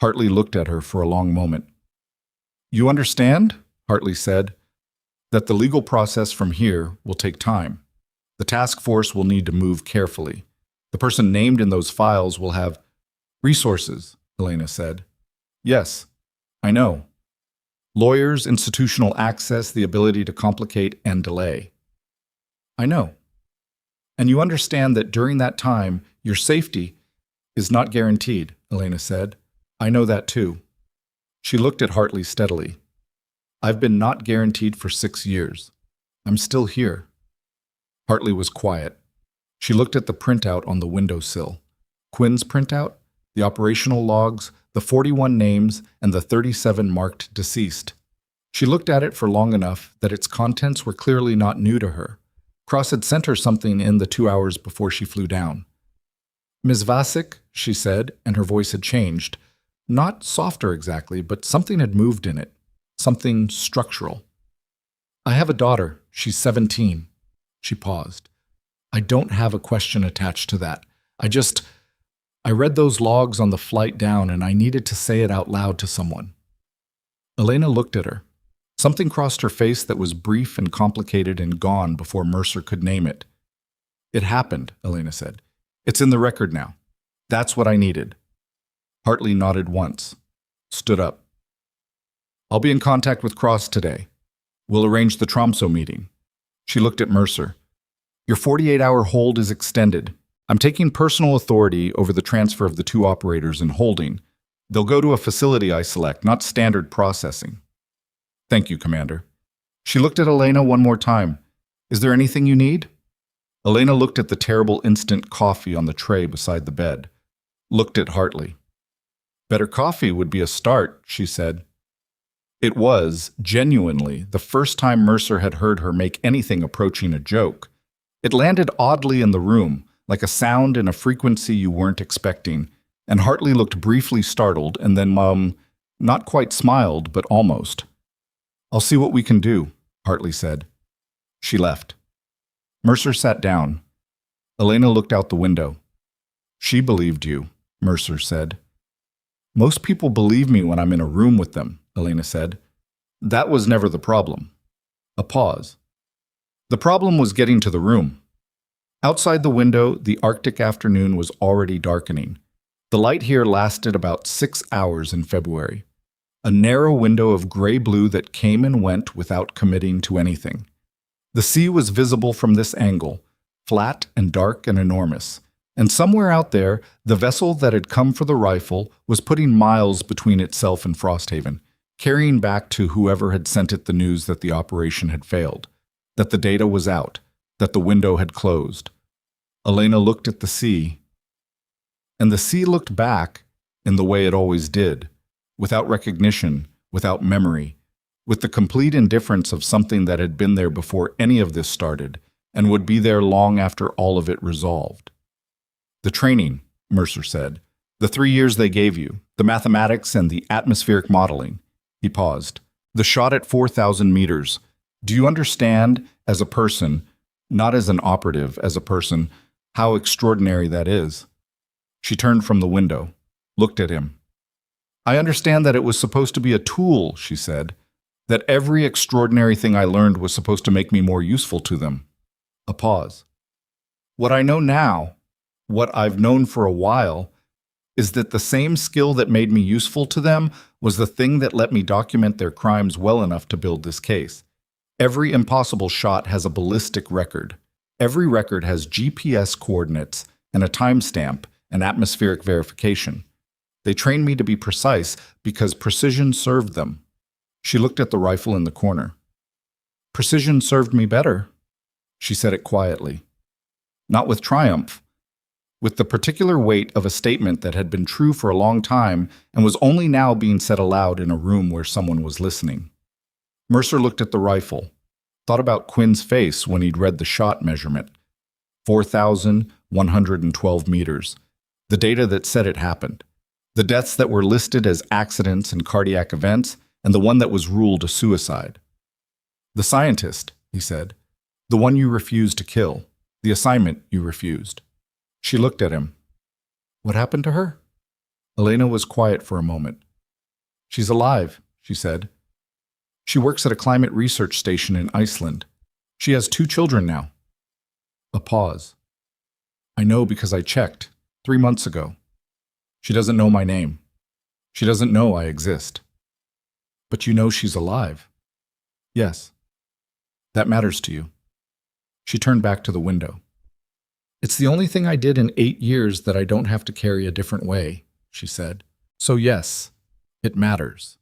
Hartley looked at her for a long moment. You understand, Hartley said, that the legal process from here will take time. The task force will need to move carefully. The person named in those files will have resources, Elena said. Yes, I know. Lawyers, institutional access, the ability to complicate and delay. I know. And you understand that during that time, your safety is not guaranteed, Elena said. I know that too. She looked at Hartley steadily. I've been not guaranteed for 6 years. I'm still here. Hartley was quiet. She looked at the printout on the windowsill. Quinn's printout, the operational logs, the 41 names, and the 37 marked deceased. She looked at it for long enough that its contents were clearly not new to her. Cross had sent her something in the 2 hours before she flew down. Ms. Vasik, she said, and her voice had changed. Not softer exactly, but something had moved in it. Something structural. I have a daughter. She's 17. She paused. I don't have a question attached to that. I read those logs on the flight down and I needed to say it out loud to someone. Elena looked at her. Something crossed her face that was brief and complicated and gone before Mercer could name it. It happened, Elena said. It's in the record now. That's what I needed. Hartley nodded once, stood up. I'll be in contact with Cross today. We'll arrange the Tromso meeting. She looked at Mercer. Your 48-hour hold is extended. I'm taking personal authority over the transfer of the 2 operators in holding. They'll go to a facility I select, not standard processing. Thank you, Commander. She looked at Elena one more time. Is there anything you need? Elena looked at the terrible instant coffee on the tray beside the bed. Looked at Hartley. Better coffee would be a start, she said. It was, genuinely, the first time Mercer had heard her make anything approaching a joke. It landed oddly in the room, like a sound in a frequency you weren't expecting, and Hartley looked briefly startled and then, not quite smiled, but almost. I'll see what we can do, Hartley said. She left. Mercer sat down. Elena looked out the window. She believed you, Mercer said. Most people believe me when I'm in a room with them, Elena said. That was never the problem. A pause. The problem was getting to the room. Outside the window, the Arctic afternoon was already darkening. The light here lasted about 6 hours in February. A narrow window of gray-blue that came and went without committing to anything. The sea was visible from this angle, flat and dark and enormous. And somewhere out there, the vessel that had come for the rifle was putting miles between itself and Frosthaven, carrying back to whoever had sent it the news that the operation had failed, that the data was out, that the window had closed. Elena looked at the sea, and the sea looked back in the way it always did, without recognition, without memory, with the complete indifference of something that had been there before any of this started, and would be there long after all of it resolved. The training, Mercer said, the 3 years they gave you, the mathematics and the atmospheric modeling. He paused. The shot at 4,000 meters. Do you understand, as a person, not as an operative, as a person, how extraordinary that is? She turned from the window, looked at him. I understand that it was supposed to be a tool, she said, that every extraordinary thing I learned was supposed to make me more useful to them. A pause. What I know now, what I've known for a while, is that the same skill that made me useful to them was the thing that let me document their crimes well enough to build this case. Every impossible shot has a ballistic record. Every record has GPS coordinates and a timestamp and atmospheric verification. They trained me to be precise because precision served them. She looked at the rifle in the corner. Precision served me better. She said it quietly. Not with triumph. with the particular weight of a statement that had been true for a long time and was only now being said aloud in a room where someone was listening. Mercer looked at the rifle, thought about Quinn's face when he'd read the shot measurement. 4,112 meters. The data that said it happened. The deaths that were listed as accidents and cardiac events, and the one that was ruled a suicide. The scientist, he said. The one you refused to kill. The assignment you refused. She looked at him. What happened to her? Elena was quiet for a moment. She's alive, she said. She works at a climate research station in Iceland. She has 2 children now. A pause. I know because I checked 3 months ago. She doesn't know my name. She doesn't know I exist. But you know she's alive. Yes. That matters to you. She turned back to the window. It's the only thing I did in 8 years that I don't have to carry a different way, she said. So yes, it matters.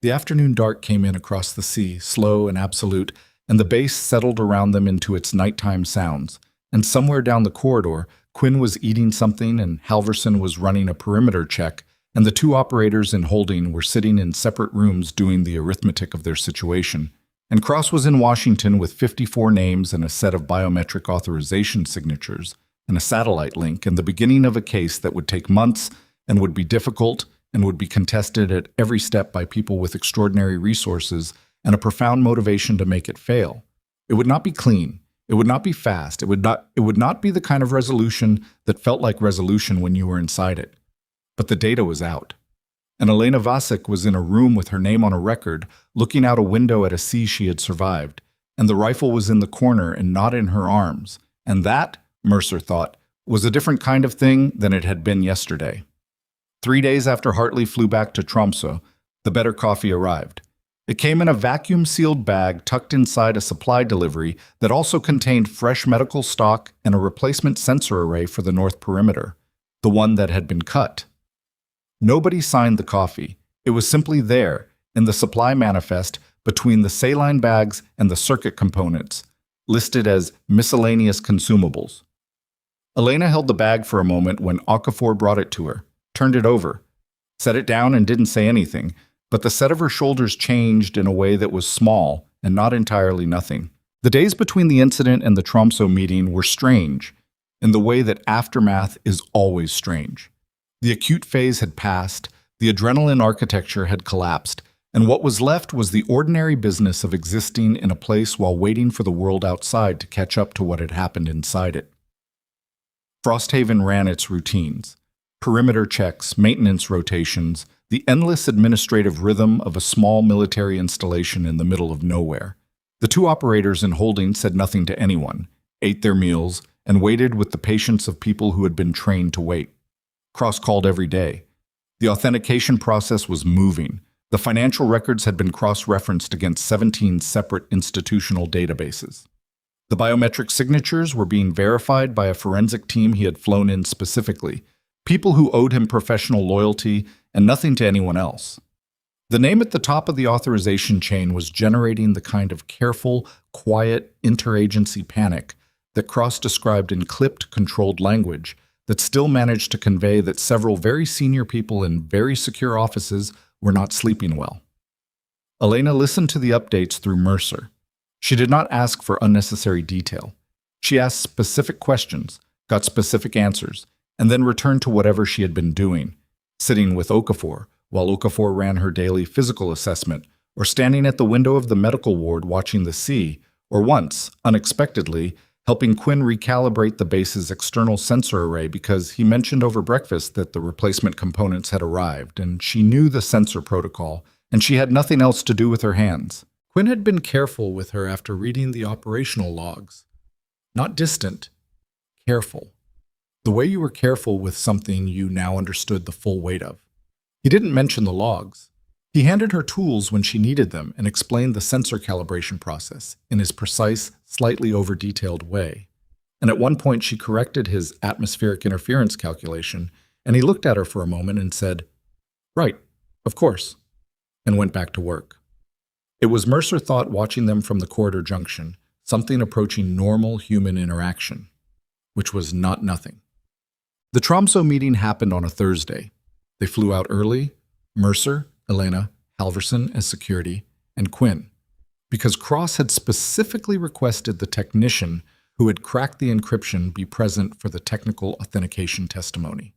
The afternoon dark came in across the sea, slow and absolute, and the base settled around them into its nighttime sounds. And somewhere down the corridor, Quinn was eating something and Halverson was running a perimeter check, and the 2 operators in holding were sitting in separate rooms doing the arithmetic of their situation. And Cross was in Washington with 54 names and a set of biometric authorization signatures, and a satellite link, and the beginning of a case that would take months and would be difficult and would be contested at every step by people with extraordinary resources and a profound motivation to make it fail. It would not be clean. It would not be fast. It would not be the kind of resolution that felt like resolution when you were inside it. But the data was out. And Elena Vasik was in a room with her name on a record, looking out a window at a sea she had survived, and the rifle was in the corner and not in her arms. And that, Mercer thought, was a different kind of thing than it had been yesterday. 3 days after Hartley flew back to Tromsø, the better coffee arrived. It came in a vacuum-sealed bag tucked inside a supply delivery that also contained fresh medical stock and a replacement sensor array for the north perimeter, the one that had been cut. Nobody signed the coffee. It was simply there, in the supply manifest, between the saline bags and the circuit components, listed as miscellaneous consumables. Elena held the bag for a moment when Okafor brought it to her, turned it over, set it down and didn't say anything, but the set of her shoulders changed in a way that was small and not entirely nothing. The days between the incident and the Tromsø meeting were strange, in the way that aftermath is always strange. The acute phase had passed, the adrenaline architecture had collapsed, and what was left was the ordinary business of existing in a place while waiting for the world outside to catch up to what had happened inside it. Frosthaven ran its routines. Perimeter checks, maintenance rotations, the endless administrative rhythm of a small military installation in the middle of nowhere. The 2 operators in holding said nothing to anyone, ate their meals, and waited with the patience of people who had been trained to wait. Cross called every day. The authentication process was moving. The financial records had been cross-referenced against 17 separate institutional databases. The biometric signatures were being verified by a forensic team he had flown in specifically, people who owed him professional loyalty and nothing to anyone else. The name at the top of the authorization chain was generating the kind of careful, quiet interagency panic that Cross described in clipped, controlled language that still managed to convey that several very senior people in very secure offices were not sleeping well. Elena listened to the updates through Mercer. She did not ask for unnecessary detail. She asked specific questions, got specific answers, and then returned to whatever she had been doing, sitting with Okafor while Okafor ran her daily physical assessment, or standing at the window of the medical ward watching the sea, or once, unexpectedly, helping Quinn recalibrate the base's external sensor array because he mentioned over breakfast that the replacement components had arrived, and she knew the sensor protocol, and she had nothing else to do with her hands. Quinn had been careful with her after reading the operational logs. Not distant, careful. The way you were careful with something you now understood the full weight of. He didn't mention the logs. He handed her tools when she needed them and explained the sensor calibration process in his precise, slightly over-detailed way. And at one point she corrected his atmospheric interference calculation, and he looked at her for a moment and said, "Right, of course," and went back to work. It was Mercer thought watching them from the corridor junction, something approaching normal human interaction, which was not nothing. The Tromsø meeting happened on a Thursday. They flew out early, Mercer, Elena, Halverson as security, and Quinn, because Cross had specifically requested the technician who had cracked the encryption be present for the technical authentication testimony.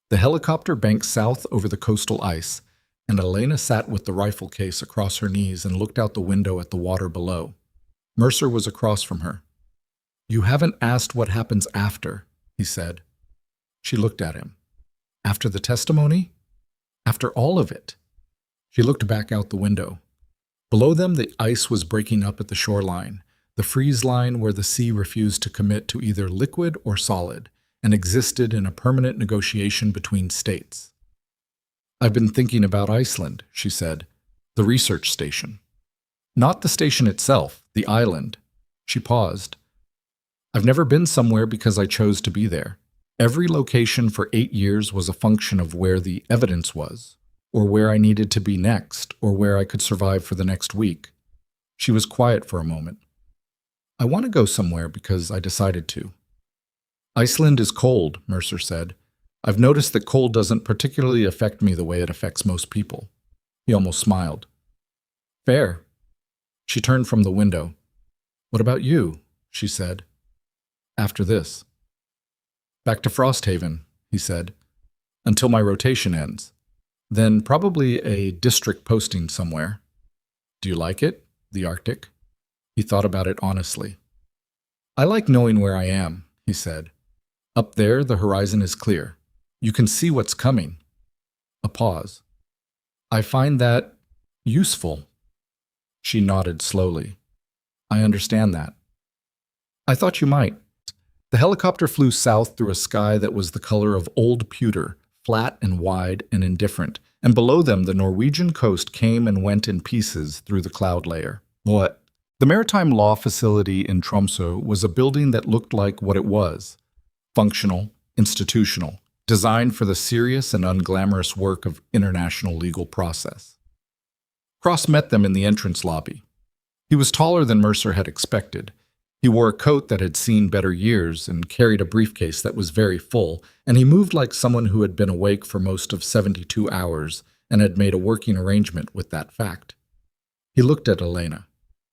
The helicopter banked south over the coastal ice, and Elena sat with the rifle case across her knees and looked out the window at the water below. Mercer was across from her. "You haven't asked what happens after," he said. She looked at him. "After the testimony? After all of it?" She looked back out the window. Below them, the ice was breaking up at the shoreline, the freeze line where the sea refused to commit to either liquid or solid, and existed in a permanent negotiation between states. "I've been thinking about Iceland," she said. "The research station." "Not the station itself, the island." She paused. "I've never been somewhere because I chose to be there. Every location for 8 years was a function of where the evidence was, or where I needed to be next, or where I could survive for the next week." She was quiet for a moment. "I want to go somewhere because I decided to." "Iceland is cold," Mercer said. "I've noticed that cold doesn't particularly affect me the way it affects most people." He almost smiled. "Fair." She turned from the window. "What about you?" she said. "After this." "Back to Frosthaven," he said, "until my rotation ends. Then probably a district posting somewhere." "Do you like it? The Arctic?" He thought about it honestly. "I like knowing where I am," he said. "Up there, the horizon is clear. You can see what's coming." A pause. "I find that useful." She nodded slowly. "I understand that." "I thought you might." The helicopter flew south through a sky that was the color of old pewter, flat and wide and indifferent, and below them the Norwegian coast came and went in pieces through the cloud layer. What? The Maritime Law Facility in Tromsø was a building that looked like what it was: functional, institutional, designed for the serious and unglamorous work of international legal process. Cross met them in the entrance lobby. He was taller than Mercer had expected. He wore a coat that had seen better years and carried a briefcase that was very full, and he moved like someone who had been awake for most of 72 hours and had made a working arrangement with that fact. He looked at Elena.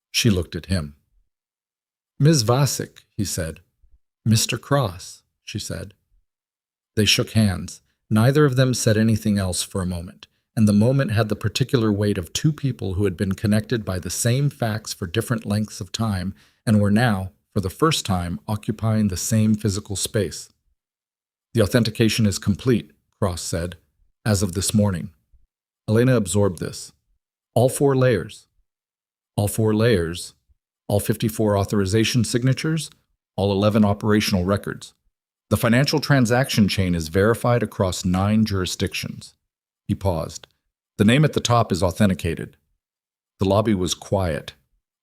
She looked at him. "Ms. Vasik," he said. "Mr. Cross," she said. They shook hands. Neither of them said anything else for a moment, and the moment had the particular weight of two people who had been connected by the same facts for different lengths of time and were now, for the first time, occupying the same physical space. "The authentication is complete," Cross said, "as of this morning." Elena absorbed this. "All 4 layers." "All 4 layers. All 54 authorization signatures. All 11 operational records. The financial transaction chain is verified across 9 jurisdictions." He paused. "The name at the top is authenticated." The lobby was quiet.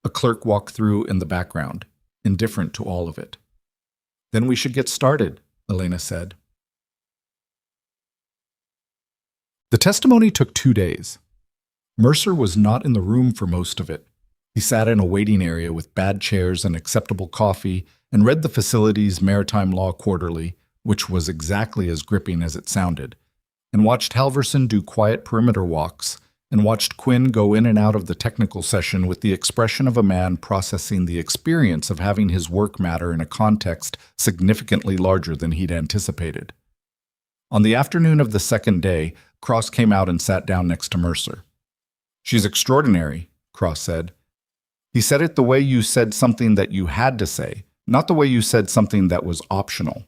A clerk walked through in the background, indifferent to all of it. "Then we should get started," Elena said. The testimony took 2 days. Mercer was not in the room for most of it. He sat in a waiting area with bad chairs and acceptable coffee and read the facility's Maritime Law Quarterly, which was exactly as gripping as it sounded, and watched Halverson do quiet perimeter walks, and watched Quinn go in and out of the technical session with the expression of a man processing the experience of having his work matter in a context significantly larger than he'd anticipated. On the afternoon of the second day, Cross came out and sat down next to Mercer. "She's extraordinary," Cross said. He said it the way you said something that you had to say, not the way you said something that was optional.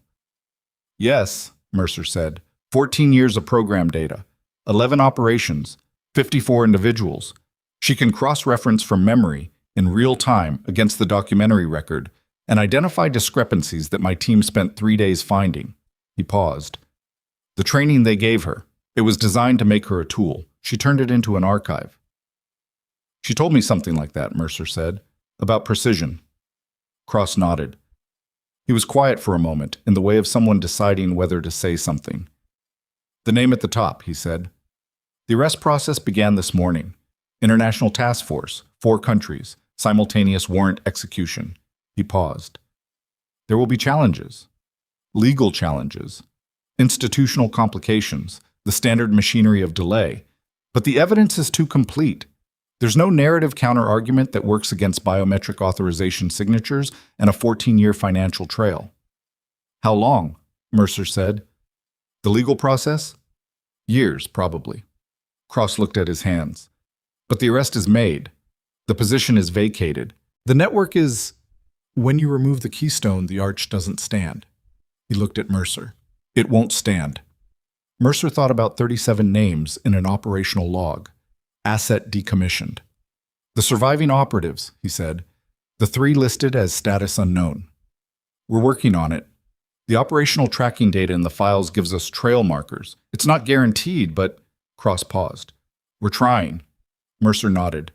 "Yes," Mercer said, 14 years of program data, 11 operations, 54 individuals. She can cross-reference from memory, in real time, against the documentary record, and identify discrepancies that my team spent 3 days finding." He paused. "The training they gave her, it was designed to make her a tool. She turned it into an archive." "She told me something like that," Mercer said, "about precision." Cross nodded. He was quiet for a moment, in the way of someone deciding whether to say something. "The name at the top," he said. "The arrest process began this morning. International task force, 4 countries, simultaneous warrant execution." He paused. "There will be challenges. Legal challenges. institutional complications, the standard machinery of delay. But the evidence is too complete. There's no narrative counter-argument that works against biometric authorization signatures and a 14-year financial trail. How long? Mercer said. The legal process? Years, probably. Cross looked at his hands. But the arrest is made. The position is vacated. The network is... When you remove the keystone, the arch doesn't stand. He looked at Mercer. It won't stand. Mercer thought about 37 names in an operational log. Asset decommissioned. The surviving operatives, he said. The 3 listed as status unknown. We're working on it. The operational tracking data in the files gives us trail markers. It's not guaranteed, but... Cross paused. We're trying. Mercer nodded.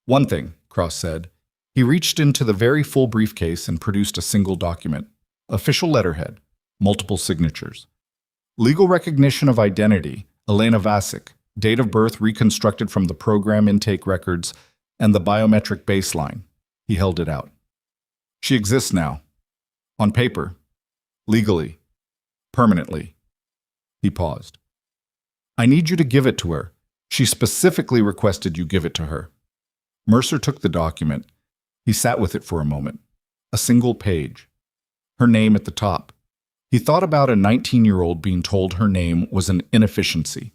One thing, Cross said. He reached into the very full briefcase and produced a single document. Official letterhead. Multiple signatures. Legal recognition of identity. Elena Vasik. Date of birth reconstructed from the program intake records and the biometric baseline. He held it out. She exists now. On paper. Legally. Permanently. He paused. I need you to give it to her. She specifically requested you give it to her. Mercer took the document. He sat with it for a moment. A single page. Her name at the top. He thought about a 19-year-old being told her name was an inefficiency.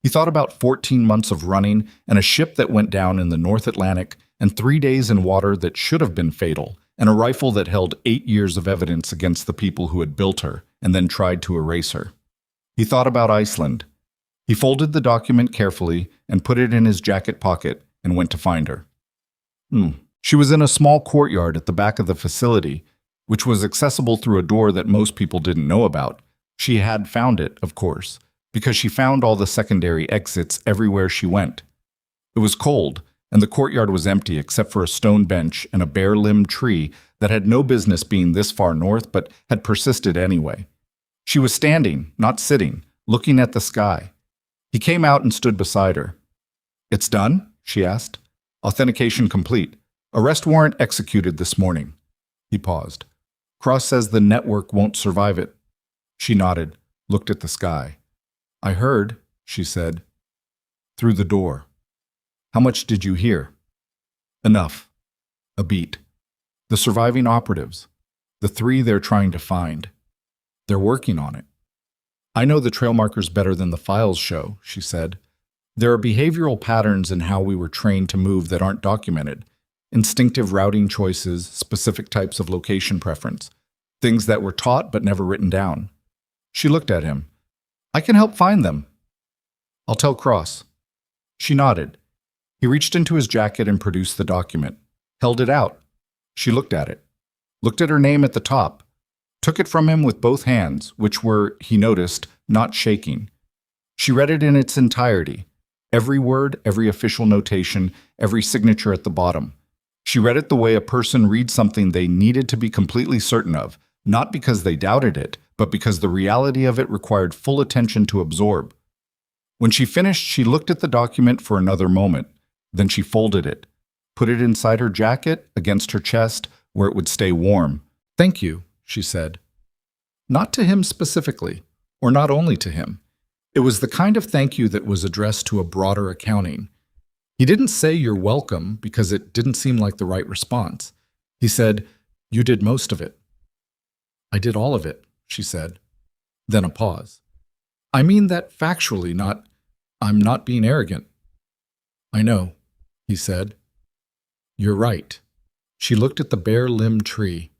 He thought about 14 months of running and a ship that went down in the North Atlantic and 3 days in water that should have been fatal, and a rifle that held 8 years of evidence against the people who had built her and then tried to erase her. He thought about Iceland. He folded the document carefully and put it in his jacket pocket and went to find her. She was in a small courtyard at the back of the facility, which was accessible through a door that most people didn't know about. She had found it, of course, because she found all the secondary exits everywhere she went. It was cold, and the courtyard was empty except for a stone bench and a bare-limbed tree that had no business being this far north but had persisted anyway. She was standing, not sitting, looking at the sky. He came out and stood beside her. It's done? She asked. Authentication complete. Arrest warrant executed this morning. He paused. Cross says the network won't survive it. She nodded, looked at the sky. I heard, she said. Through the door. How much did you hear? Enough. A beat. The surviving operatives. The 3 they're trying to find. They're working on it. I know the trail markers better than the files show, she said. There are behavioral patterns in how we were trained to move that aren't documented. Instinctive routing choices, specific types of location preference. Things that were taught but never written down. She looked at him. I can help find them. I'll tell Cross. She nodded. He reached into his jacket and produced the document. Held it out. She looked at it. Looked at her name at the top. Took it from him with both hands, which were, he noticed, not shaking. She read it in its entirety. Every word, every official notation, every signature at the bottom. She read it the way a person reads something they needed to be completely certain of, not because they doubted it, but because the reality of it required full attention to absorb. When she finished, she looked at the document for another moment. Then she folded it, put it inside her jacket, against her chest, where it would stay warm. Thank you, she said. Not to him specifically, or not only to him. It was the kind of thank you that was addressed to a broader accounting. He didn't say you're welcome because it didn't seem like the right response. He said, you did most of it. I did all of it, she said. Then a pause. I mean that factually, I'm not being arrogant. I know, he said. You're right. She looked at the bare-limbed tree.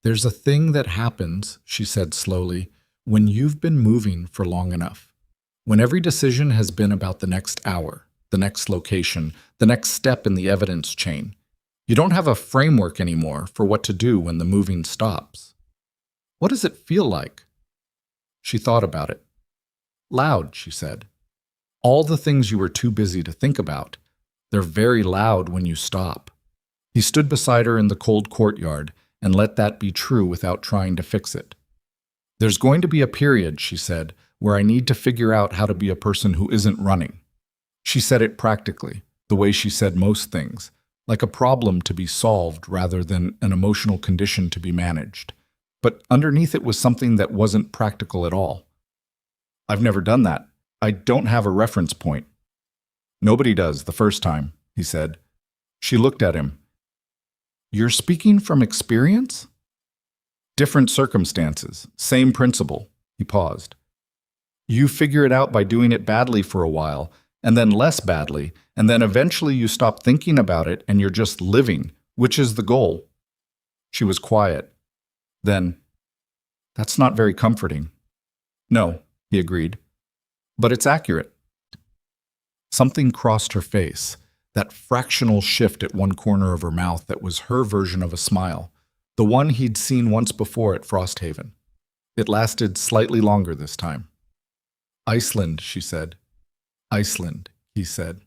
There's a thing that happens, she said slowly, when you've been moving for long enough. When every decision has been about the next hour, the next location, the next step in the evidence chain. You don't have a framework anymore for what to do when the moving stops. What does it feel like? She thought about it. Loud, she said. All the things you were too busy to think about, they're very loud when you stop. He stood beside her in the cold courtyard and let that be true without trying to fix it. There's going to be a period, she said, where I need to figure out how to be a person who isn't running. She said it practically, the way she said most things, like a problem to be solved rather than an emotional condition to be managed. but underneath it was something that wasn't practical at all. "I've never done that. I don't have a reference point." "Nobody does the first time," he said. She looked at him. "You're speaking from experience?" "Different circumstances, same principle." He paused. "You figure it out by doing it badly for a while, and then less badly, and then eventually you stop thinking about it and you're just living, which is the goal." She was quiet. Then, "That's not very comforting." "No," he agreed, "but it's accurate." Something crossed her face, that fractional shift at one corner of her mouth that was her version of a smile, the one he'd seen once before at Frosthaven. It lasted slightly longer this time. "Iceland," she said. "Iceland," he said.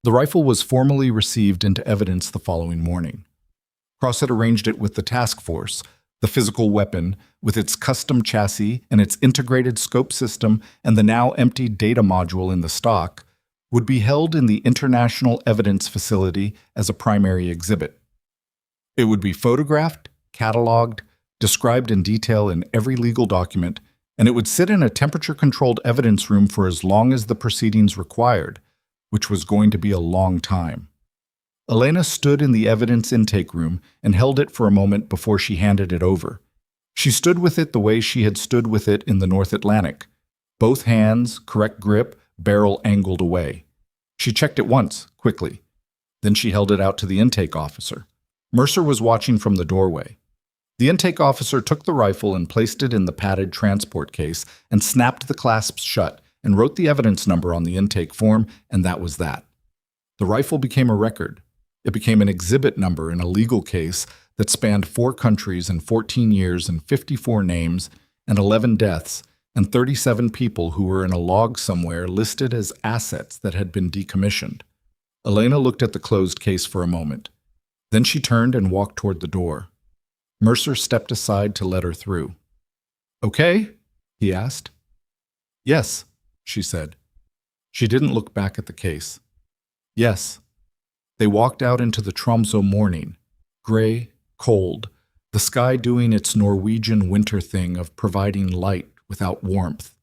The rifle was formally received into evidence the following morning. Cross had arranged it with the task force. The physical weapon, with its custom chassis and its integrated scope system and the now empty data module in the stock, would be held in the International Evidence Facility as a primary exhibit. It would be photographed, cataloged, described in detail in every legal document, and it would sit in a temperature-controlled evidence room for as long as the proceedings required, which was going to be a long time. Elena stood in the evidence intake room and held it for a moment before she handed it over. She stood with it the way she had stood with it in the North Atlantic. Both hands, correct grip, barrel angled away. She checked it once, quickly. Then she held it out to the intake officer. Mercer was watching from the doorway. The intake officer took the rifle and placed it in the padded transport case and snapped the clasps shut and wrote the evidence number on the intake form, and that was that. The rifle became a record. It became an exhibit number in a legal case that spanned 4 countries and 14 years and 54 names and 11 deaths and 37 people who were in a log somewhere listed as assets that had been decommissioned. Elena looked at the closed case for a moment. Then she turned and walked toward the door. Mercer stepped aside to let her through. "Okay?" he asked. "Yes," she said. She didn't look back at the case. "Yes." They walked out into the Tromsø morning, gray, cold, the sky doing its Norwegian winter thing of providing light without warmth,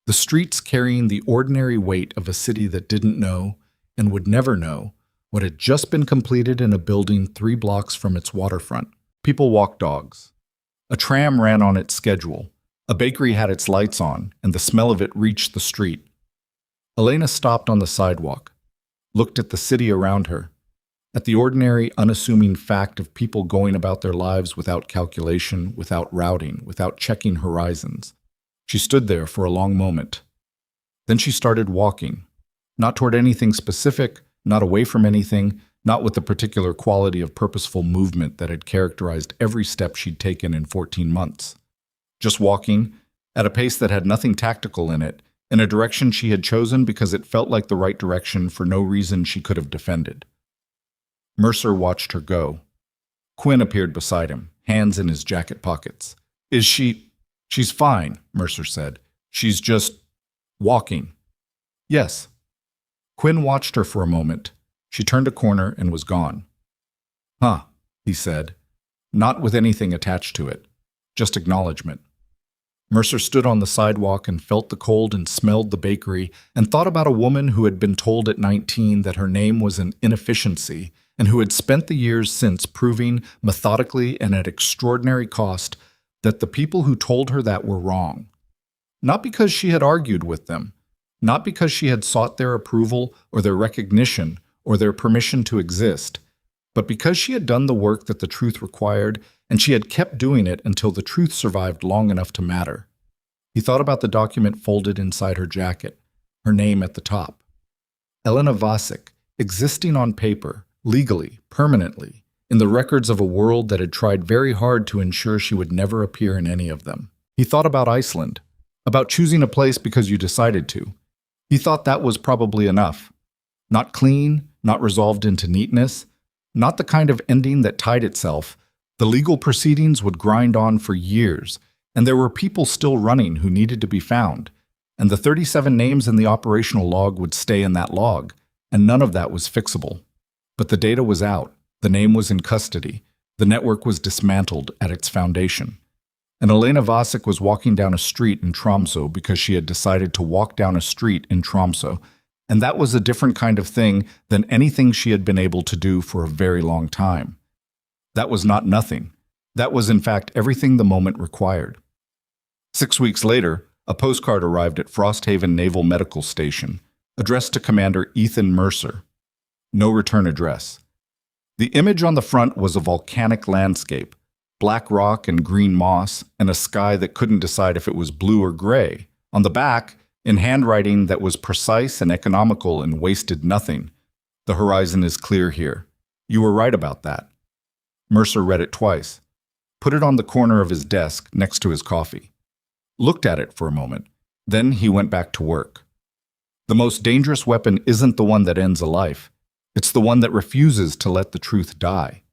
the streets carrying the ordinary weight of a city that didn't know, and would never know, what had just been completed in a building 3 blocks from its waterfront. People walked dogs. A tram ran on its schedule. A bakery had its lights on, and the smell of it reached the street. Elena stopped on the sidewalk, looked at the city around her, at the ordinary, unassuming fact of people going about their lives without calculation, without routing, without checking horizons. She stood there for a long moment. Then she started walking, not toward anything specific, not away from anything, not with the particular quality of purposeful movement that had characterized every step she'd taken in 14 months. Just walking, at a pace that had nothing tactical in it, in a direction she had chosen because it felt like the right direction for no reason she could have defended. Mercer watched her go. Quinn appeared beside him, hands in his jacket pockets. "Is she—" "She's fine," Mercer said. "She's just walking." "Yes." Quinn watched her for a moment. She turned a corner and was gone. "Huh," he said, not with anything attached to it, just acknowledgement. Mercer stood on the sidewalk and felt the cold and smelled the bakery and thought about a woman who had been told at 19 that her name was an inefficiency and who had spent the years since proving, methodically and at extraordinary cost, that the people who told her that were wrong. Not because she had argued with them, not because she had sought their approval or their recognition or their permission to exist, but because she had done the work that the truth required, and she had kept doing it until the truth survived long enough to matter. He thought about the document folded inside her jacket, her name at the top. Elena Vasik, existing on paper, legally, permanently, in the records of a world that had tried very hard to ensure she would never appear in any of them. He thought about Iceland, about choosing a place because you decided to. He thought that was probably enough. Not clean, not resolved into neatness, not the kind of ending that tied itself. The legal proceedings would grind on for years, and there were people still running who needed to be found, and the 37 names in the operational log would stay in that log, and none of that was fixable. But the data was out, the name was in custody, The network was dismantled at its foundation. And Elena Vasik was walking down a street in Tromsø because she had decided to walk down a street in Tromsø, and that was a different kind of thing than anything she had been able to do for a very long time. That was not nothing. That was, in fact, everything the moment required. 6 weeks later, a postcard arrived at Frosthaven Naval Medical Station, addressed to Commander Ethan Mercer. No return address. The image on the front was a volcanic landscape, black rock and green moss, and a sky that couldn't decide if it was blue or gray. On the back, in handwriting that was precise and economical and wasted nothing, "The horizon is clear here. You were right about that." Mercer read it twice, put it on the corner of his desk next to his coffee, looked at it for a moment. Then he went back to work. The most dangerous weapon isn't the one that ends a life. It's the one that refuses to let the truth die.